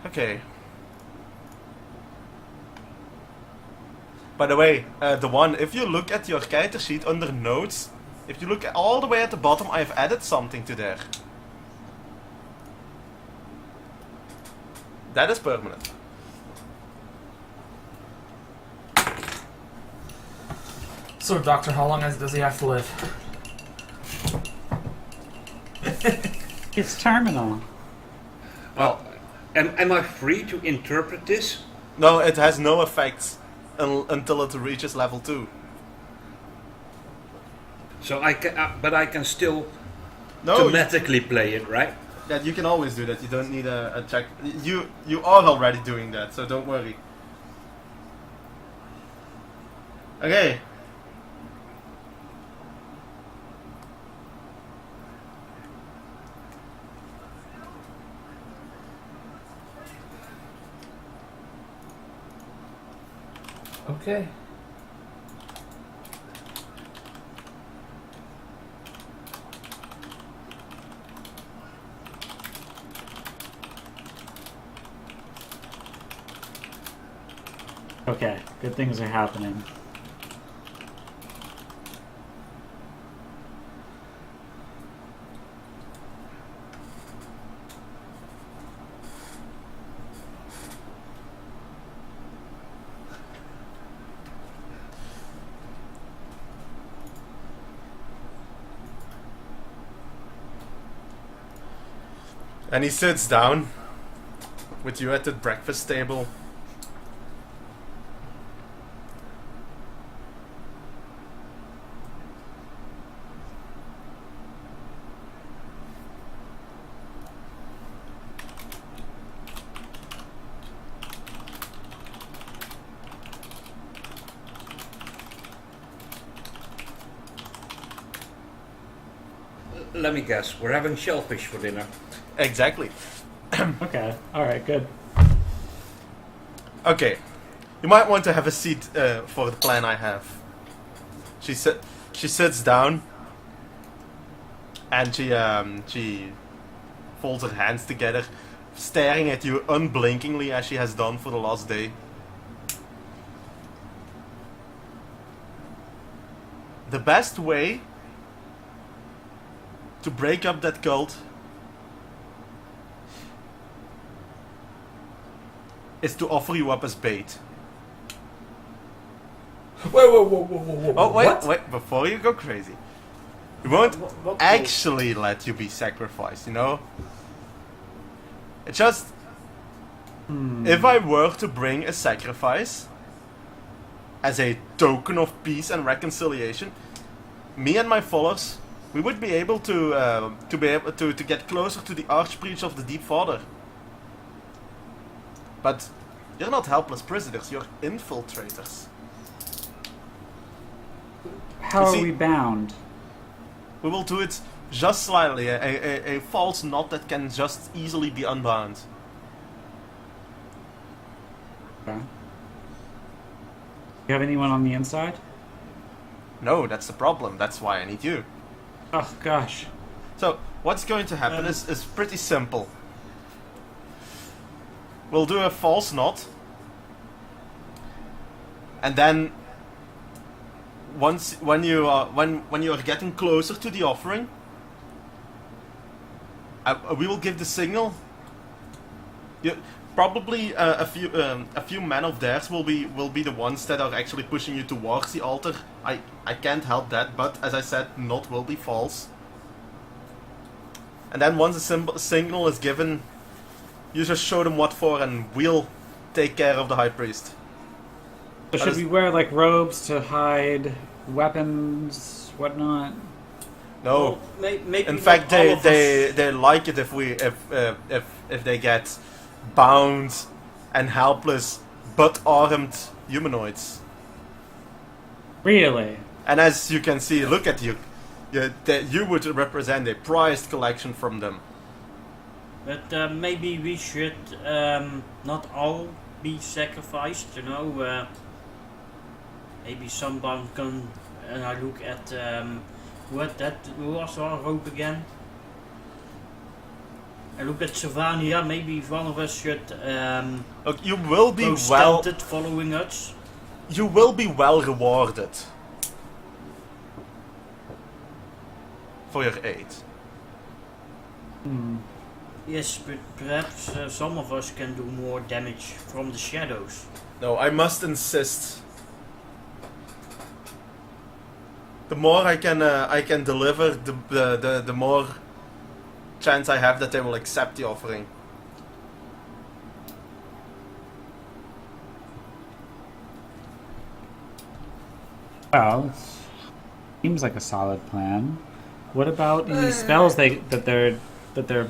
Okay. By the way, if you look at your character sheet under notes, if you look all the way at the bottom, I have added something to there. That is permanent. So, Doctor, how long does he have to live? It's terminal. Well, am I free to interpret this? No, it has no effects until it reaches level 2. So I can, but I can still No, thematically play it, right? you can always do that. You don't need a check. You are already doing that, so don't worry. Okay. Okay. Okay, good things are happening. And he sits down with you at the breakfast table. Let me guess, we're having shellfish for dinner. Exactly. Okay, alright, good. Okay. You might want to have a seat for the plan I have. She sits down and she folds her hands together, staring at you unblinkingly as she has done for the last day. The best way to break up that cult is to offer you up as bait. Whoa. Oh, wait, What? wait, before you go crazy. We won't What actually let you be sacrificed, you know? It's just... If I were to bring a sacrifice as a token of peace and reconciliation, me and my followers, we would be able to get closer to the Archpriest of the Deep Father. But you're not helpless prisoners, you're infiltrators. How You are see- we bound? We will do it just slightly, a false knot that can just easily be unbound. Okay. You have anyone on the inside? No, that's the problem, that's why I need you. Oh gosh. So, what's going to happen is pretty simple. We'll do a false knot. And then when you are getting closer to the offering, we will give the signal. Probably a few men of theirs will be the ones that are actually pushing you towards the altar. I can't help that, but as I said, knot will be false. And then once the signal is given, you just show them what for, and we'll take care of the high priest. So should we wear like robes to hide weapons, whatnot? No. Well, maybe In not fact, all of us. they like it if they get bound and helpless but armed humanoids. Really? And as you can see, look at you. Yeah, that you would represent a prized collection from them. But maybe we should not all be sacrificed, you know. Maybe someone can. And I look at who was our rope again? I look at Sylvania. Maybe one of us should Look, you will be go well. stealthed following us. You will be well rewarded for your aid. Yes, but perhaps some of us can do more damage from the shadows. No, I must insist. The more I can deliver, the more chance I have that they will accept the offering. Well, seems like a solid plan. What about any spells that their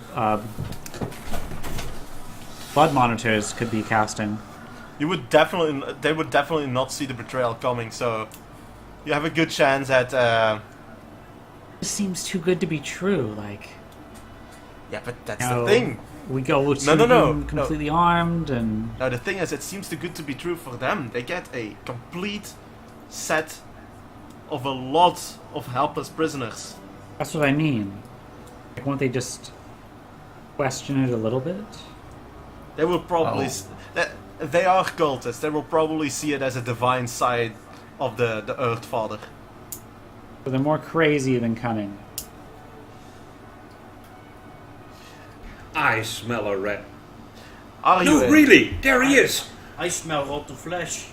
blood monitors could be casting? They would definitely not see the betrayal coming. So you have a good chance at. This seems too good to be true. Like, Yeah, but that's you know, the thing. we go to No, them completely armed, and Now the thing is, it seems too good to be true for them. They get a complete set of a lot of helpless prisoners. that's what I mean. Like, won't they just question it a little bit? They will probably. They are cultists. They will probably see it as a divine side of the Earth Father. So they're more crazy than cunning. I smell a rat. Are you? No, in? really, there he is. I smell rotten flesh.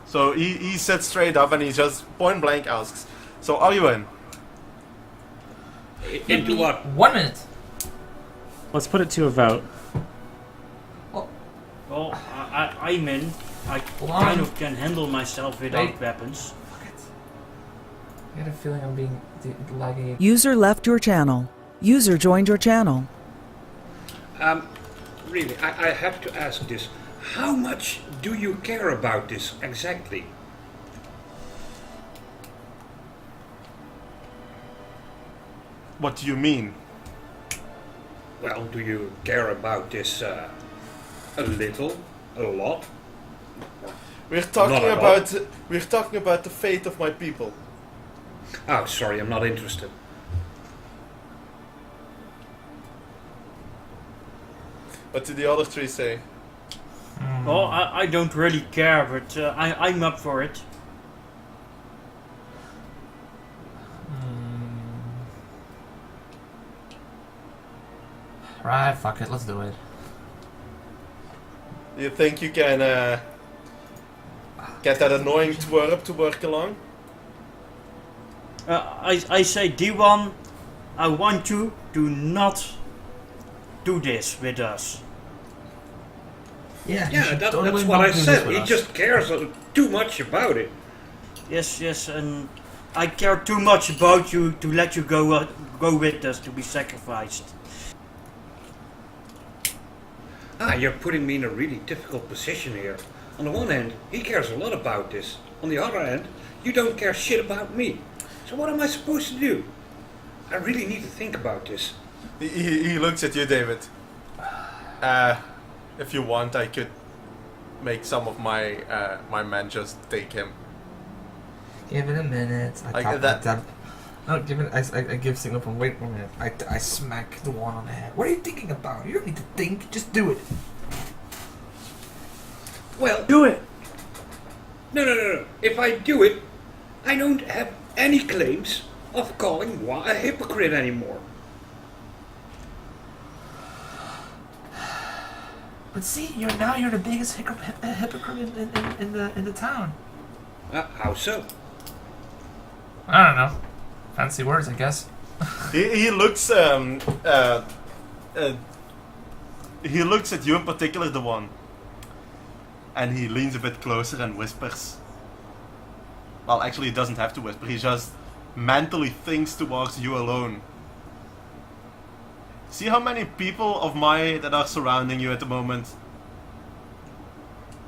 So he sits straight up and he just point blank asks, "So are you in?" Give Into me what? 1 minute. Let's put it to a vote. Well, I'm in. I Hold on. kind of can handle myself without Wait. weapons. Fuck it. I got a feeling I'm being lagging. User left your channel. User joined your channel. Really, I have to ask this. How much do you care about this exactly? What do you mean? Well, do you care about this a little, a lot? We're talking Not at about the fate of my people. Oh, sorry, I'm not interested. What did the other three say? Well, I don't really care, but I'm up for it. Right, fuck it, let's do it. Do you think you can get that annoying twerp to work along? I say, D1, I want you to not do this with us. Yeah, you Yeah, should that's totally what not I do this said. with He us. just cares too much about it. Yes, and I care too much about you to let you go with us to be sacrificed. You're putting me in a really difficult position here. On the one hand, he cares a lot about this. On the other hand, you don't care shit about me. So what am I supposed to do? I really need to think about this. He looks at you, David. If you want, I could make some of my my men just take him. Give it a minute. No, give it. I give signal from wait 1 minute. I smack the one on the head. What are you thinking about? You don't need to think. Just do it. Well, Do it! no. If I do it, I don't have any claims of calling Wa a hypocrite anymore. But see, you're the biggest hypocrite in the town. How so? I don't know. Fancy words, I guess. He looks he looks at you in particular, the one, and he leans a bit closer and whispers. Well, actually, he doesn't have to whisper. He just mentally thinks towards you alone. See how many people of my that are surrounding you at the moment?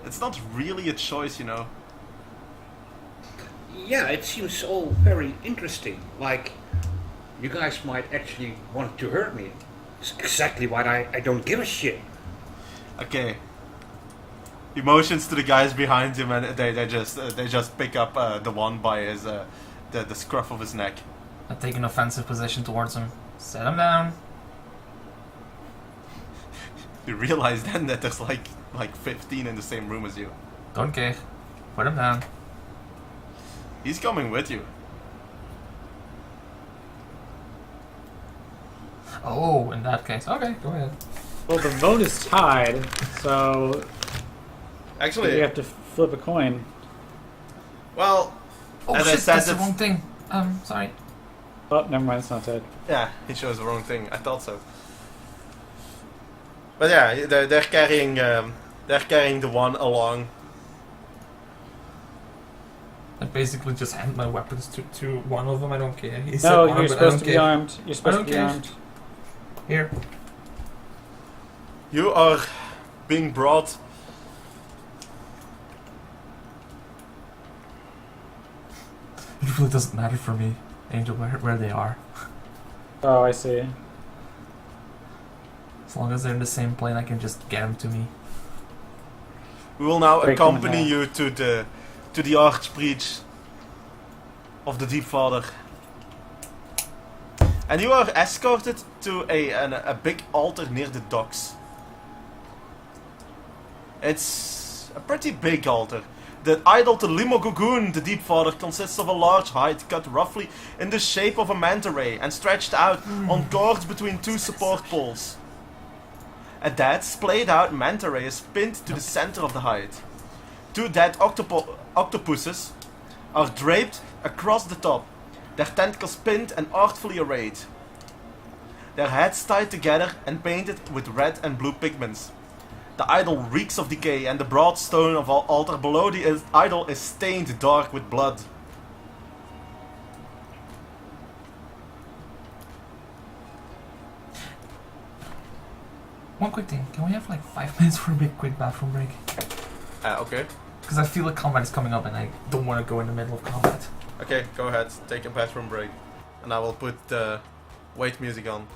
It's not really a choice, you know. Yeah, it seems all very interesting. Like, you guys might actually want to hurt me. It's exactly why I don't give a shit. Okay. He motions to the guys behind him, and they just pick up the one by his the scruff of his neck. I take an offensive position towards him. Set him down. You realize then that there's like 15 in the same room as you. Don't care. Put him down. He's coming with you. Oh, in that case. Okay, go ahead. Well, the vote is tied, so Actually, you have to flip a coin. well, Oh As I shit, said, that's the it's- wrong thing. Sorry. Oh, never mind, it's not tied. yeah, he shows the wrong thing. I thought so. But yeah, they're carrying the one along. I basically just hand my weapons to one of them. I don't care. He said No, armed, you're but I supposed don't to be care. armed. You're supposed to don't be care. armed. Here. You are being brought. It really doesn't matter for me, Angel, where they are. Oh, I see. As long as they're in the same plane, I can just get them to me. We will now Break them in accompany half. you to the Archbreach of the Deep Father. And you are escorted to a big altar near the docks. It's a pretty big altar. The idol to Limo Gugun, the Deep Father, consists of a large hide cut roughly in the shape of a manta ray and stretched out on cords between two support poles. A dead, splayed out manta ray is pinned to the center of the hide. Two dead octopuses are draped across the top, their tentacles pinned and artfully arrayed. Their heads tied together and painted with red and blue pigments. The idol reeks of decay, and the broad stone of altar below the idol is stained dark with blood. One quick thing. Can we have like 5 minutes for a big quick bathroom break? Okay. Because I feel like combat is coming up and I don't want to go in the middle of combat. Okay, go ahead. Take a bathroom break. And I will put the wait music on.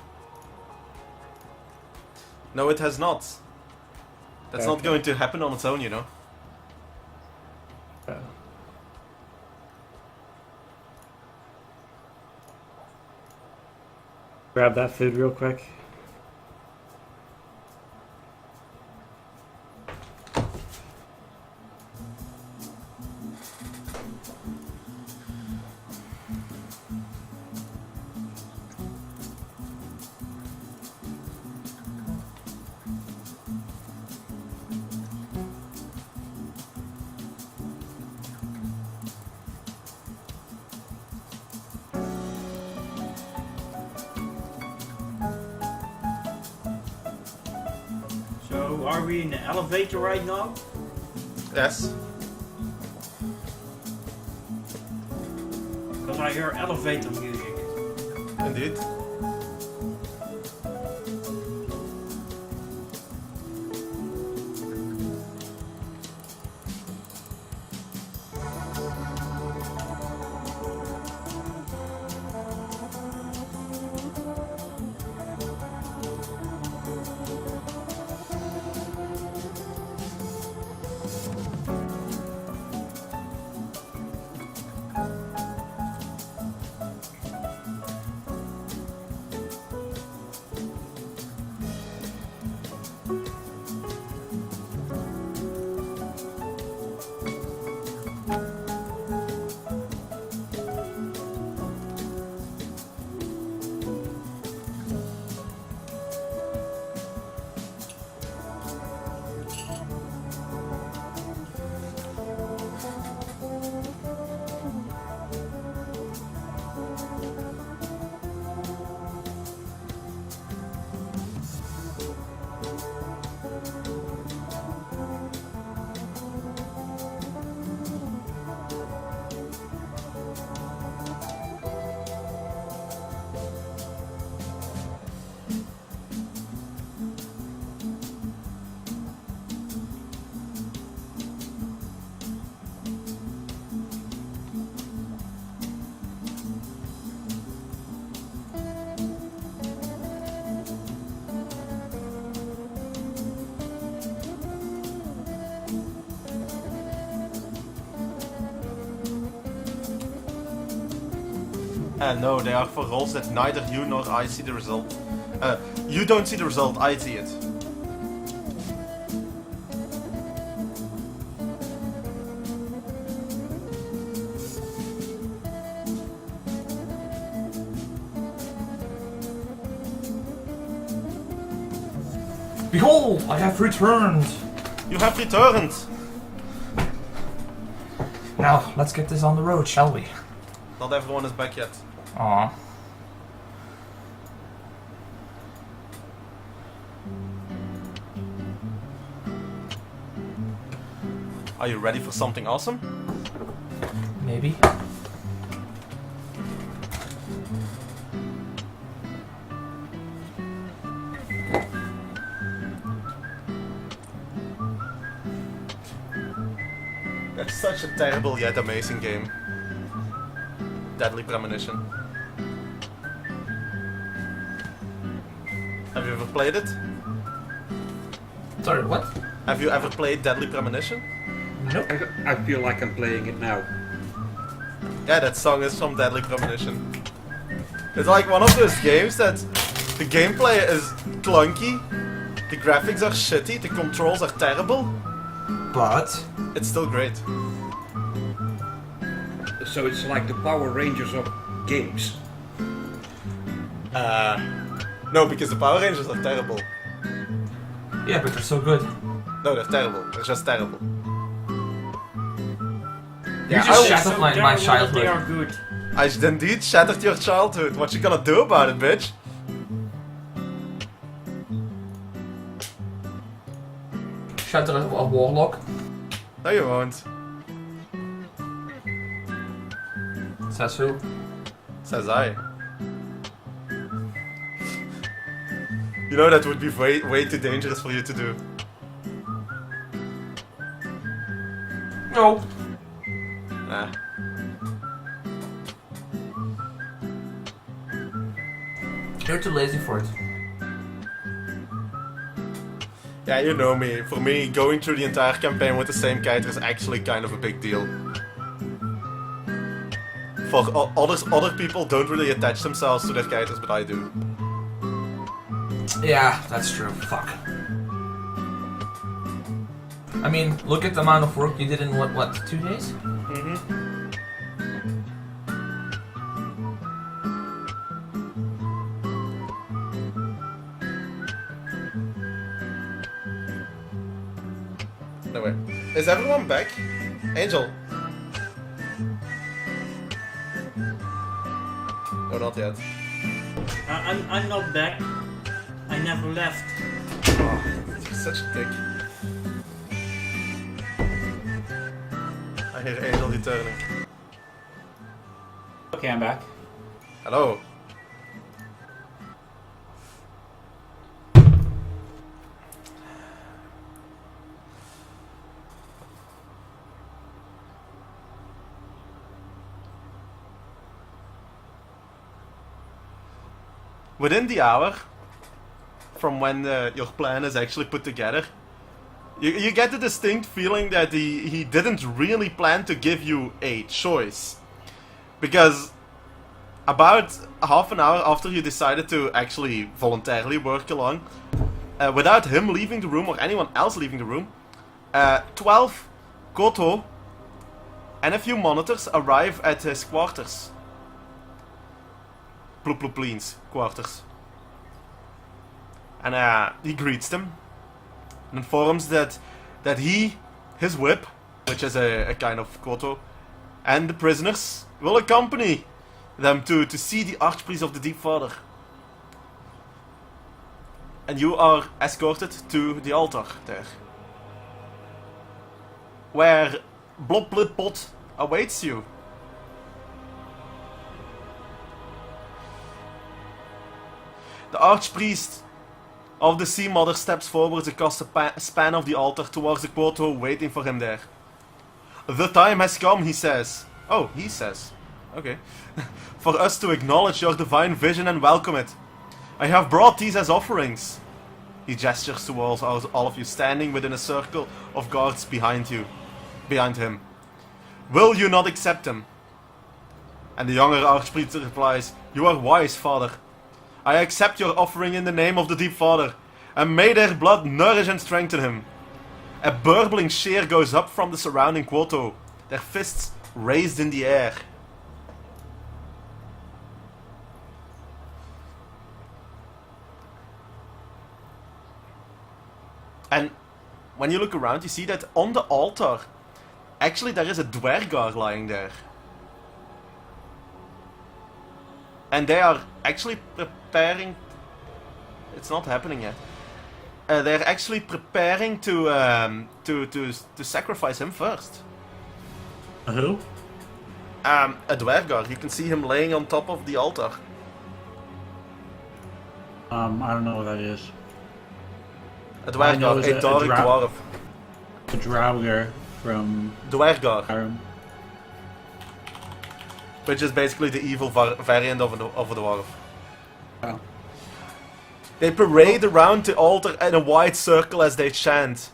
No, it has not. That's not Okay. going to happen on its own, you know. Grab that food real quick. So, are we in the elevator right now? Yes. Because I hear elevator music. Indeed. No, they are for rolls that neither you nor I see the result. You don't see the result, I see it. Behold, I have returned. You have returned! Now, let's get this on the road, shall we? Not everyone is back yet. Aw. Are you ready for something awesome? Maybe. That's such a terrible yet amazing game. Deadly Premonition. Have you ever played it? Sorry, what? Have you ever played Deadly Premonition? Nope. I feel like I'm playing it now. Yeah, that song is from Deadly Premonition. It's like one of those games that the gameplay is clunky, the graphics are shitty, the controls are terrible. But It's still great. So it's like the Power Rangers of games. No, because the Power Rangers are terrible. yeah, but they're so good. No, they're terrible. They're just terrible. You Yeah, just I- shattered my terrible that childhood. They are good. I indeed shattered your childhood. What you gonna do about it, bitch? Shatter a warlock. No, you won't. Says who? Says I. You know that would be way too dangerous for you to do. No. Nah. You're too lazy for it. Yeah, you know me. For me, going through the entire campaign with the same character is actually kind of a big deal. For other people don't really attach themselves to their characters, but I do. Yeah, that's true. Fuck. I mean, look at the amount of work you did in what 2 days? Anyway, is everyone back? Angel? No, not yet. I'm not back. I never left. Oh, you're such a dick. I hear Angel returning. Okay, I'm back. Hello. Within the hour from when your plan is actually put together, you get the distinct feeling that he didn't really plan to give you a choice. Because about half an hour after you decided to actually voluntarily work along, without him leaving the room or anyone else leaving the room, 12 Koto and a few monitors arrive at his quarters. Ploopleen's quarters. And he greets them and informs that his whip, which is a kind of Koto, and the prisoners will accompany them to see the Archpriest of the Deep Father. And you are escorted to the altar there, where Blob-Blood-Pot awaits you. The Archpriest of the Sea Mother steps forward across the span of the altar towards the Koto waiting for him there. The time has come, he says. Oh, he says. Okay. For us to acknowledge your divine vision and welcome it. I have brought these as offerings. He gestures towards all of you standing within a circle of guards behind him. Will you not accept them? And the younger Archpriest replies, "You are wise, Father. I accept your offering in the name of the Deep Father, and may their blood nourish and strengthen him." A burbling cheer goes up from the surrounding Quoto, their fists raised in the air. And when you look around, you see that on the altar, actually there is a Dwergar lying there. And they are actually preparing... It's not happening yet. They're actually preparing to sacrifice him first. Who? A Dwergar. You can see him laying on top of the altar. I don't know what that is. A I know Dwergar, it's a Doric dwarf. The Draugr from Dwergar, Skyrim. which is basically the evil variant of a dwarf. Oh. They parade around the altar in a wide circle as they chant.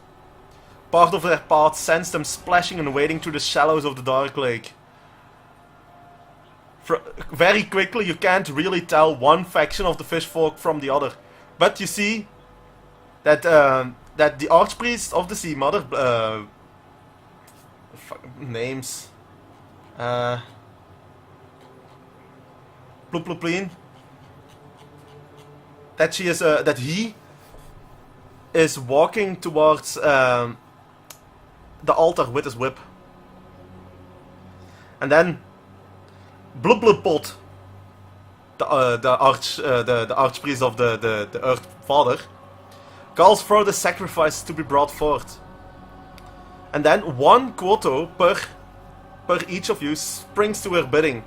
Part of their path sends them splashing and wading through the shallows of the Dark Lake. Very quickly, you can't really tell one faction of the fishfolk from the other. But you see that that the Archpriest of the Sea Mother names Plupluplin, that she is that he is walking towards the altar with his whip, and then Blubblupot, the archpriest of the Earth Father, calls for the sacrifice to be brought forth, and then one Quoto per each of you springs to her bidding,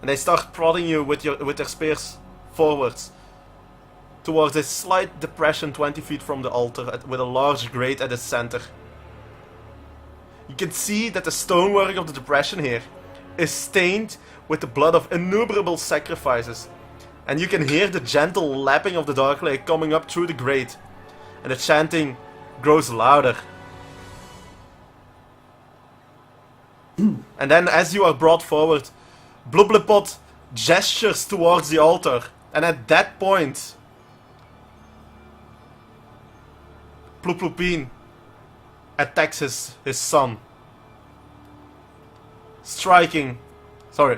and they start prodding you with their spears forwards towards a slight depression 20 feet from the altar with a large grate at its center. You can see that the stonework of the depression here is stained with the blood of innumerable sacrifices, and you can hear the gentle lapping of the Dark Lake coming up through the grate, and the chanting grows louder. And then as you are brought forward, Blubblipot gestures towards the altar, and at that point Pluplupin attacks his son,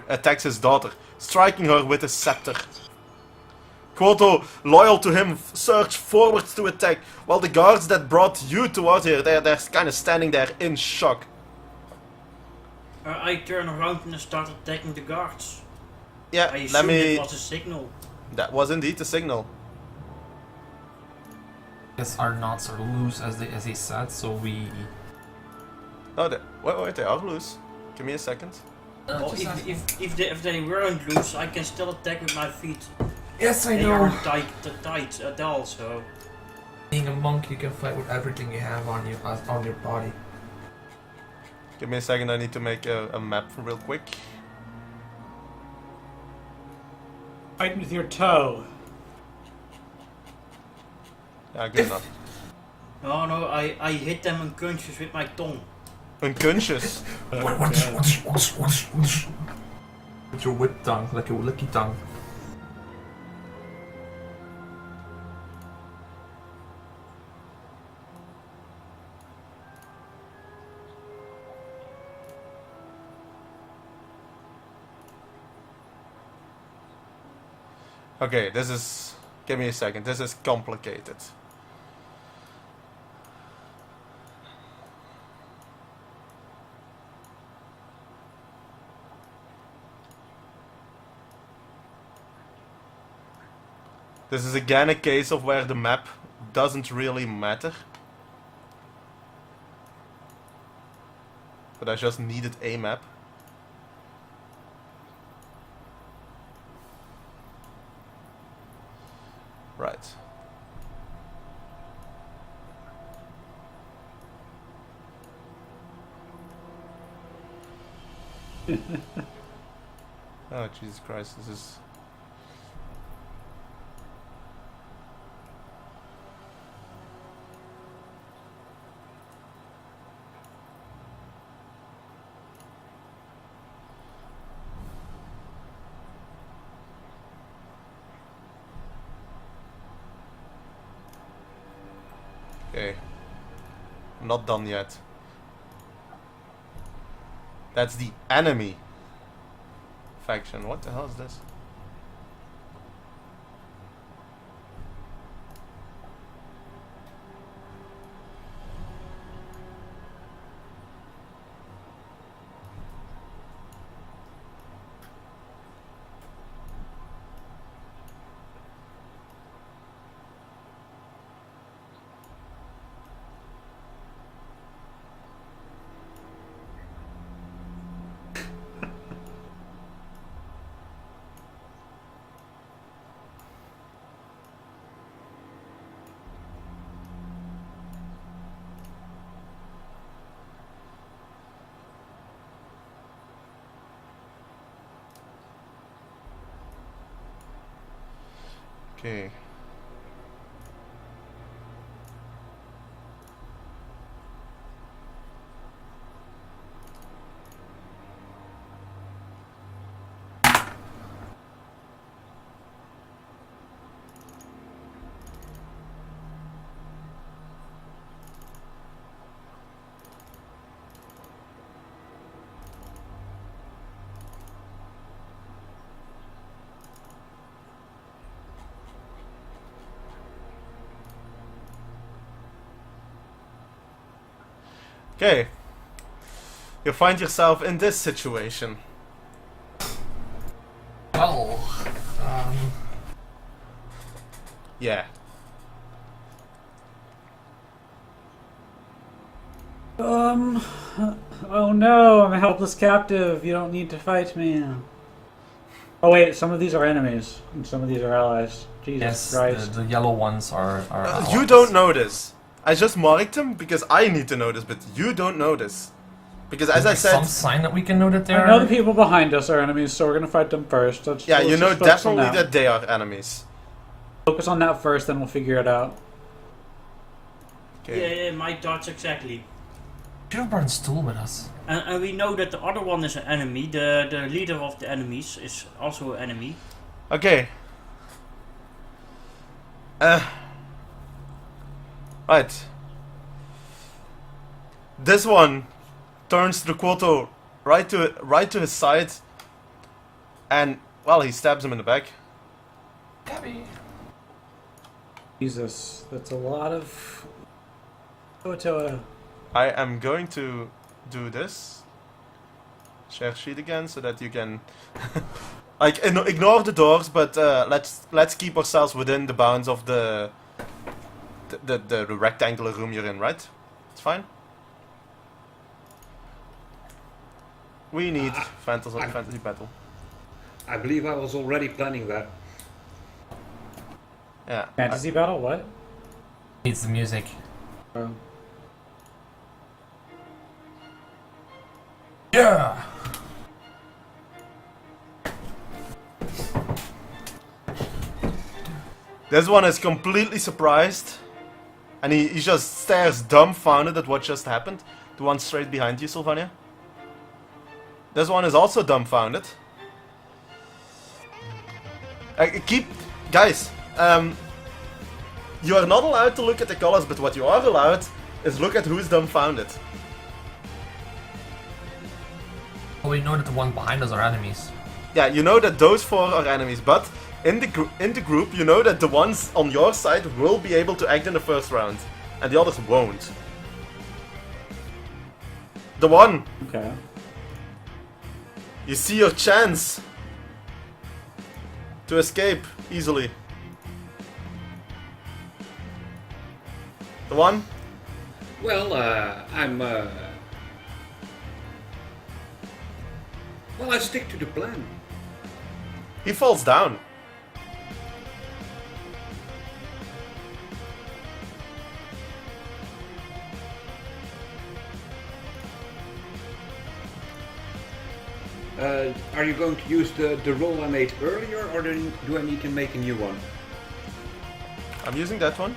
attacks his daughter, striking her with his scepter. Quoto, loyal to him, surge forwards to attack, while the guards that brought you towards here, they're kind of standing there in shock. I turn around and start attacking the guards. Yeah, I let assume me... it was a signal. That was indeed the signal. Yes, our knots are loose as he said, so we. Oh, wait, they are loose. Give me a second. Well, if they weren't loose, I can still attack with my feet. Yes, I They know. aren't tight at all, so... Being a monk, you can fight with everything you have on your body. Give me a second, I need to make a map real quick. Fight with your toe. Yeah, good enough. No, I hit them unconscious with my tongue. Unconscious. With your whip tongue, like your licky tongue. Okay, this is... Give me a second, this is complicated. This is again a case of where the map doesn't really matter. But I just needed a map. Right. Oh, Jesus Christ, this is... Okay. I'm not done yet. That's the enemy faction. What the hell is this? Okay. Okay. You find yourself in this situation. Well, Yeah. Oh no, I'm a helpless captive. You don't need to fight me. Oh wait, some of these are enemies, and some of these are allies. Jesus yes, Christ. the yellow ones are You allies. don't know this. I just marked them because I need to know this, but you don't know this. Because as I Is there some said, sign that we can know that they're... I know the people behind us are enemies, so we're gonna fight them first. yeah, Let's you know just focus on definitely that they are enemies. Focus on that first, then we'll figure it out. Okay. Yeah, my thoughts exactly. Should have brought a stool with us. And we know that the other one is an enemy. The leader of the enemies is also an enemy. Okay. Right. This one turns the Quoto right to his side, and well, he stabs him in the back. Gabby. Jesus, that's a lot of Kotoa. I am going to do this. Share sheet again so that you can like ignore the doors, but let's keep ourselves within the bounds of the rectangular room you're in, right? It's fine. We need fantasy battle. I believe I was already planning that. Yeah. Fantasy battle? What? Needs the music. Yeah! This one is completely surprised, and he just stares dumbfounded at what just happened. The one straight behind you, Sylvania. This one is also dumbfounded. Guys, you are not allowed to look at the colors, but what you are allowed is look at who's dumbfounded. Well, we know that the one behind us are enemies. Yeah, you know that those four are enemies, but in the group, you know that the ones on your side will be able to act in the first round, and the others won't. The one, Okay. you see your chance to escape easily. The one, Well, Well, I stick to the plan. he falls down. Are you going to use the roll I made earlier, or do I need to make a new one? I'm using that one.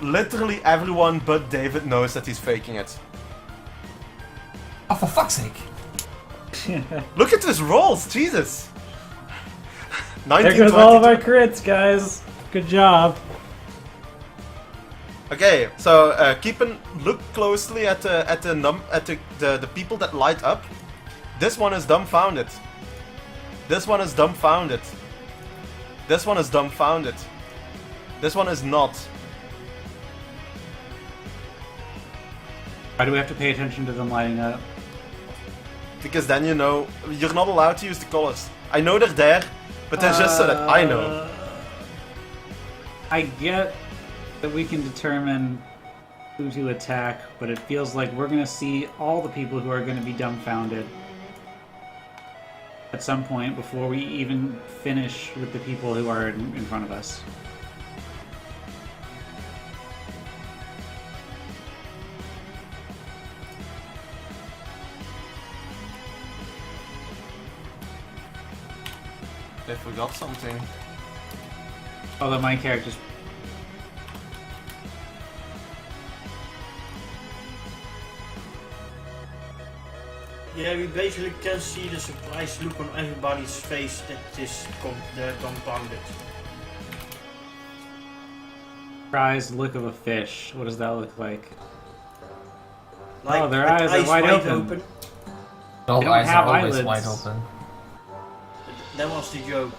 Literally everyone but David knows that he's faking it. Oh, for fuck's sake! Look at his rolls, Jesus! There 19, goes all of 20, our crits, guys. Good job. Okay, so look closely at the people that light up. This one is dumbfounded. This one is dumbfounded. This one is dumbfounded. This one is not. Why do we have to pay attention to them lighting up? Because then you know you're not allowed to use the colors. I know they're there, but that's just so that I know. I get that we can determine who to attack, but it feels like we're gonna see all the people who are gonna be dumbfounded at some point before we even finish with the people who are in front of us. They forgot something. Although my character's Yeah, we basically can see the surprised look on everybody's face that they're dumbfounded. surprised look of a fish. What does that look like? Like, Oh, their eyes are wide open. All They don't eyes have are always eyelids. wide open. That was the joke.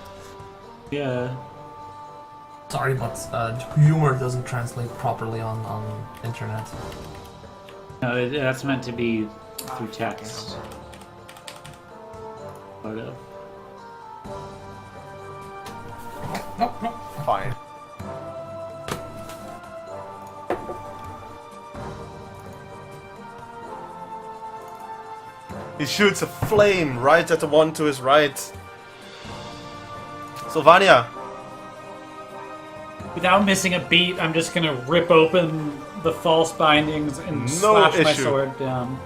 Yeah. Sorry, but humor doesn't translate properly on internet. No, that's meant to be through text. Photo. Fine. He shoots a flame right at the one to his right. Sylvania. Without missing a beat, I'm just gonna rip open the false bindings and No slash my issue. sword down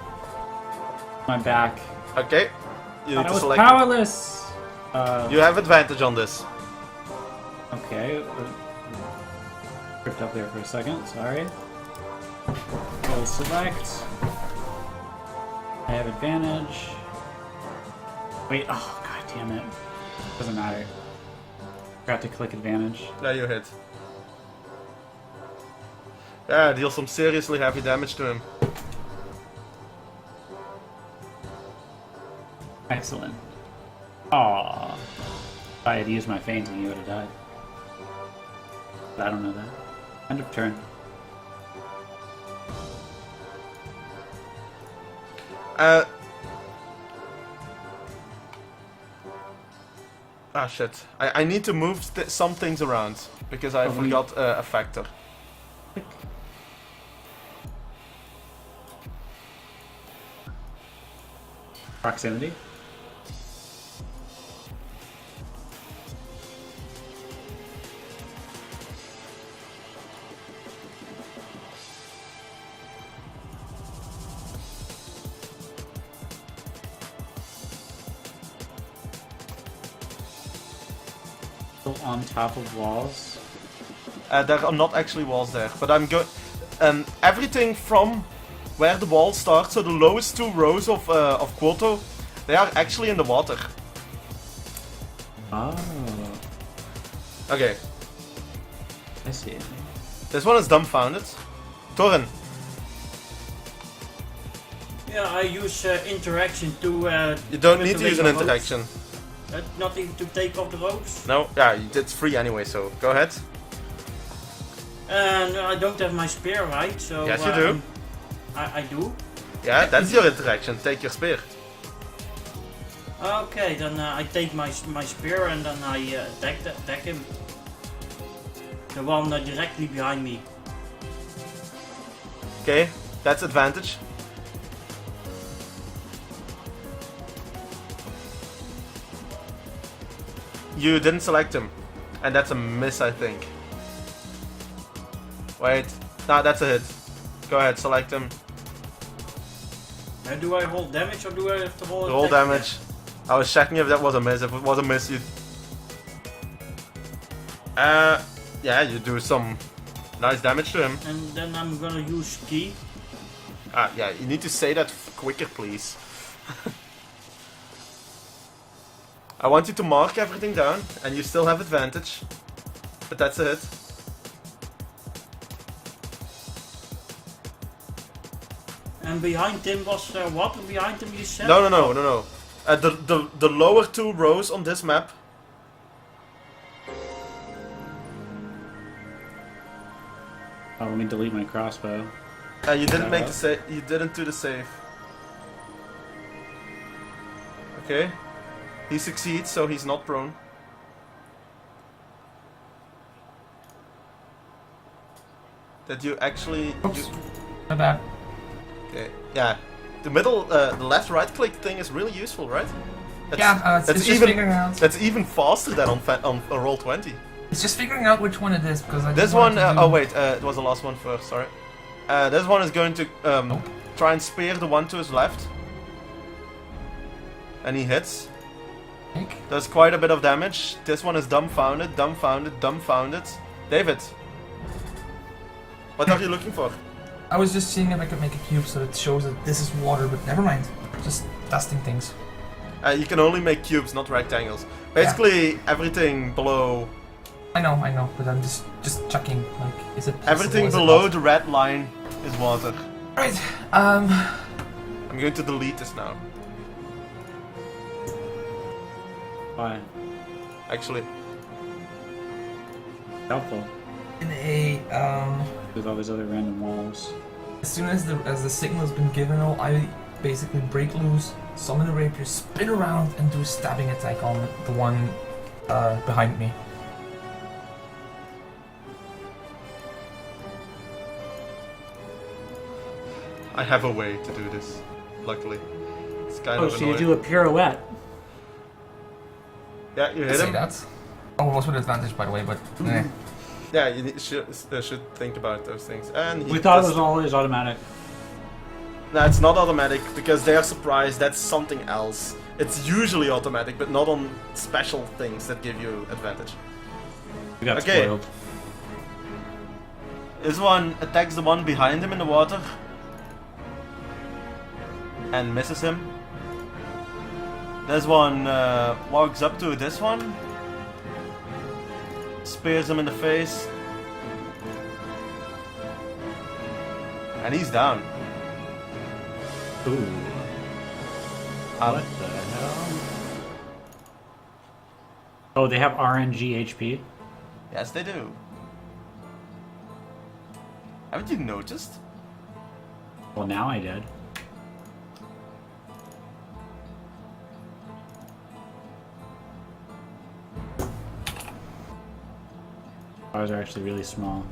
my back. Okay. You Thought need I to was select. powerless. You have advantage on this. Okay. Tripped up there for a second. Sorry. I'll select. I have advantage. Wait. Oh god damn it. Doesn't matter. Forgot to click advantage. There you hit. Yeah, deal some seriously heavy damage to him. Excellent. Aww. If I had used my fainting, he would have died. But I don't know that. End of turn. Ah shit. I need to move some things around because I forgot a factor. Proximity. On top of walls. There are not actually walls there, but I'm going. Everything from where the wall starts, so the lowest two rows of Kwoto, they are actually in the water. Oh, Okay, I see. this one is dumbfounded. Torin, Yeah, I use interaction to. you don't with need the to use an laser interaction. ropes. Nothing to take off the ropes. No, yeah, it's free anyway, so go ahead. And I don't have my spear, right? So Yes, you do. I do. Yeah, that's your interaction. Take your spear. Okay, then I take my spear and then I attack him. The one directly behind me. Okay, that's advantage. You didn't select him, and that's a miss, I think. Wait, no, that's a hit. Go ahead, select him. Now, do I roll damage or do I have to roll Roll attack damage. I was checking if that was a miss. If it was a miss, you. Yeah, you do some nice damage to him. And then I'm gonna use key. Yeah, you need to say that quicker, please. I want you to mark everything down, and you still have advantage. But that's a hit. And behind him was what? And behind him you said? No. The lower 2 rows on this map. Oh, let me delete my crossbow. You didn't make the save. You didn't do the save. Okay. He succeeds, so he's not prone. Did you actually? Oops. My bad. Okay. Yeah. The middle, the left-right click thing is really useful, right? It's just figuring out. That's even faster than on roll 20. It's just figuring out which one it is because I. This just one, wanted to do- oh wait, it was the last one first. Sorry. This one is going to try and spear the one to his left, and he hits. Take. Does quite a bit of damage. This one is dumbfounded. David, what are you looking for? I was just seeing if I could make a cube so it shows that this is water, but never mind. Just testing things. You can only make cubes, not rectangles. Basically, everything below. I know, but I'm just checking. Like, is it possible? Everything Is it below not? the red line is water. Right. I'm going to delete this now. Why? Actually, Helpful. In a With all these other random walls. as soon as the signal's been given, I basically break loose, summon the rapier, spin around, and do a stabbing attack on the one behind me. I have a way to do this. Luckily, it's kind Oh, of so you annoying. do a pirouette. Yeah, you I'd hit say him. that. Oh, it was with advantage, by the way, but Yeah, you should think about those things. And he We thought it does- was always automatic. No, it's not automatic because they are surprised. That's something else. It's usually automatic, but not on special things that give you advantage. We got Okay. spoiled. This one attacks the one behind him in the water and misses him. This one walks up to this one, spears him in the face, and he's down. Ooh. Um, What the hell? Oh, they have RNG HP? Yes, they do. Haven't you noticed? Well, now I did. Ours are actually really small.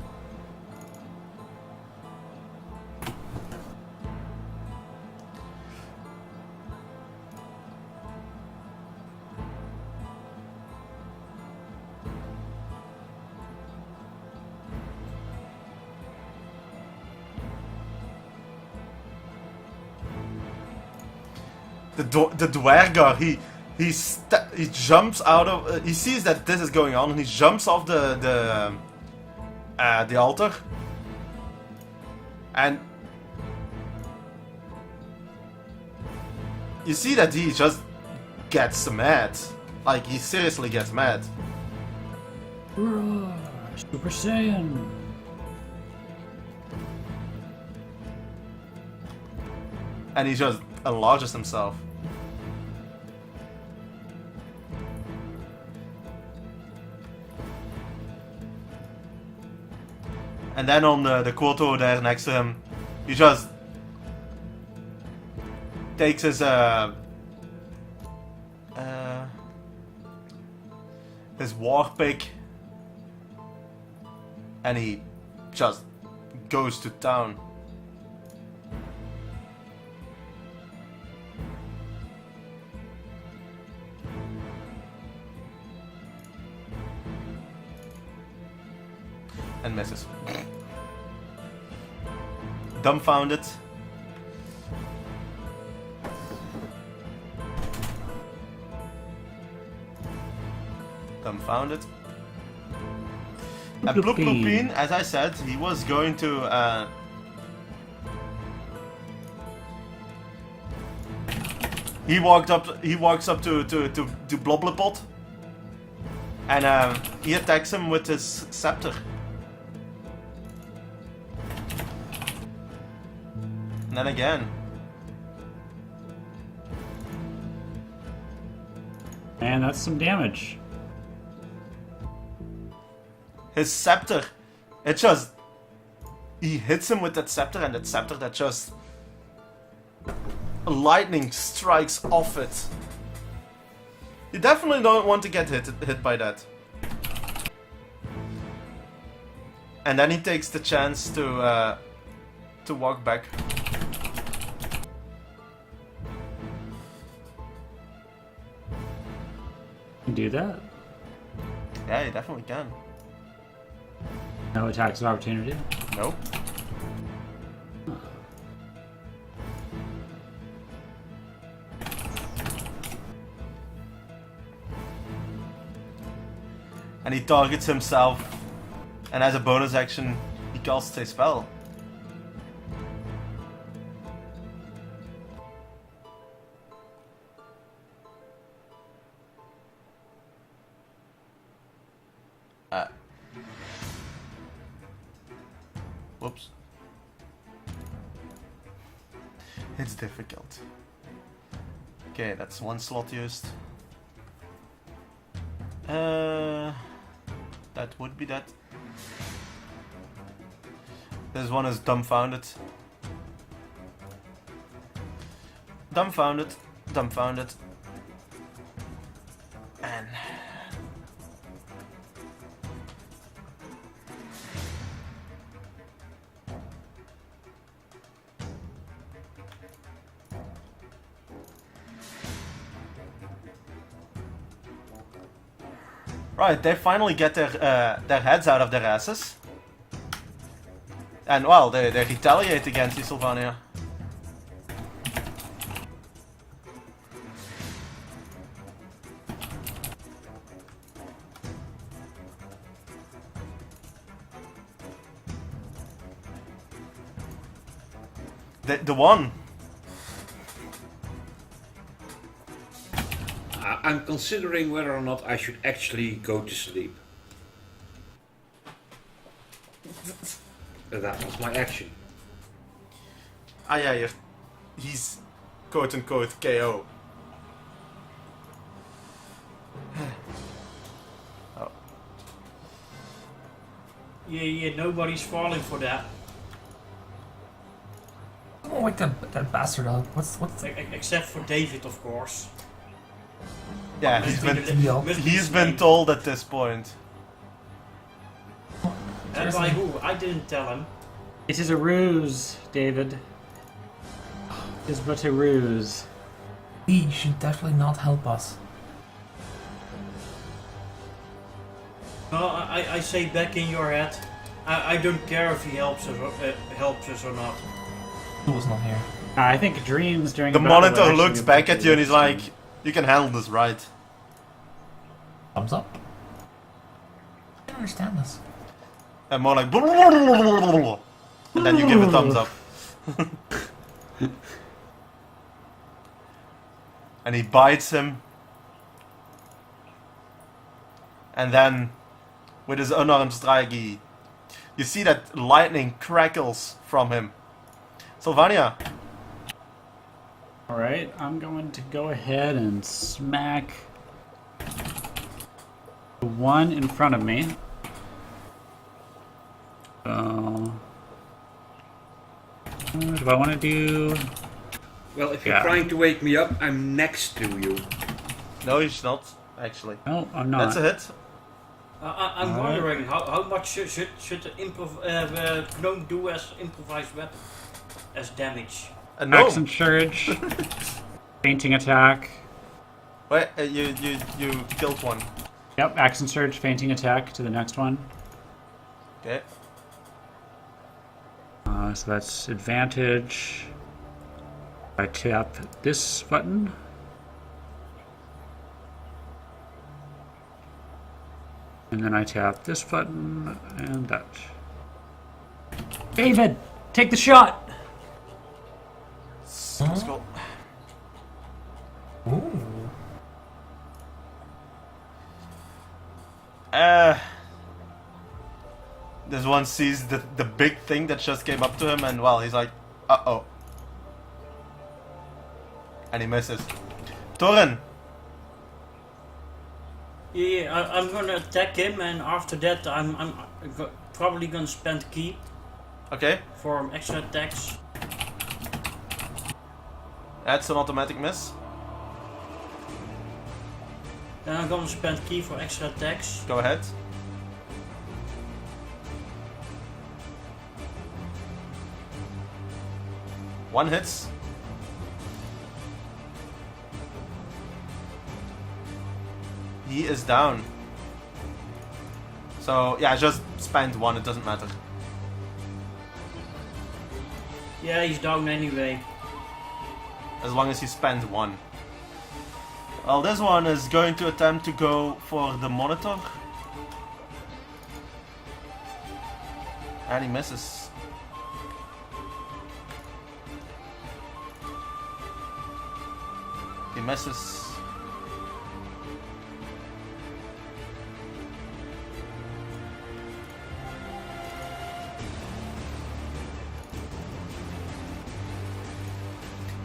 The Dwergar, he jumps out of. He sees that this is going on, and he jumps off the altar, and you see that he just gets mad. Like he seriously gets mad. Super Saiyan! And he just enlarges himself. And then on the Koto there next to him, he just takes his war pick and he just goes to town. And misses. Dumbfounded. Dumbfounded. And Bloop Bloopin, as I said, he was going to he walks up to Bloblipot And he attacks him with his scepter. And then again. And that's some damage. His scepter, it just... He hits him with that scepter, and that scepter that just... Lightning strikes off it. You definitely don't want to get hit by that. And then he takes the chance to walk back. You can do that. Yeah, you definitely can. No attacks of opportunity. Nope. And he targets himself, and as a bonus action, he casts a spell. Whoops. It's difficult. Okay, that's one slot used. That would be that. This one is dumbfounded. Dumbfounded. Dumbfounded. And... Right, they finally get their heads out of their asses. And well, they retaliate against you, Sylvania. The one. I'm considering whether or not I should actually go to sleep. That was my action. Ah yeah, he's quote-unquote KO. Oh. Yeah, nobody's falling for that. Oh, wake that bastard up. What's Except for David, of course. Yeah, he's been told at this point. And by who? I didn't tell him. It is a ruse, David. It is but a ruse. He should definitely not help us. No, I say back in your head. I don't care if he helps us or not. He was not here. I think dreams during The battle monitor actually looks give back people at you and he's ruse. like, "You can handle this, right?" Thumbs up? I don't understand this. And more like, and then you give a thumbs up. And he bites him. And then, with his unarmed strike, you see that lightning crackles from him. Sylvania. Alright, I'm going to go ahead and smack the one in front of me. So, what do I want to do? Well, if you're Yeah. trying to wake me up, I'm next to you. No, he's not, actually. No, I'm not. That's a hit. I'm wondering how much should the gnome do as improvised weapon, as damage? No. Accent surge, fainting attack. Wait, you killed one. Yep, accent surge, fainting attack to the next one. Okay. So that's advantage. I tap this button. And then I tap this button and that. David, take the shot. Let's go. Ooh. This one sees the big thing that just came up to him, and well, he's like, uh-oh. And he misses. Torin! Yeah, I'm gonna attack him, and after that, I'm probably gonna spend key Okay, for extra attacks. that's an automatic miss. Then I'm gonna spend key for extra attacks. Go ahead. One hits. He is down. So yeah, just spend one, it doesn't matter. Yeah, he's down anyway. As long as you spend one. Well, this one is going to attempt to go for the monitor. And he misses. He misses.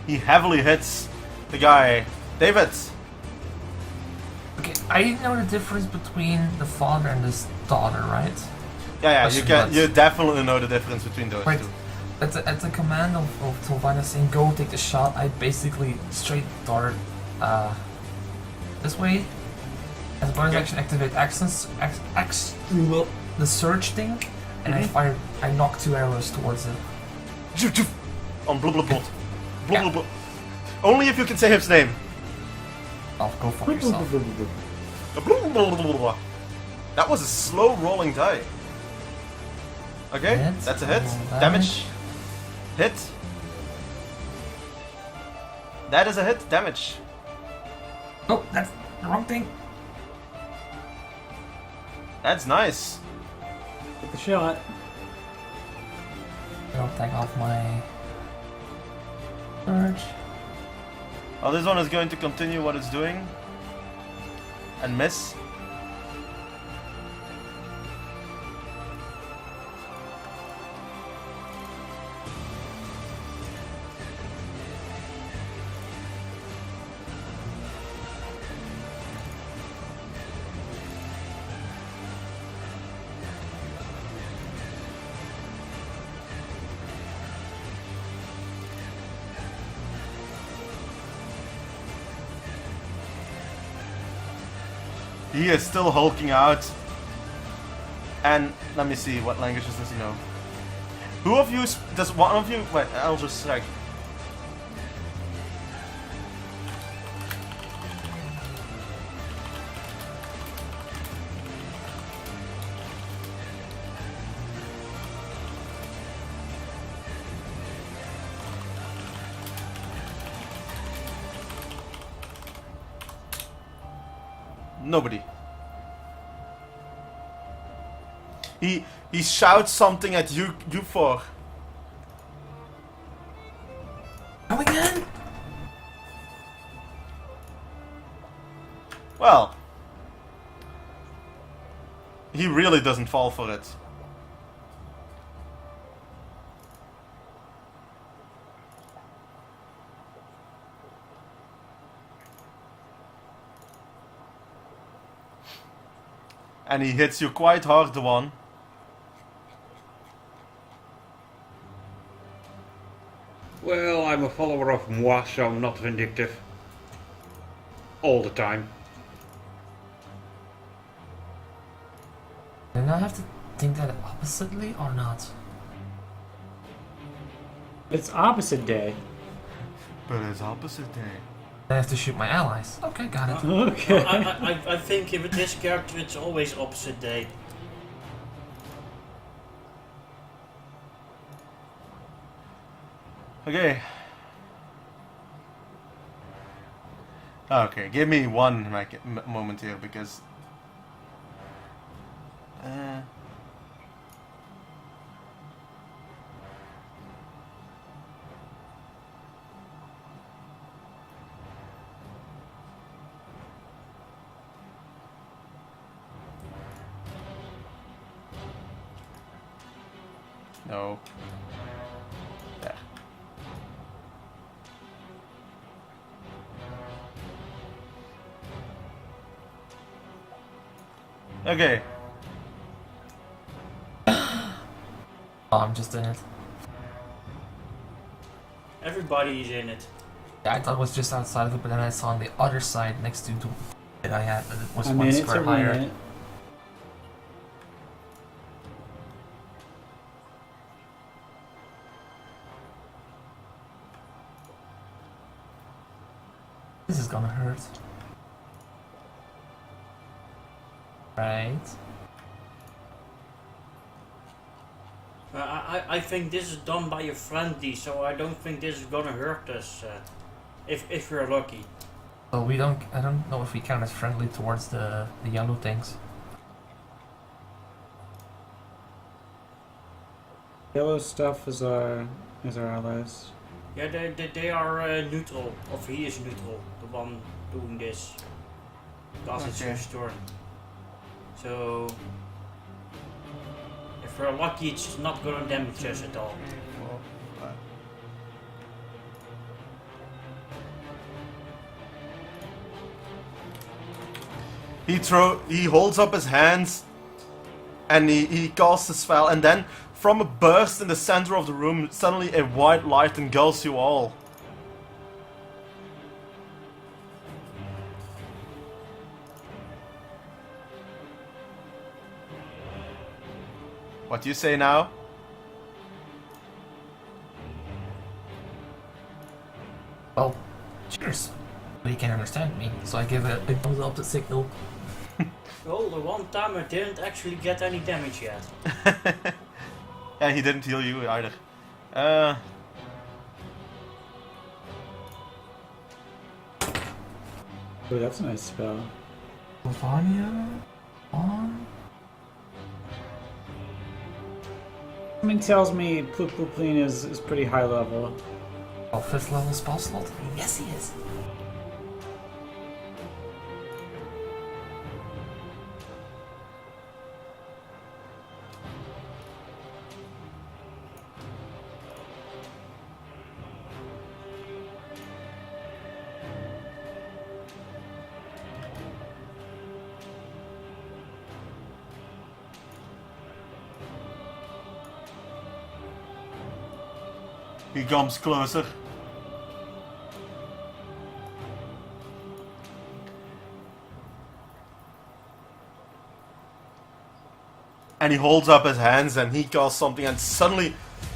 He heavily hits the guy. David! Okay, I know the difference between the father and his daughter, right? Yeah, Question you can. marks. You definitely know the difference between those Right. two. At the command of Sylvania saying go take the shot, I basically straight darted this way. As bonus Okay. action, activate the surge thing, and I knock 2 arrows towards it. Joof, joof. On blub blub blub. Blub Yeah. blub blub. Only if you can say his name. Oh, go fuck yourself. Blub blub blub blub blub. That was a slow rolling die. Okay, Hit. that's a hit. Roll Damage. Hit. That is a hit. Damage. Oh, that's the wrong thing. That's nice. Take the shot. I'll take off my surge. Well, this one is going to continue what it's doing. And miss. He is still hulking out. And let me see, what languages does he know? Who of you does one of you? Wait, I'll just like. Nobody. He shouts something at you four. Come again? Well, he really doesn't fall for it. And he hits you quite hard, the one. Well, I'm a follower of moi, so I'm not vindictive. All the time. Do I have to think that oppositely or not? It's opposite day. But it's opposite day. I have to shoot my allies. Okay, got it. Okay. I think with this character it's always opposite day. Okay. Okay, give me one moment here because. No. There. Okay. Oh, I'm just in it. Everybody's in it. Yeah, I thought it was just outside of it, but then I saw on the other side next to the that I had that it was I'm one in it square to win higher. it. This is gonna hurt. Right. I think this is done by a friendly, so I don't think this is gonna hurt us. If we're lucky. So we don't. I don't know if we count as friendly towards the yellow things. Yellow stuff is our allies. Yeah, they are neutral, or he is neutral, the one doing this. Because it's Okay. his turn. So, if we're lucky, it's not gonna damage us at all. He holds up his hands and he casts a spell, and then from a burst in the center of the room, suddenly a white light engulfs you all. What do you say now? Well, cheers. But he can understand me, so I give a thumbs up the signal. Well, the one time I didn't actually get any damage yet. Yeah, he didn't heal you either. Oh, that's a nice spell. Sylvania? On? Something tells me Ploop Ploopleen is pretty high level. Oh, 5th level spell slot? Yes, he is. He comes closer. And he holds up his hands and he casts something, and suddenly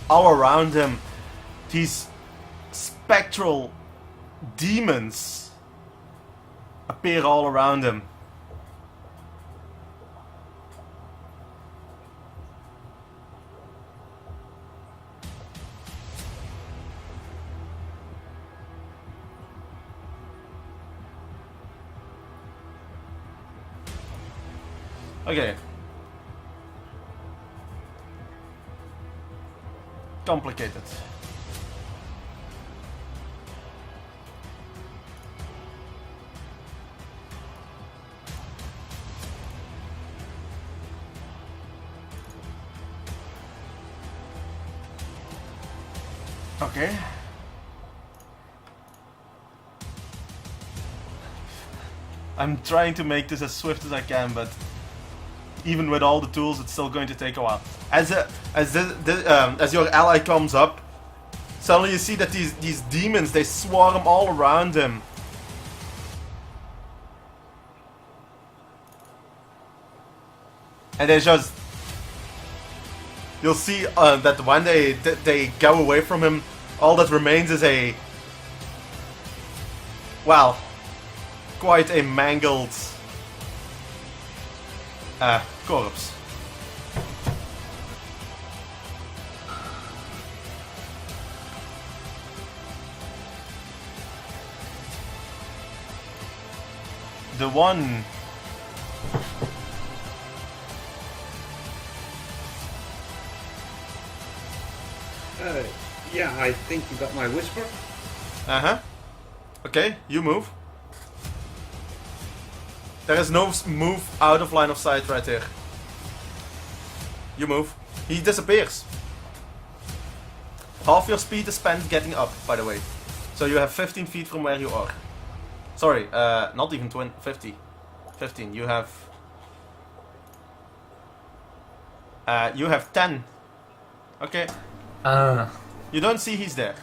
all around him these spectral demons appear all around him. Okay. Complicated. Okay. I'm trying to make this as swift as I can, but even with all the tools, it's still going to take a while. As your ally comes up, suddenly you see that these demons, they swarm all around him. And they just... You'll see that when they go away from him, all that remains is a... Well, quite a mangled... corpse. The one... Yeah, I think you got my whisper. Uh-huh. Okay, you move. There is no move out of line of sight right here. You move. He disappears. Half your speed is spent getting up, by the way. So you have 15 feet from where you are. Sorry, not even 50. 15. You have 10. Okay. You don't see he's there.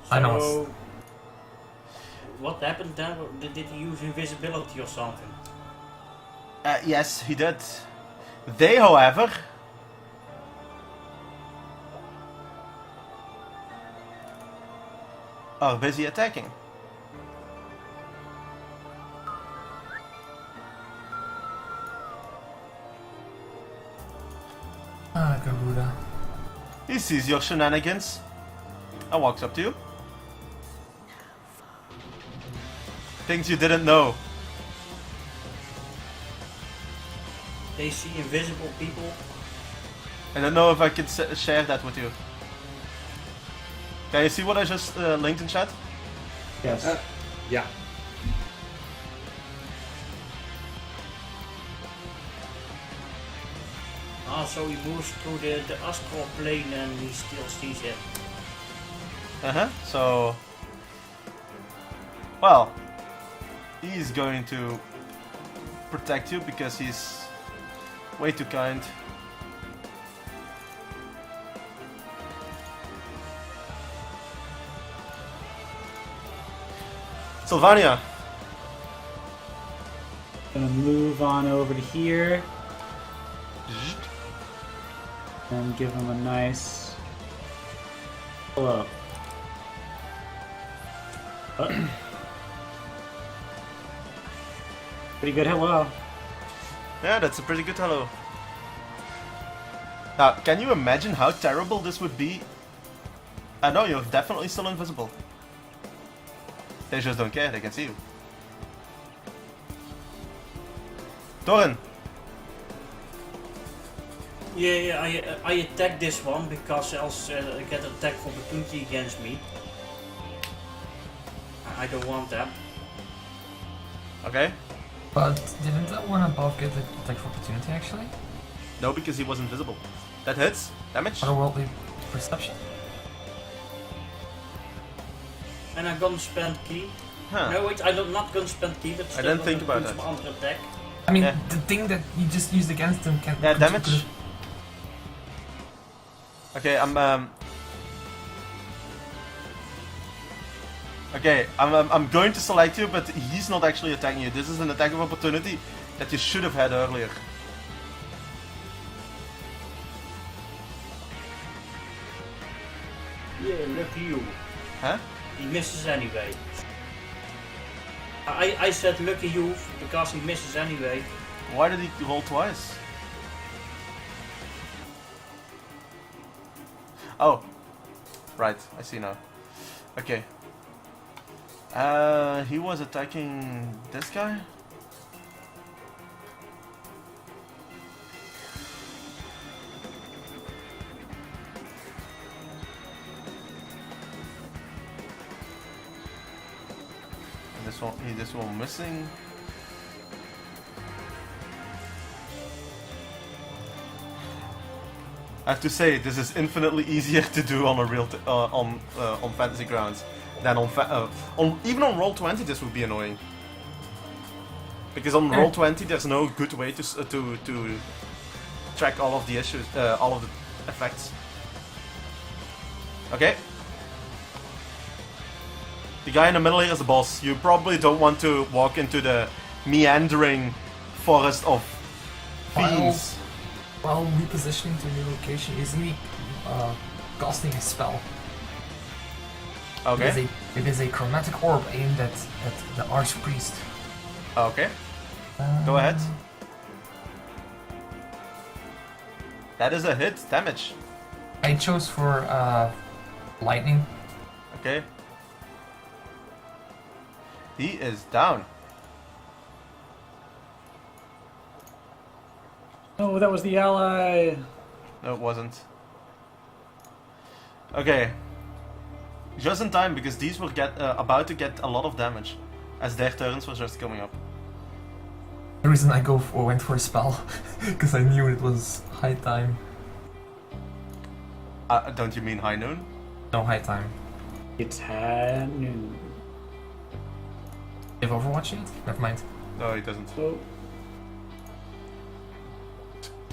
I know. So, what happened then? Did he use invisibility or something? Yes, he did. They, however, are busy attacking. Garuda. He sees your shenanigans and walks up to you. Things you didn't know. They see invisible people. I don't know if I can share that with you. Can you see what I just linked in chat? Yes. Yeah. So he moves through the astral plane and he still sees him. So, well, he's going to protect you because he's way too kind. Sylvania. Gonna move on over to here and give him a nice hello. Pretty good hello. Yeah, that's a pretty good hello. Now, can you imagine how terrible this would be? I know you're definitely still invisible. They just don't care, they can see you. Doran! Yeah, I attack this one because else I get an attack of opportunity against me. I don't want that. Okay. But didn't that one above get the attack of opportunity actually? No, because he was invisible. That hits. Damage. Otherworldly perception. And I'm gonna spend key. Huh. No wait, I'm not gonna spend key, but I didn't think about that. Under attack. I mean, Yeah. the thing that you just used against him can. Yeah, could- damage. could- Okay, I'm going to select you, but he's not actually attacking you. This is an attack of opportunity that you should have had earlier. Yeah, lucky you. Huh? He misses anyway. I said lucky you because he misses anyway. Why did he roll twice? Oh. Right, I see now. Okay. He was attacking this guy? This one missing. I have to say, this is infinitely easier to do on a real on Fantasy Grounds than on even on Roll20. This would be annoying because on Roll20 there's no good way to track all of the issues, all of the effects. Okay. The guy in the middle here is the boss. You probably don't want to walk into the meandering forest of fiends. While repositioning to a new location, easily casting a spell. Okay. It is a chromatic orb aimed at the Archpriest. Okay. Go ahead. That is a hit. Damage. I chose for lightning. Okay. He is down. Oh, that was the ally. No, it wasn't. Okay. Just in time, because these were about to get a lot of damage, as their turns were just coming up. The reason I went for a spell, because I knew it was high time. Don't you mean high noon? No high time. It's high noon. You have Overwatch yet? Never mind. No, he doesn't. Oh,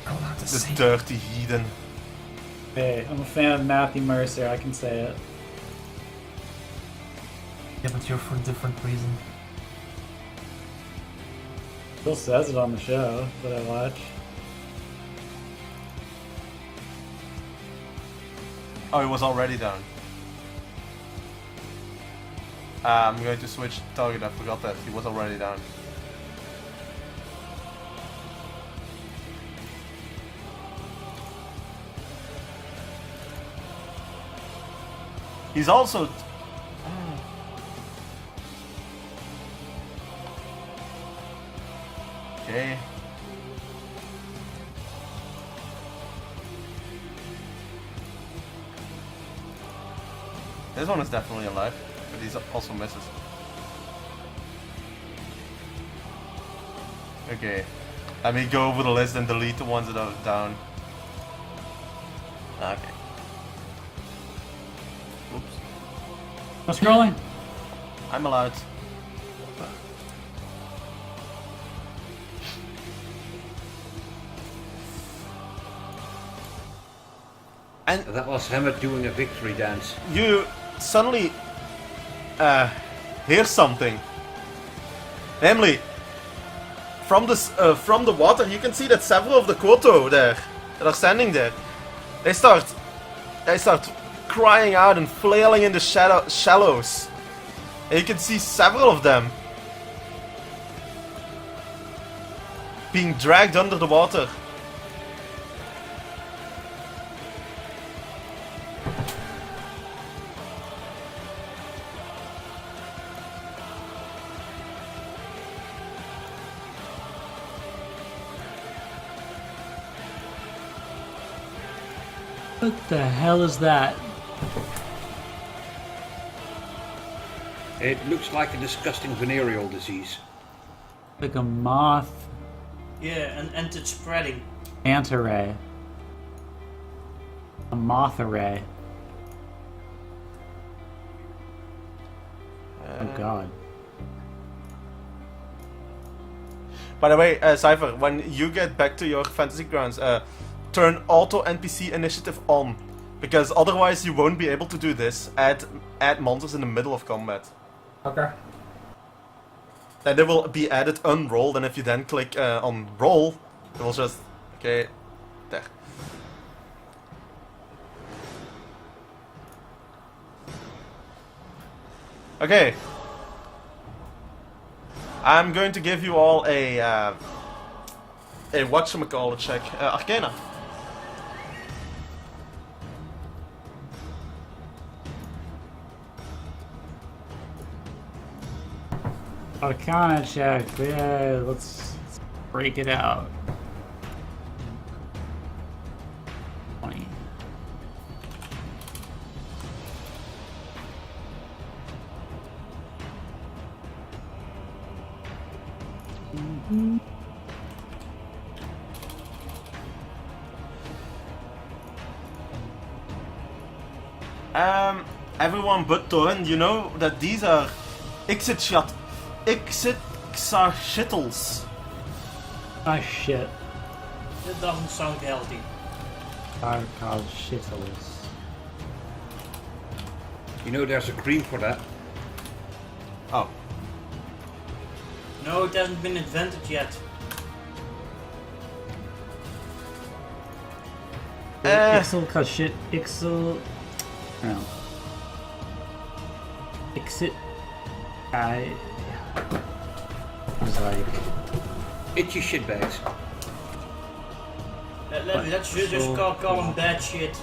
I'm allowed to The say. dirty heathen. hey, I'm a fan of Matthew Mercer. I can say it. Yeah, but you're for a different reason. Still says it on the show that I watch. Oh, he was already down. I'm going to switch target. I forgot that he was already down. He's also. Okay. This one is definitely alive, but he also misses. Okay. Let me go over the list and delete the ones that are down. Okay. Oops. No scrolling. I'm allowed. And That was Hammett doing a victory dance. you suddenly hear something. Namely, from the water, you can see that several of the Koto there that are standing there, they start crying out and flailing in the shallows. And you can see several of them being dragged under the water. What the hell is that? It looks like a disgusting venereal disease. Like a moth Yeah, and it's spreading. manta ray. A moth array. Oh god. By the way, Cypher, when you get back to your fantasy grounds, turn auto NPC initiative on, because otherwise you won't be able to do this. Add monsters in the middle of combat. Okay. Then they will be added unrolled, and if you then click on roll, it will just okay there. Okay. I'm going to give you all a whatchamacallit check. Arcana. Arcana check. Yeah, let's break it out. 20. Everyone but Torin, you know that these are Ixitshittles. Ah shit. That doesn't sound healthy. Are called shittles. You know there's a cream for that. Oh. No, it hasn't been invented yet. Ixel called shit. Ixel. No. Ixit. I was like. Itchy shitbags. Let's just call them bad shit.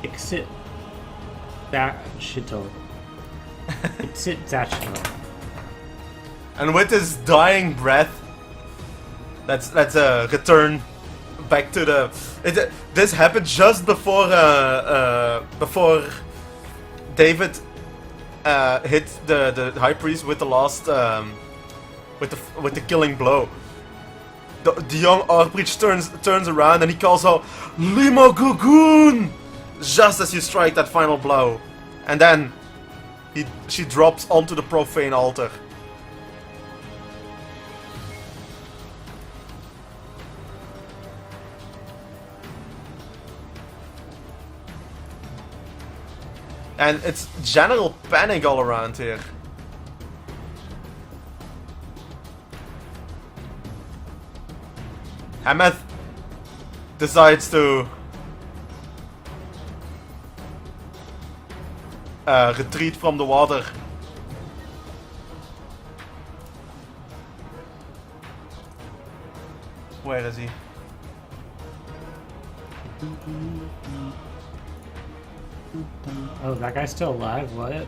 Exit that shittle. Exit that shittle. And with his dying breath, let's return back to the. This happened just before before David hit the high priest with the last with the killing blow. The young Arpreach turns around and he calls out, Lima Gugun! Just as you strike that final blow. And then she drops onto the profane altar. And it's general panic all around here. Hameth decides to retreat from the water. Where is he? Oh, that guy's still alive. What?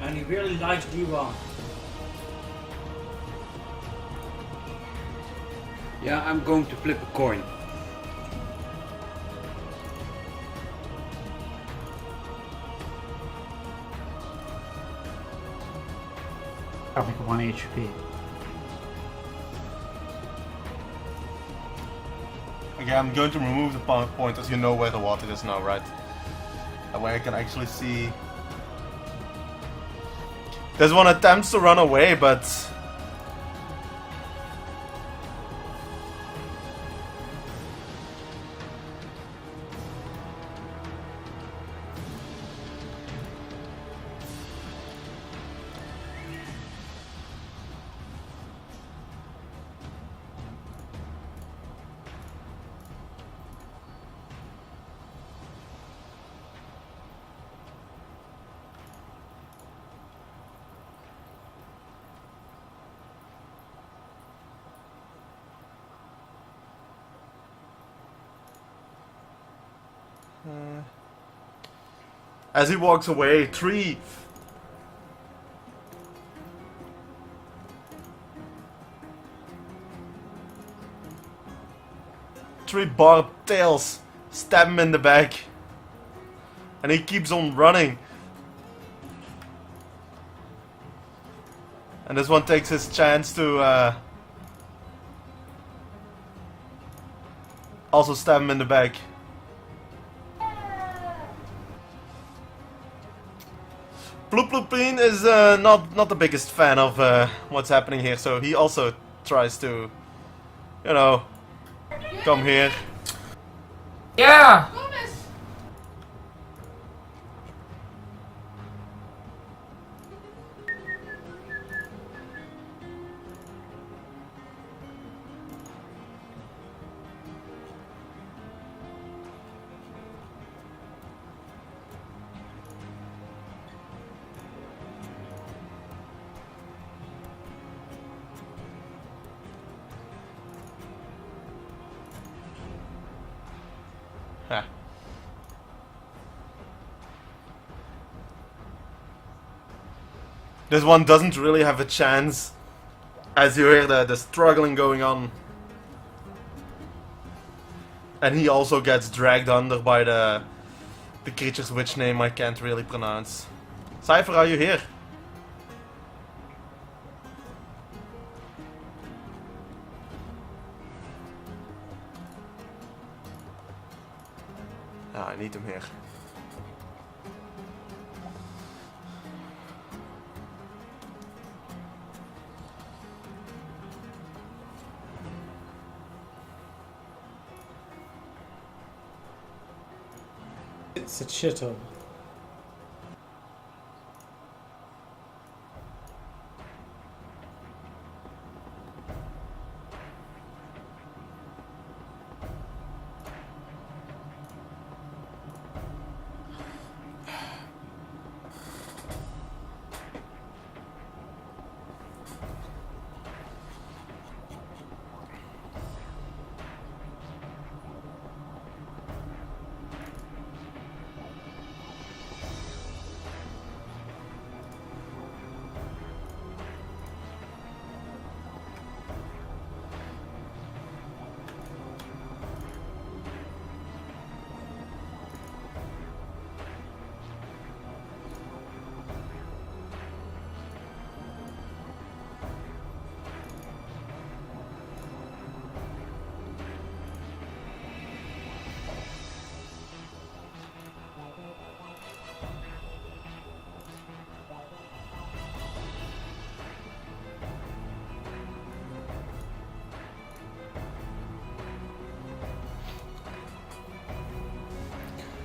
And he really likes D1. Yeah, I'm going to flip a coin. Got like 1 HP. Okay, I'm going to remove the pointers. You know where the water is now, right? And where I can actually see. This one attempts to run away, but as he walks away, three barbed tails stab him in the back, and he keeps on running. And this one takes his chance to also stab him in the back. Bloop Bloopine is not the biggest fan of what's happening here, so he also tries to, you know, come here. Yeah! Huh. This one doesn't really have a chance, as you hear the struggling going on. And he also gets dragged under by the creature's which name I can't really pronounce. Cypher, are you here? Ah, I need him here. It's a shithole.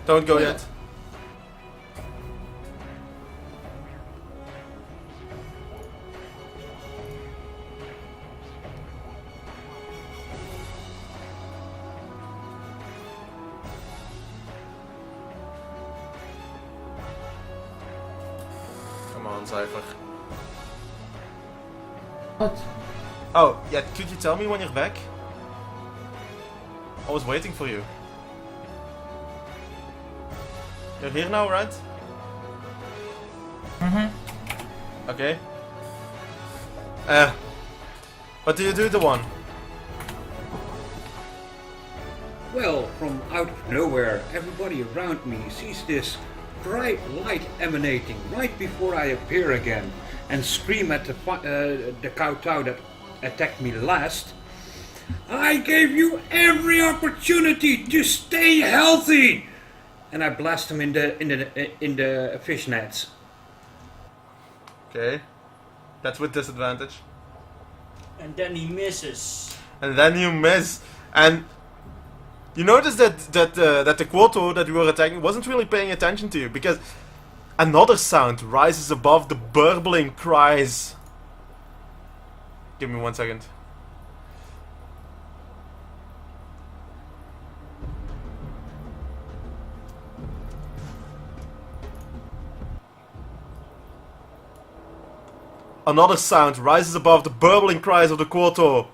Don't go yet. Come on, Cypher. What? Oh, yeah, could you tell me when you're back? I was waiting for you. You're here now, right? Mm-hmm. Okay. What do you do, the one? Well, from out of nowhere, everybody around me sees this bright light emanating right before I appear again and scream at the Kowtow that attacked me last. I gave you every opportunity to stay healthy, and I blast him in the fish nets. Okay. That's with disadvantage. And then he misses. And then you miss. And you notice that the Quoto that you were attacking wasn't really paying attention to you, because another sound rises above the burbling cries. Give me 1 second. Another sound rises above the burbling cries of the Quoto.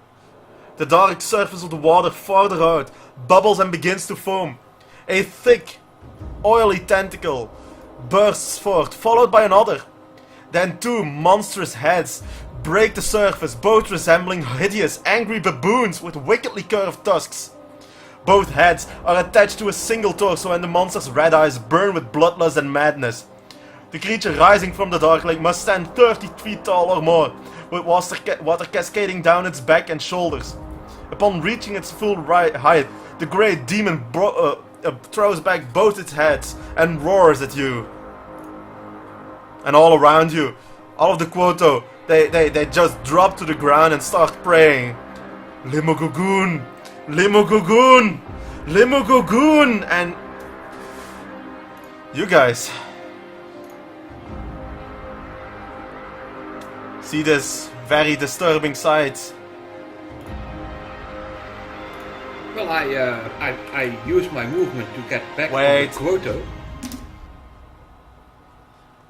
The dark surface of the water farther out bubbles and begins to foam. A thick, oily tentacle bursts forth, followed by another. Then two monstrous heads break the surface, both resembling hideous, angry baboons with wickedly curved tusks. Both heads are attached to a single torso, and the monster's red eyes burn with bloodlust and madness. The creature rising from the dark lake must stand 30 feet tall or more, with water cascading down its back and shoulders. Upon reaching its full height, the great demon throws back both its heads and roars at you. And all around you, all of the Quoto, they just drop to the ground and start praying. Limogogoon! Limogogoon! Limogogoon! And you guys see this very disturbing sight. Well, I use my movement to get back Wait. on the Quoto.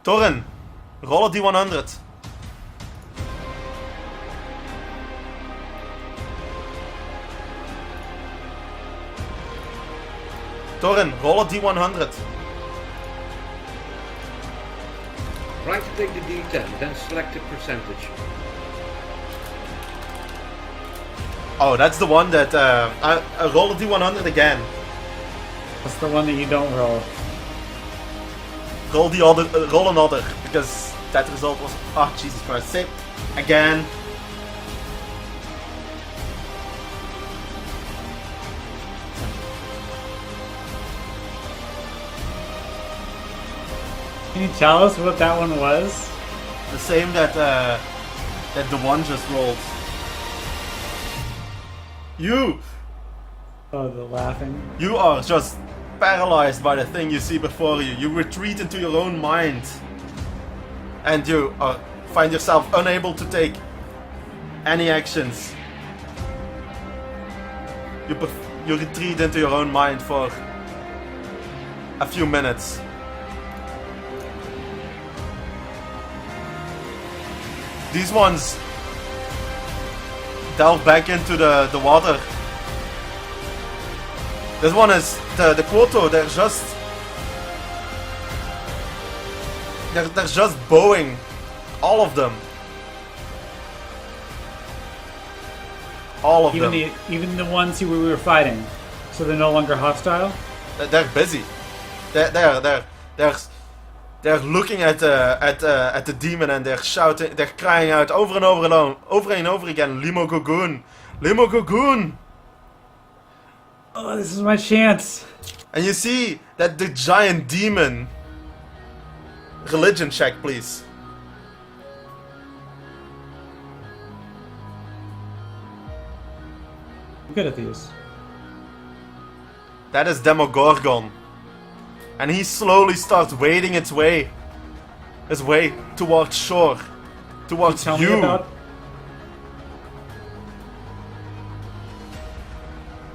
Torin, roll a D100. Torin, roll a D100. Right to take the D10, then select the percentage. Oh, that's the one that I roll a D100 again. That's the one that you don't roll. Roll the other, roll another, because that result was, oh Jesus Christ, same again. Can you tell us what that one was? The same that the one just rolled. Oh, the laughing. You are just paralyzed by the thing you see before you. You retreat into your own mind. And you find yourself unable to take any actions. You retreat into your own mind for a few minutes. These ones delve back into the water. This one is the Quoto. They're just bowing, all of them. All of them. Even the ones who we were fighting, so they're no longer hostile. They're busy. They're looking at the demon, and they're shouting. They're crying out over and over again. Limogogoon, Limogogoon. Oh, this is my chance. And you see that the giant demon. Religion check, please. I'm good at these. That is Demogorgon. and he slowly starts wading his way towards shore, towards Tell you. me about.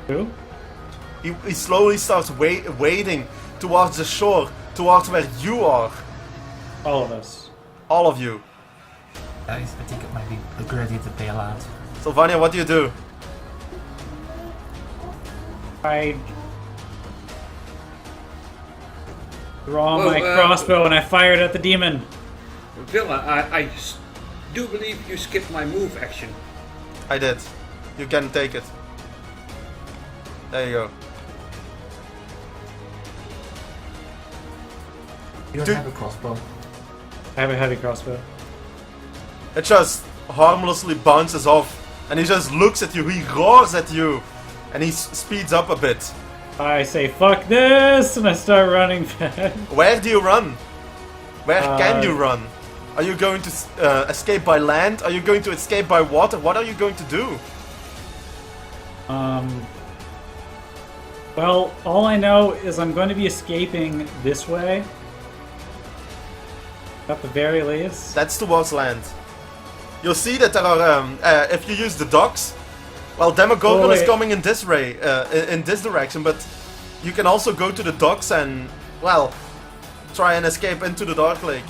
Who? He slowly starts wading towards the shore, towards where you are, All of us. all of you. I think it might be a good idea to bail out. Sylvania, what do you do? I draw Well, my crossbow and I fire it at the demon. Villa, I do believe you skipped my move action. I did. You can take it. There you go. You don't Dude. have a crossbow. I have a heavy crossbow. It just harmlessly bounces off, and he just looks at you. He roars at you, and he speeds up a bit. I say, fuck this, and I start running back. Where do you run? Where can Uh, you run? Are you going to escape by land? Are you going to escape by water? What are you going to do? Well, all I know is I'm going to be escaping this way. At the very least. That's towards land. You'll see that there are, if you use the docks, well, Demogorgon Oh, is wait. coming in this way, in this direction, but you can also go to the docks and, well, try and escape into the Dark Lake.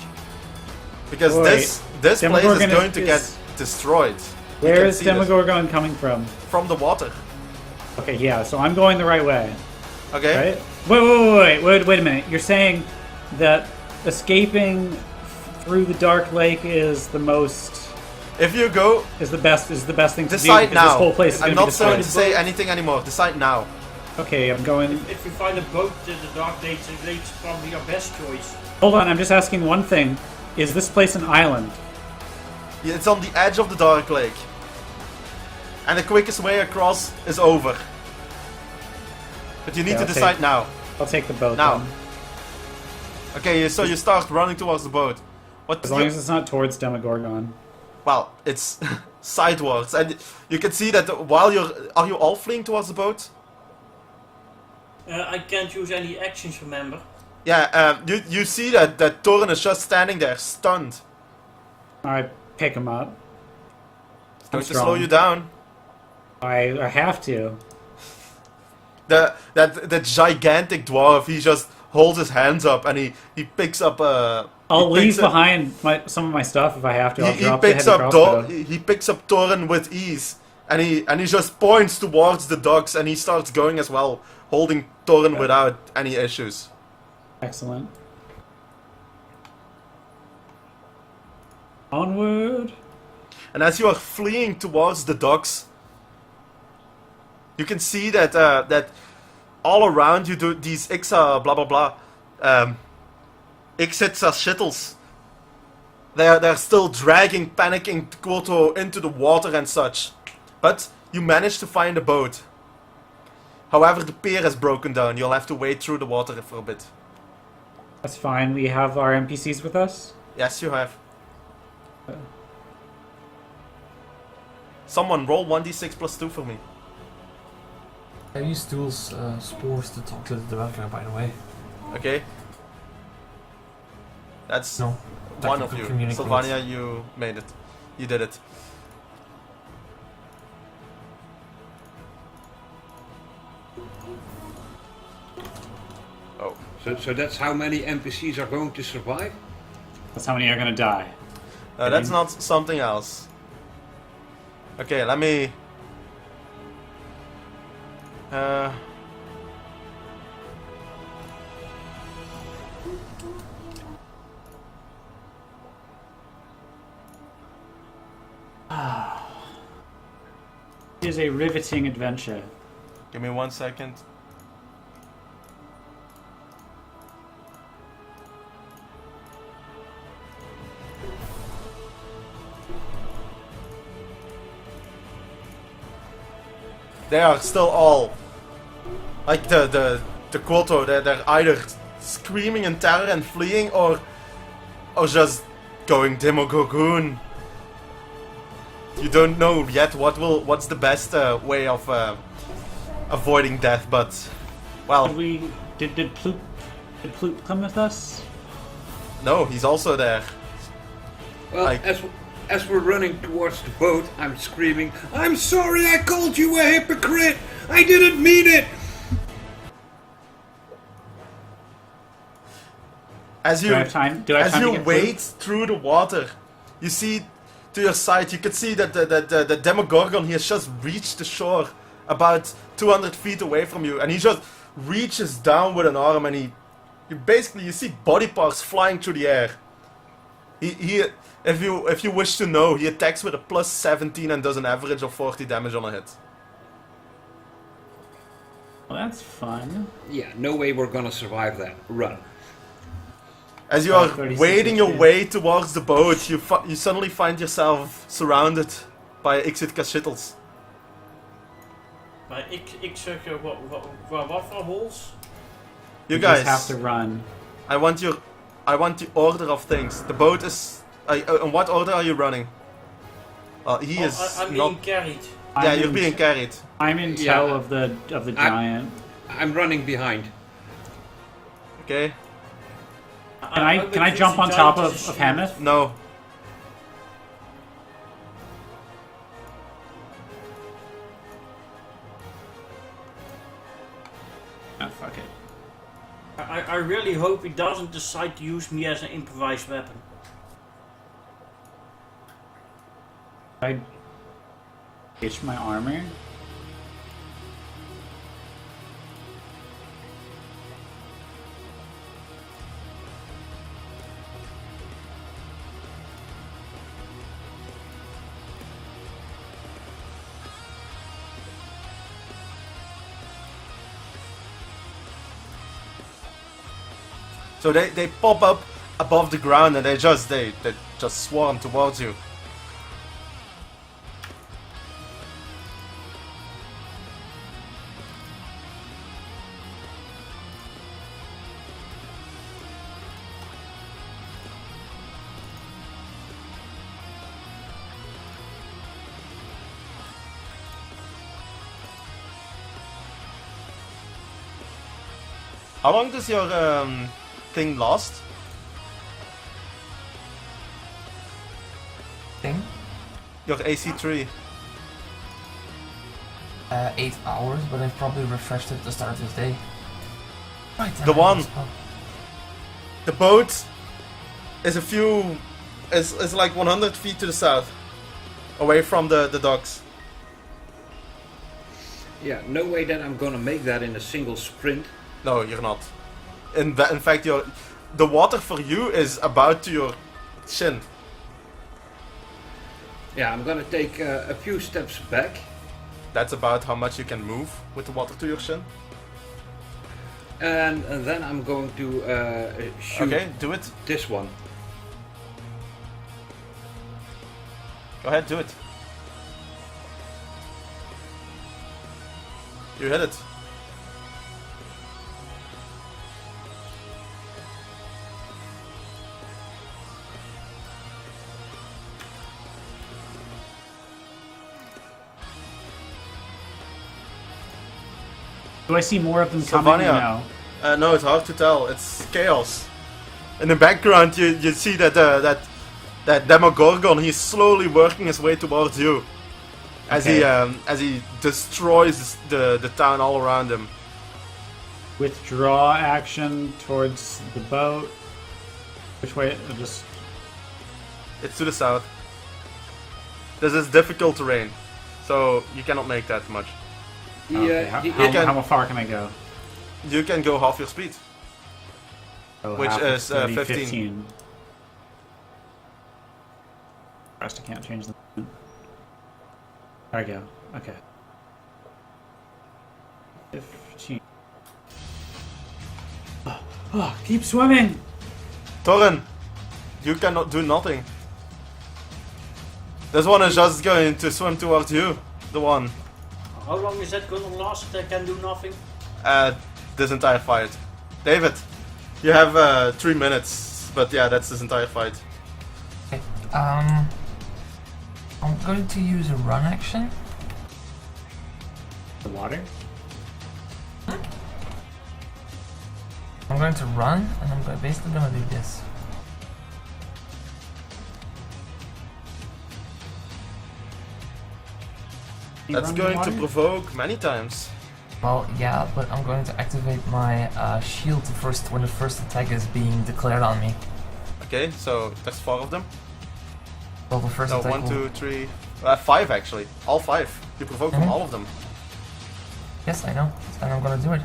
Because Wait. this place is Demogorgon going to is- get destroyed. You Where can is see this. Demogorgon coming from? From the water. Okay, yeah, so I'm going the right way, Okay? right? Wait a minute. You're saying that escaping through the Dark Lake is the best thing to do Decide because now. this whole place is I'm going to be not going destroyed. to say anything anymore. Decide now. Okay, I'm going. If you find a boat to the Dark Lakes, it's probably your best choice. Hold on, I'm just asking one thing. Is this place an island? Yeah, it's on the edge of the Dark Lake. And the quickest way across is over. But you need Okay, to I'll decide take- now. I'll take the boat Now. then. Okay, so you start running towards the boat. What? As long as it's not towards Demogorgon. Well, it's sidewards, and you can see that while are you all fleeing towards the boat? I can't use any actions, remember? Yeah. You see that Thorin is just standing there, stunned. I pick him up. Going to strong. slow you down. I have to. The gigantic dwarf, he just holds his hands up and he picks up I'll he leave picks up- behind some of my stuff if I have to. I'll he drop picks the heavy up crossbow. he picks up Thorin with ease, and he just points towards the docks, and he starts going as well, holding Thorin without any issues. Excellent. Onward. And as you are fleeing towards the docks, you can see that that all around you do these Ixa blah blah blah, Ixitsa shittles. They're still dragging, panicking Koto into the water and such. But you manage to find a boat. However, the pier has broken down. You'll have to wade through the water for a bit. That's fine. We have our NPCs with us. Yes, you have. Someone roll 1d6 plus 2 for me. I used Duel's spores to talk to the developer, by the way. Okay. That's No. one of technical you. communicate. Sylvania, you made it. You did it. Oh. So that's how many NPCs are going to survive? That's how many are gonna die. That's not something else. Okay, let me... It is a riveting adventure. Give me 1 second. They are still all like the Koto. They're either screaming in terror and fleeing, or just going Demogorgon. You don't know yet what's the best way of avoiding death, but well, Did Ploop Did Ploop come with us? No, he's also there. Well, Like- as we're running towards the boat, I'm screaming, "I'm sorry I called you a hypocrite! I didn't mean it!" As Do you I have time? Do I have as time to you get wade Ploop? through the water, you see to your side, you can see that the Demogorgon he has just reached the shore about 200 feet away from you, and he just reaches down with an arm, and you basically you see body parts flying through the air. He if you wish to know, he attacks with a plus 17 and does an average of 40 damage on a hit. Well, that's fun. Yeah, no way we're gonna survive that. Run. As you are 36 wading your HP. way towards the boat, you suddenly find yourself surrounded by Ixitka shittles. Maar ik zeg, wat voor holes? You just guys, have to run. I want the order of things. The boat is. In what order are you running? He is I'm not. being carried. Yeah, I'm you're in being carried. I'm in Yeah. tow of the giant. I'm running behind. Okay. Can I jump on top of Hameth? No. Oh, fuck it. I really hope he doesn't decide to use me as an improvised weapon. I itch my armor. So they pop up above the ground and they just swarm towards you. How long does your thing last? Thing? Your AC3? 8 hours, but I've probably refreshed it at the start of this day. Right, The one. Oh, The boat is is like 100 feet to the south, away from the docks. Yeah, no way that I'm gonna make that in a single sprint. No, you're not. In fact, the water for you is about to your chin. Yeah, I'm gonna take a few steps back. That's about how much you can move with the water to your chin. And then I'm going to shoot Okay, do it. this one. Go ahead, do it. You hit it. Do I see more of them coming? Or Sylvania. no? No, it's hard to tell. It's chaos. In the background, you see that that Demogorgon. He's slowly working his way towards you, as he destroys the town all around him. Withdraw action towards the boat. Which way? Just It's to the south. This is difficult terrain, so you cannot make that much. okay. How, the- how, can- how far can I go? You can go half your speed. Oh, Which half is, would be 15. Rest I can't change the. There I go. Okay. 15. Oh, keep swimming! Torin, you cannot do nothing. This one is just going to swim towards you. The one. How long is that gonna last that I can do nothing? This entire fight. David, you have 3 minutes, but yeah, that's this entire fight. okay. I'm going to use a run action. The water? I'm going to run, and I'm basically gonna do this. You That's run the going to water? provoke many times. Well, yeah, but I'm going to activate my shield first when the first attack is being declared on me. Okay, so there's 4 of them. Well, the first No, attack 1, will... 2, 3, 5 actually. All 5. You provoke from Mhm. all of them. Yes, I know, and I'm gonna do it.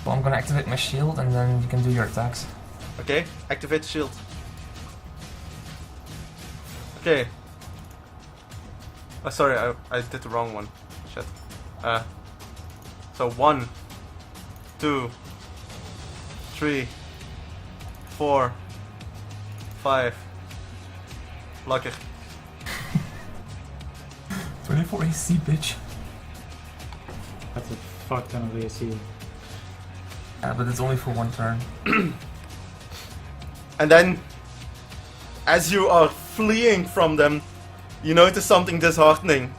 Well, I'm gonna activate my shield, and then you can do your attacks. Okay, activate shield. Okay. Oh, sorry, I did the wrong one. Shit. So 1, 2, 3, 4, 5. Lekker. 24 AC, bitch. That's a fuck ton of AC. Yeah, but it's only for one turn. And then, as you are fleeing from them, you notice something disheartening.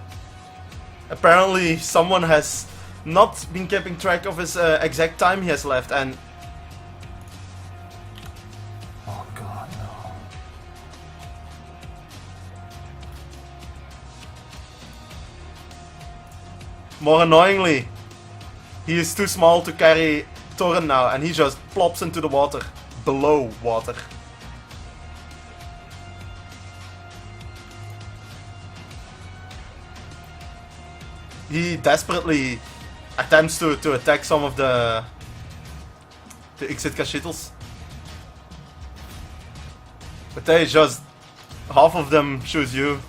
Apparently, someone has not been keeping track of his exact time he has left, and Oh god, no. more annoyingly, he is too small to carry Torren now, and he just plops into the water, below water. He desperately attempts to attack some of the Ixitka shittles. But they just, half of them shoot you.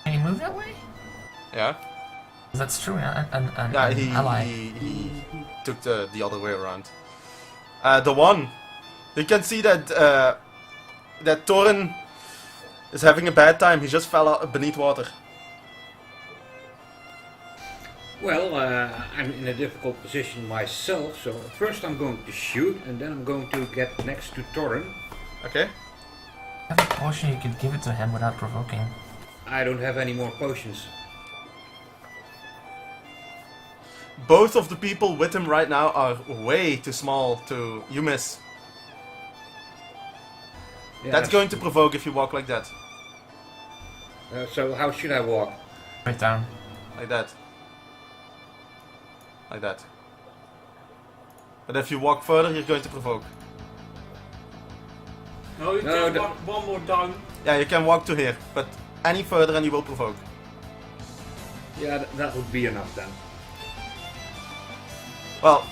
Can you move that way? Yeah. That's true, yeah, and Yeah, an ally. he took the other way around. The one, you can see that that Torren is having a bad time. He just fell out beneath water. Well, I'm in a difficult position myself, so first I'm going to shoot, and then I'm going to get next to Torren. Okay. I have a potion, you could give it to him without provoking. I don't have any more potions. Both of the people with him right now are way too small to... You miss. Yeah, That's going to provoke if you walk like that. So how should I walk? Right down. Like that. Like that. But if you walk further, you're going to provoke. No, you No, can the- walk one more down. Yeah, you can walk to here, but any further and you will provoke. Yeah, that would be enough then. Well,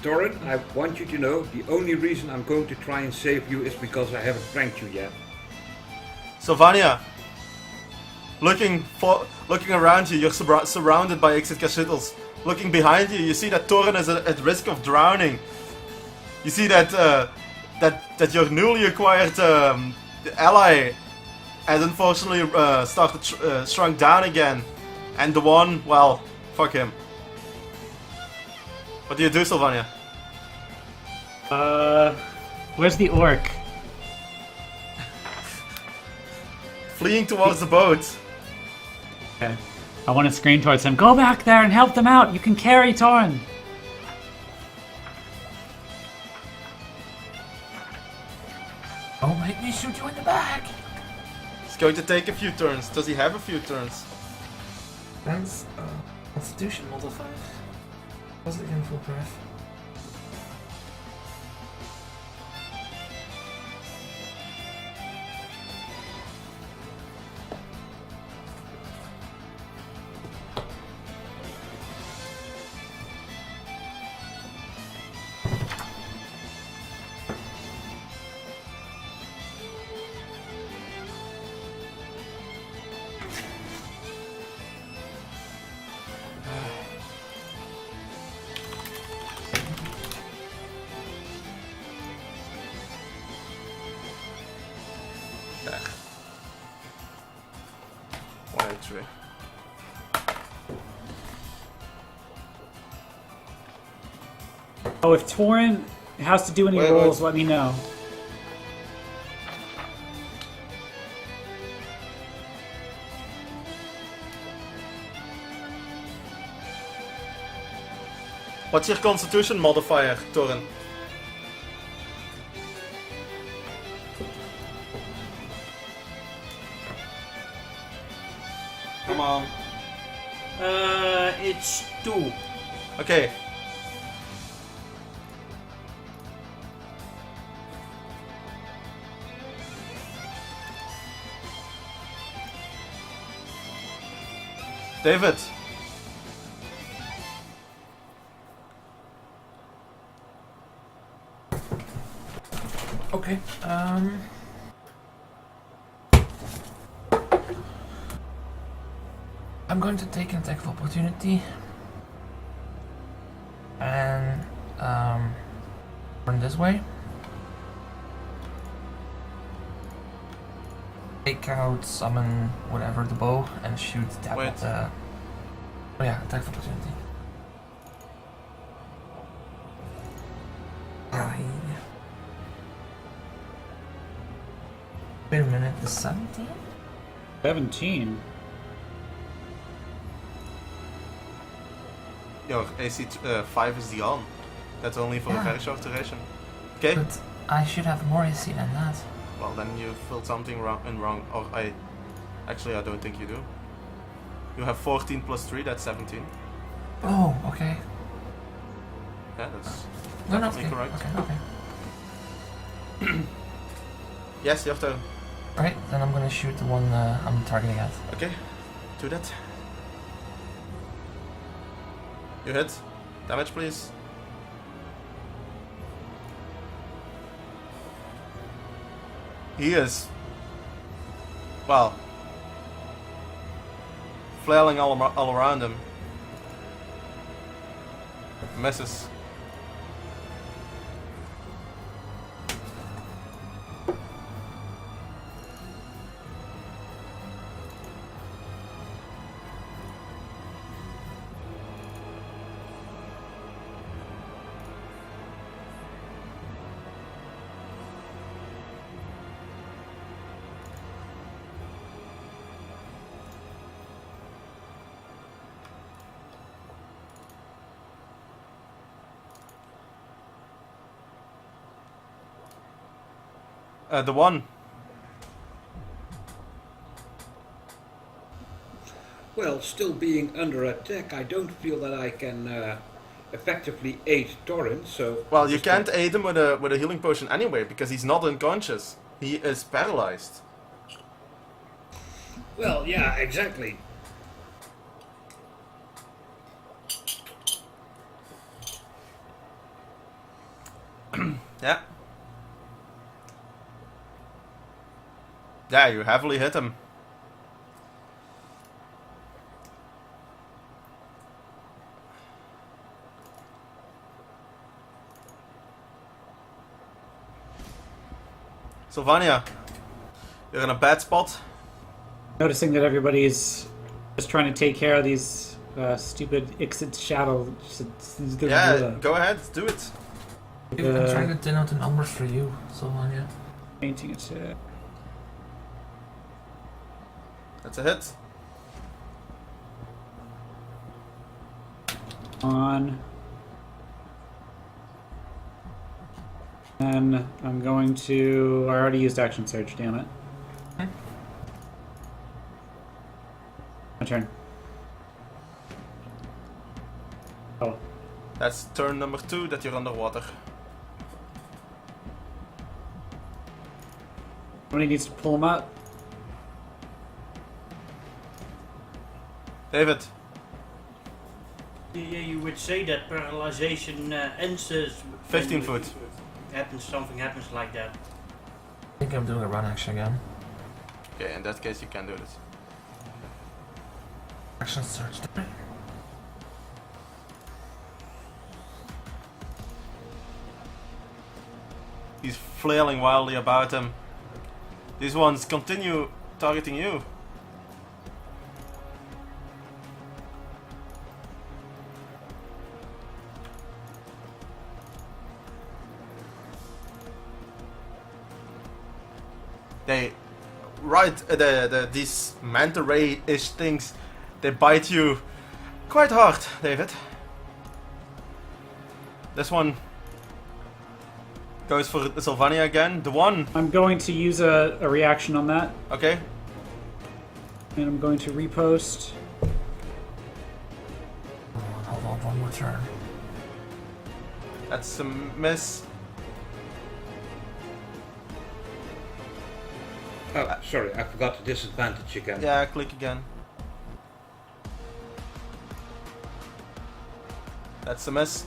Torren, I want you to know the only reason I'm going to try and save you is because I haven't pranked you yet. Sylvania, looking around you, you're surrounded by Ixitka shittles. Looking behind you, you see that Torren is at risk of drowning. You see that that your newly acquired ally has unfortunately shrunk down again, and the one, well, fuck him. What do you do, Sylvania? Where's the orc? Fleeing towards the boat. Okay. I want to scream towards him. Go back there and help them out. You can carry Torren. Oh, make me shoot you in the back! It's going to take a few turns. Does he have a few turns? That's, Constitution modifier? Was it again full breath? victory. Oh, if Torin has to do any Wait, rolls, wait. let me know. What's your constitution modifier, Torin? Come on. It's 2. Okay. David. Okay. I'm going to take an attack of opportunity and run this way. Take out, summon whatever the bow and shoot that Wait. at the. Oh yeah, attack of opportunity. Wait a minute, the 17? 17. Your AC 5 is the on. That's only for a Yeah. very short duration. Okay. But I should have more AC than that. Well, then you filled something wrong. Or actually, I don't think you do. You have 14 plus 3, that's 17. Oh, okay. Yeah, that's No, definitely okay. correct. Okay. Yes, your turn. Alright, then I'm gonna shoot the one I'm targeting at. Okay, do that. You hit. Damage, please. He is. Well. Flailing all around him. Misses. The one. Well, still being under attack, I don't feel that I can effectively aid Torin, so... Well, you can't aid him with a healing potion anyway, because he's not unconscious. He is paralyzed. Well, yeah, exactly. Yeah. Yeah, you heavily hit him. Sylvania, you're in a bad spot. Noticing that everybody's just trying to take care of these stupid Ixit shadow. Yeah, go ahead, do it. I'm trying to denote the numbers for you, Sylvania. Painting it to. That's a hit. On. And I'm going to. I already used action surge, damn it. Okay. My turn. Oh. That's turn number 2 that you're underwater. Somebody needs to pull him up. David. Yeah, you would say that paralyzation ends 15 when foot. something happens like that. I think I'm doing a run action again. Okay, in that case you can do this. Action search. He's flailing wildly about him. These ones continue targeting you. They, these manta ray-ish things, they bite you quite hard, David. This one goes for Sylvania again. The one, I'm going to use a reaction on that, okay. and I'm going to repost. Hold on, one more turn. That's a miss. Oh, sorry, I forgot the disadvantage again. Yeah, click again. That's a miss.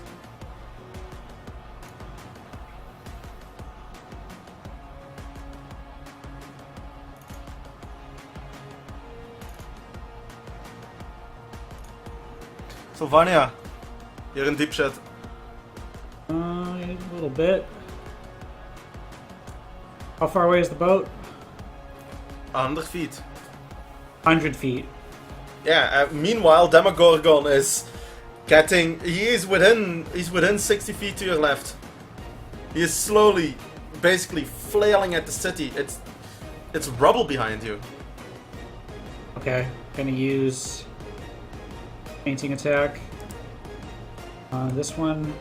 Sylvania, you're in deep shit. A little bit. How far away is the boat? 100 feet. 100 feet. Yeah. Meanwhile, Demogorgon is getting. He's within 60 feet to your left. He is slowly, basically flailing at the city. It's rubble behind you. Okay, gonna use painting attack. This one.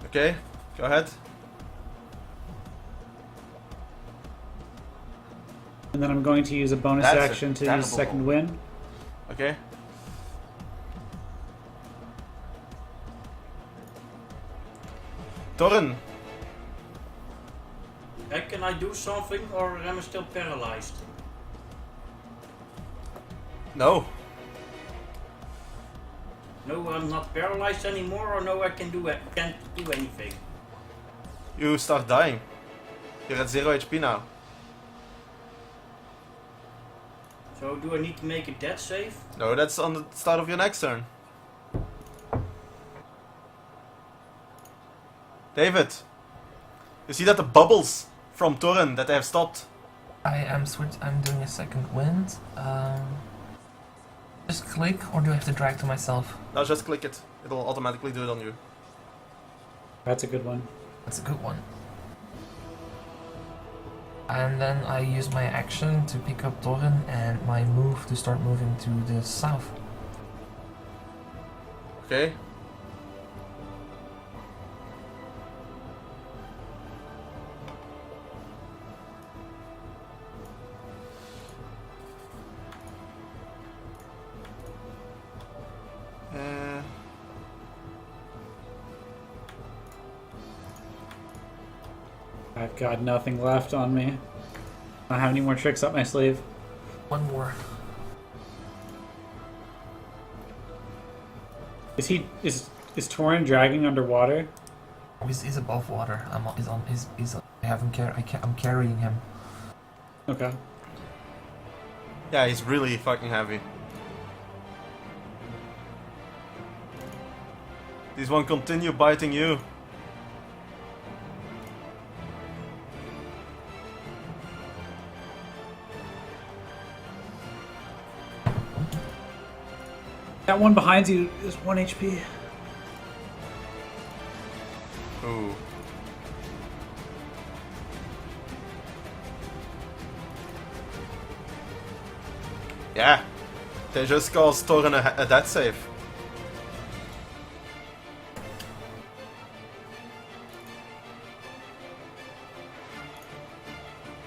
Okay, go ahead. And then I'm going to use a bonus That's a action to terrible use second wind. Okay. Torren. Can I do something, or am I still paralyzed? No. No, I'm not paralyzed anymore, or no, I can't do anything. You start dying. You're at 0 HP now. So do I need to make a death save? No, that's on the start of your next turn. David, you see that the bubbles from Torren that they have stopped? I'm doing a second wind. Just click, or do I have to drag to myself? Now just click it. It'll automatically do it on you. That's a good one. That's a good one. And then I use my action to pick up Torren and my move to start moving to the south. Okay. I've got nothing left on me. I don't have any more tricks up my sleeve. One more. Is Torren dragging underwater? He's above water. I have him I'm carrying him. Okay. Yeah, he's really fucking heavy. These won't continue biting you. That one behind you is 1 HP. Ooh. Yeah. They just caused Torren a death save.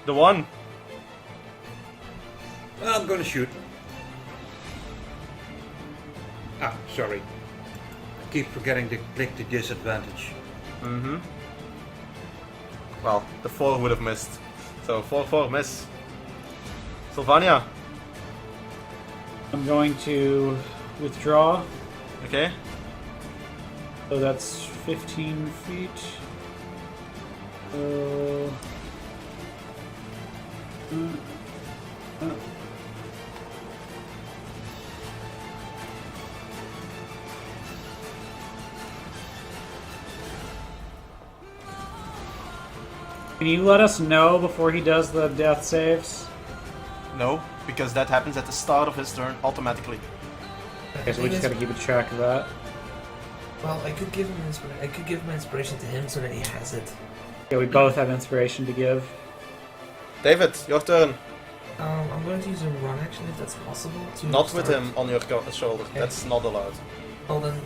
The one. I'm gonna shoot. Ah, sorry. I keep forgetting to click the disadvantage. Mm-hmm. Well, the 4 would have missed. So 4-4 miss. Sylvania. I'm going to withdraw. Okay. So that's 15 feet. Can you let us know before he does the death saves? No, because that happens at the start of his turn automatically. Okay, so we just gotta keep a track of that. Well, I could give him I could give my inspiration to him so that he has it. Yeah, we both have inspiration to give. David, your turn. I'm going to use a run action if that's possible. To Not with start- him on your shoulder. Okay. That's not allowed. Well then,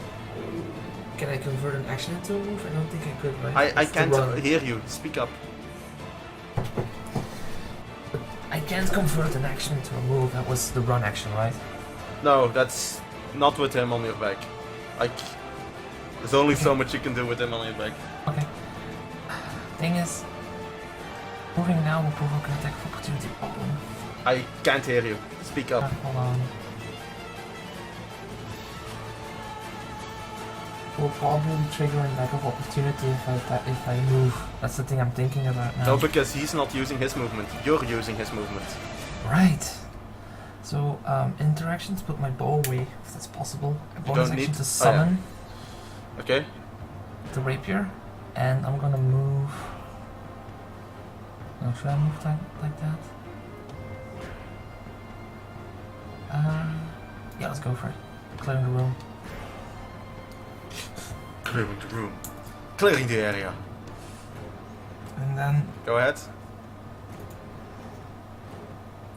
can I convert an action into a move? I don't think I could, right? I It's the can't run. hear you. Speak up. I can't convert an action into a move. That was the run action, right? No, that's not with him on your back. Like, there's only so much you can do with him on your back. Okay. Thing is, moving now will provoke an attack of opportunity. I can't hear you. Speak up. Hold on. Will probably trigger an attack of opportunity if I move. That's the thing I'm thinking about now. No, because he's not using his movement. You're using his movement. Right. So, interactions, put my bow away if that's possible. A bonus don't action need- to summon Okay? the rapier, and I'm gonna move. No, should I move like that? Yeah, let's go for it. Clearing the room. Clearing the room. Clearing the area. And then, Go ahead.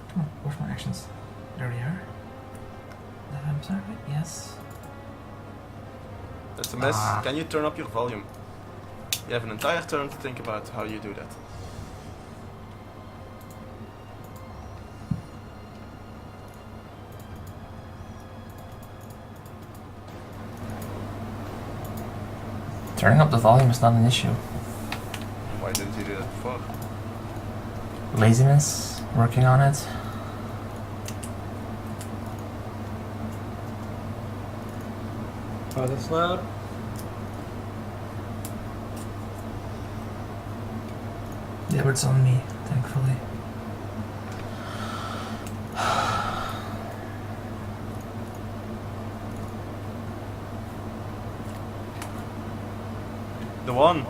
come on, where's my actions? There they are. I'm sorry, yes. That's a miss. Ah. Can you turn up your volume? You have an entire turn to think about how you do that. Turning up the volume is not an issue. Why didn't you do that before? Laziness, working on it. Oh, this loud? Yeah, but it's on me, thankfully. The one.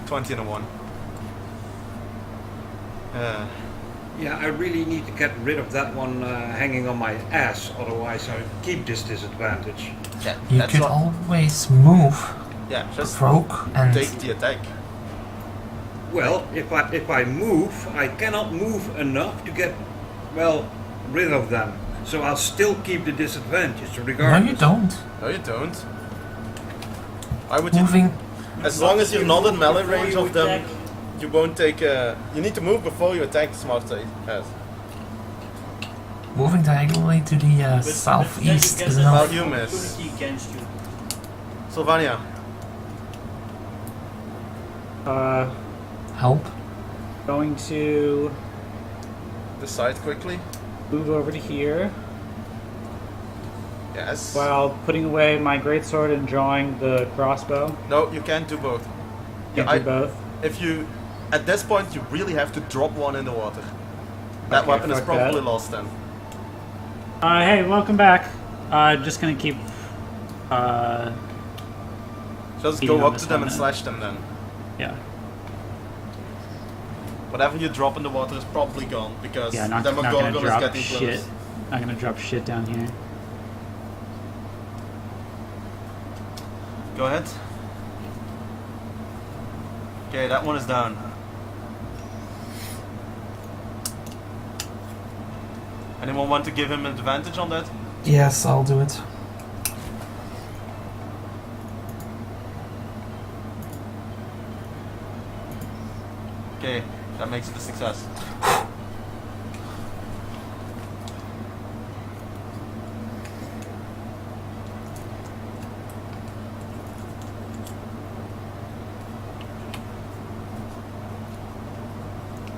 20 and a 1. Yeah, I really need to get rid of that one hanging on my ass, otherwise I keep this disadvantage. Yeah, You that's could not. always move, Yeah, just provoke, and take the attack. Well, if I move, I cannot move enough to get, well, rid of them. So I'll still keep the disadvantage no, regardless. you don't. No, you don't. Why would you? Moving. As long as you're not in melee Before range you of them, attack. you won't take. You need to move before you attack. Smart say. Yes. Moving diagonally to the But southeast then is you get enough. Well, you miss. opportunity against you. Sylvania. Help. Going to Decide quickly. move over to here Yes. while putting away my greatsword and drawing the crossbow. No, you can't do both. Can't I- do both. If you, at this point, you really have to drop one in the water. That Okay, weapon is fuck probably that. lost then. Hey, welcome back. Just gonna keep. Just Beating go on up this to them one and then. slash them then. Yeah. Whatever you drop in the water is probably gone because Yeah, not the gonna Demogorgon is drop getting shit. close. Not gonna drop shit down here. Go ahead. Okay, that one is down. Anyone want to give him an advantage on that? Yes, I'll do it. Okay, that makes it a success.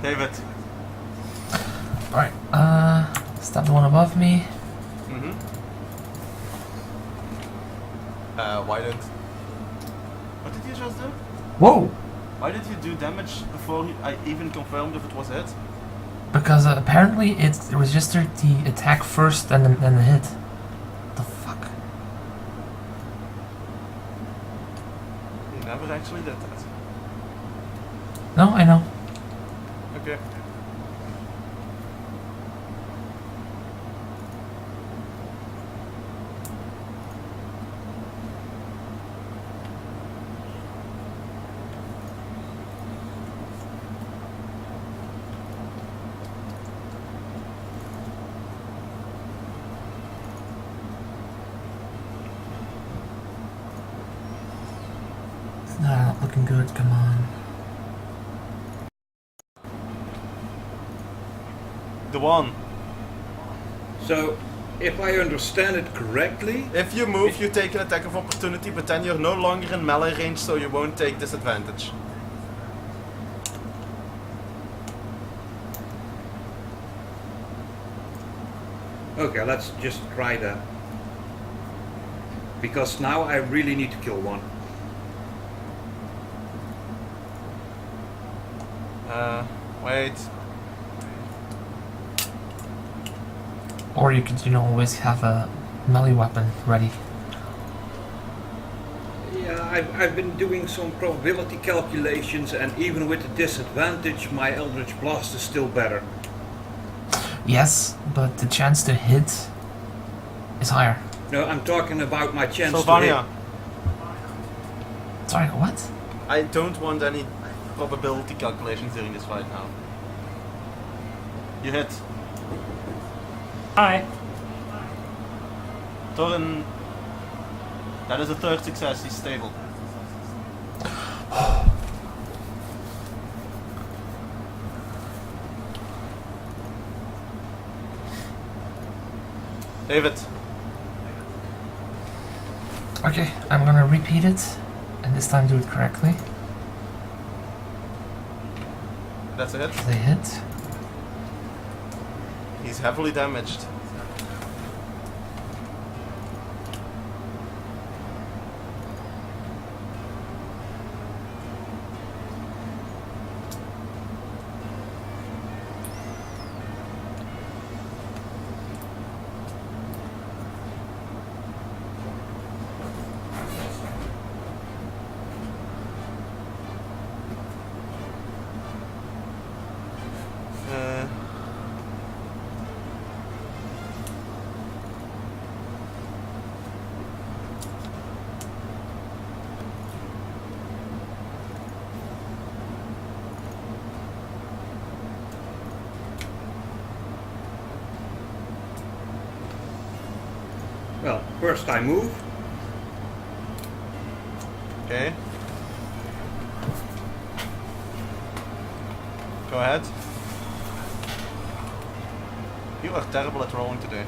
David. Alright, stab the one above me. Mm-hmm. Why didn't... What did you just do? Whoa! Why did you do damage before I even confirmed if it was hit? Because apparently it registered the attack first and then the hit. The fuck? You never actually did that. No, I know. Okay. looking good. Come on. The one. So, if I understand it correctly, If you move, you take an attack of opportunity, but then you're no longer in melee range, so you won't take disadvantage. okay, let's just try that. Because now I really need to kill one. Wait. Or you could, always have a melee weapon ready. Yeah, I've been doing some probability calculations, and even with the disadvantage, my Eldritch Blast is still better. Yes, but the chance to hit is higher. No, I'm talking about my chance to Sylvania, hit. Sorry, what? I don't want any probability calculations during this fight now. You hit. Hi. Torren. That is a third success, he's stable. David. Okay, I'm gonna repeat it, and this time do it correctly. That's a hit. They hit. He's heavily damaged. Well, first I move. Okay. Go ahead. You are terrible at rolling today.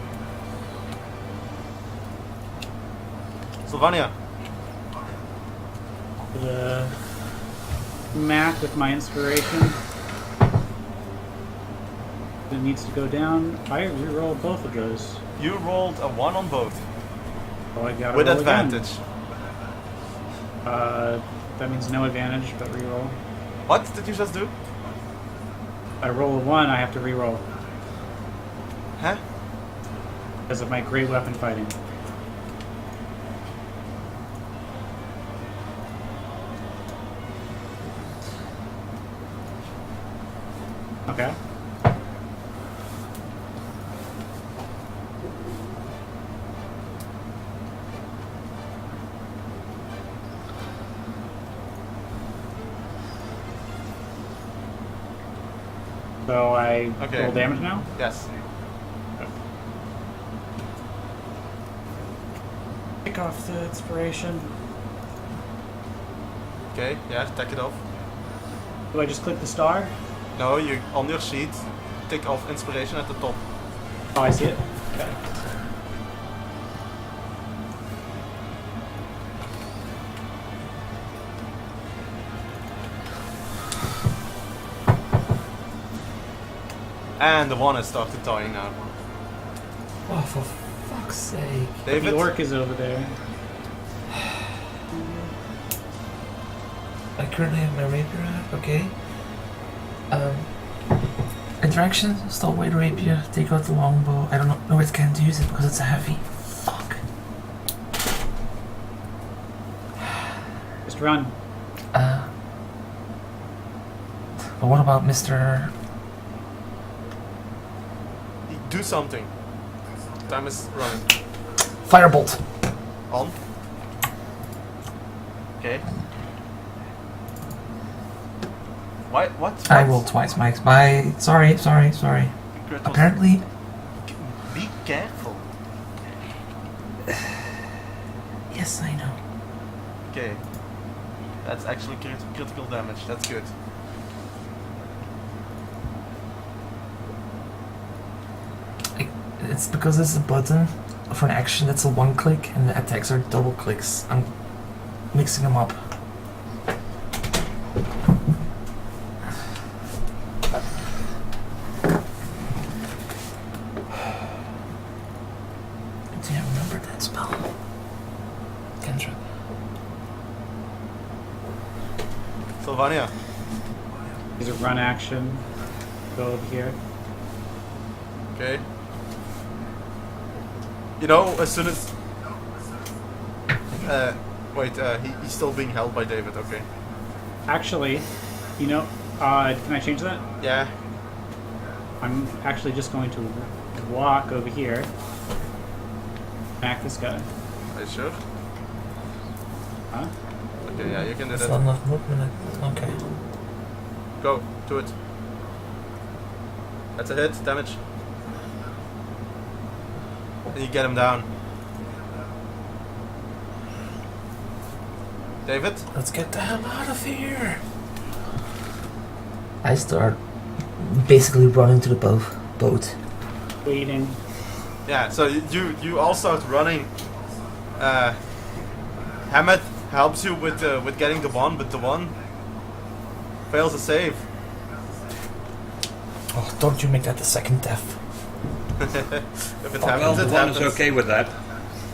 Sylvania. The math with my inspiration. It needs to go down. I reroll both of those. You rolled a 1 on both. Oh, I got With advantage. That means no advantage, but reroll. What did you just do? I roll a 1, I have to reroll Huh? because of my great weapon fighting. Okay. So I Okay. roll damage now? Yes. Take off the inspiration. Okay, yeah, take it off. Do I just click the star? No, you on your sheet, tick off inspiration at the top. Oh, I see it. Okay. And the 1 has started dying now. Oh, for fuck's sake. David? The orc is over there. I currently have my rapier out, okay. Interaction, stalwart rapier, take out the longbow. I don't know, no, it can't use it because it's a heavy. Fuck. Just run. But what about Mr. Do something. Time is running. Firebolt? On. Okay. Why? What? I rolled twice, Mike. Sorry. Crit was- Apparently, Be careful. yes, I know. Okay. That's actually critical damage. That's good. It's because there's a button for an action that's a one click and the attacks are double clicks. I'm mixing them up. Do you remember that spell? Cantrip. Sylvania. Use a run action. Go over here. Okay. You know, as soon as... wait, he's still being held by David, okay. Actually, you know, can I change that? Yeah. I'm actually just going to walk over here. Smack this guy. Are you sure? Huh? Okay, yeah, you can do It's that. not enough movement. Okay. Go, do it. That's a hit, damage. And you get him down. David? Let's get the hell out of here. I start basically running to the boat. Waiting. Yeah, so you all start running. Hammett helps you with getting the one, but the one fails a save. Oh, don't you make that the second death. If it Well, happens, the it one happens. is okay with that.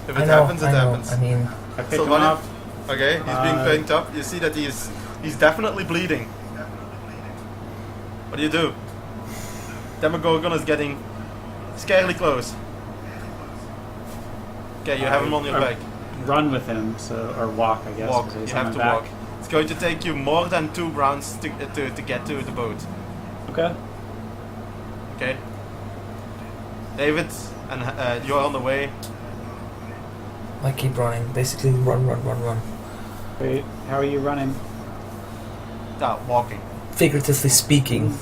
If it happens, it happens. I mean, I pick So him what up. Okay, he's being picked up. You see that he's definitely bleeding. What do? Demogorgon is getting scarily close. Okay, you have him on your back. Run with him, so or walk, I guess. Walk. because he's You on have to my back. walk. It's going to take you more than 2 rounds to get to the boat. Okay. Okay. David, and you're on the way. I keep running. Basically, run. Wait, how are you running? Walking. Figuratively speaking.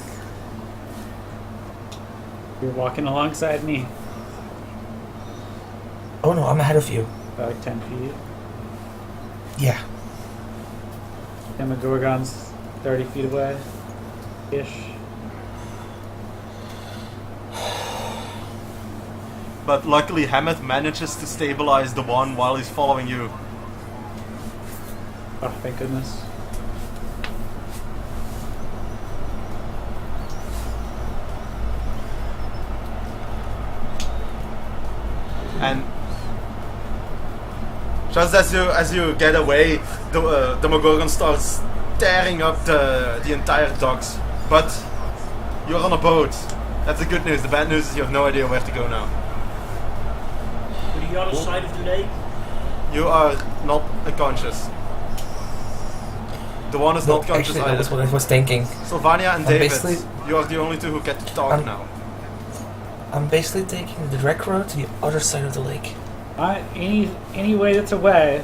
You're walking alongside me. Oh no, I'm ahead of you. About like 10 feet. Yeah. Demogorgon's 30 feet away. Ish. But luckily Hammett manages to stabilize the one while he's following you. Oh, thank goodness. And just as you get away, the Demogorgon starts tearing up the entire docks. But you're on a boat. That's the good news. The bad news is you have no idea where to go now. To the other side of the lake. You are not unconscious. The one is No, not conscious actually, that was either. what I was thinking. Sylvania and I'm David, basically- you are the only two who get to talk I'm- now. I'm basically taking the direct road to the other side of the lake. Any way that's away,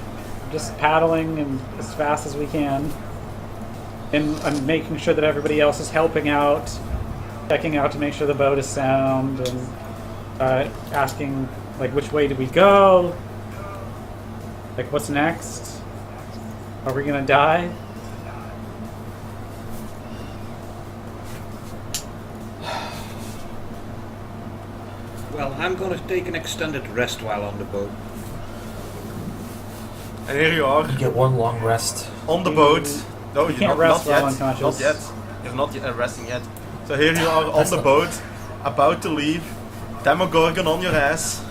just paddling and as fast as we can, and I'm making sure that everybody else is helping out, checking out to make sure the boat is sound, and asking like which way do we go, like what's next, are we gonna die? Well, I'm going to take an extended rest while on the boat. And here you are You get one long rest. on the boat. No, you're can't not, rest not while yet. unconscious. Not yet. You're not yet resting yet. So here you are on the boat, about to leave. Demogorgon on your ass.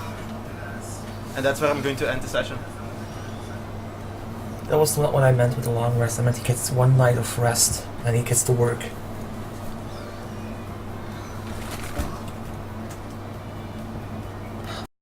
And that's where I'm going to end the session. That was not what I meant with the long rest. I meant he gets one night of rest and he gets to work.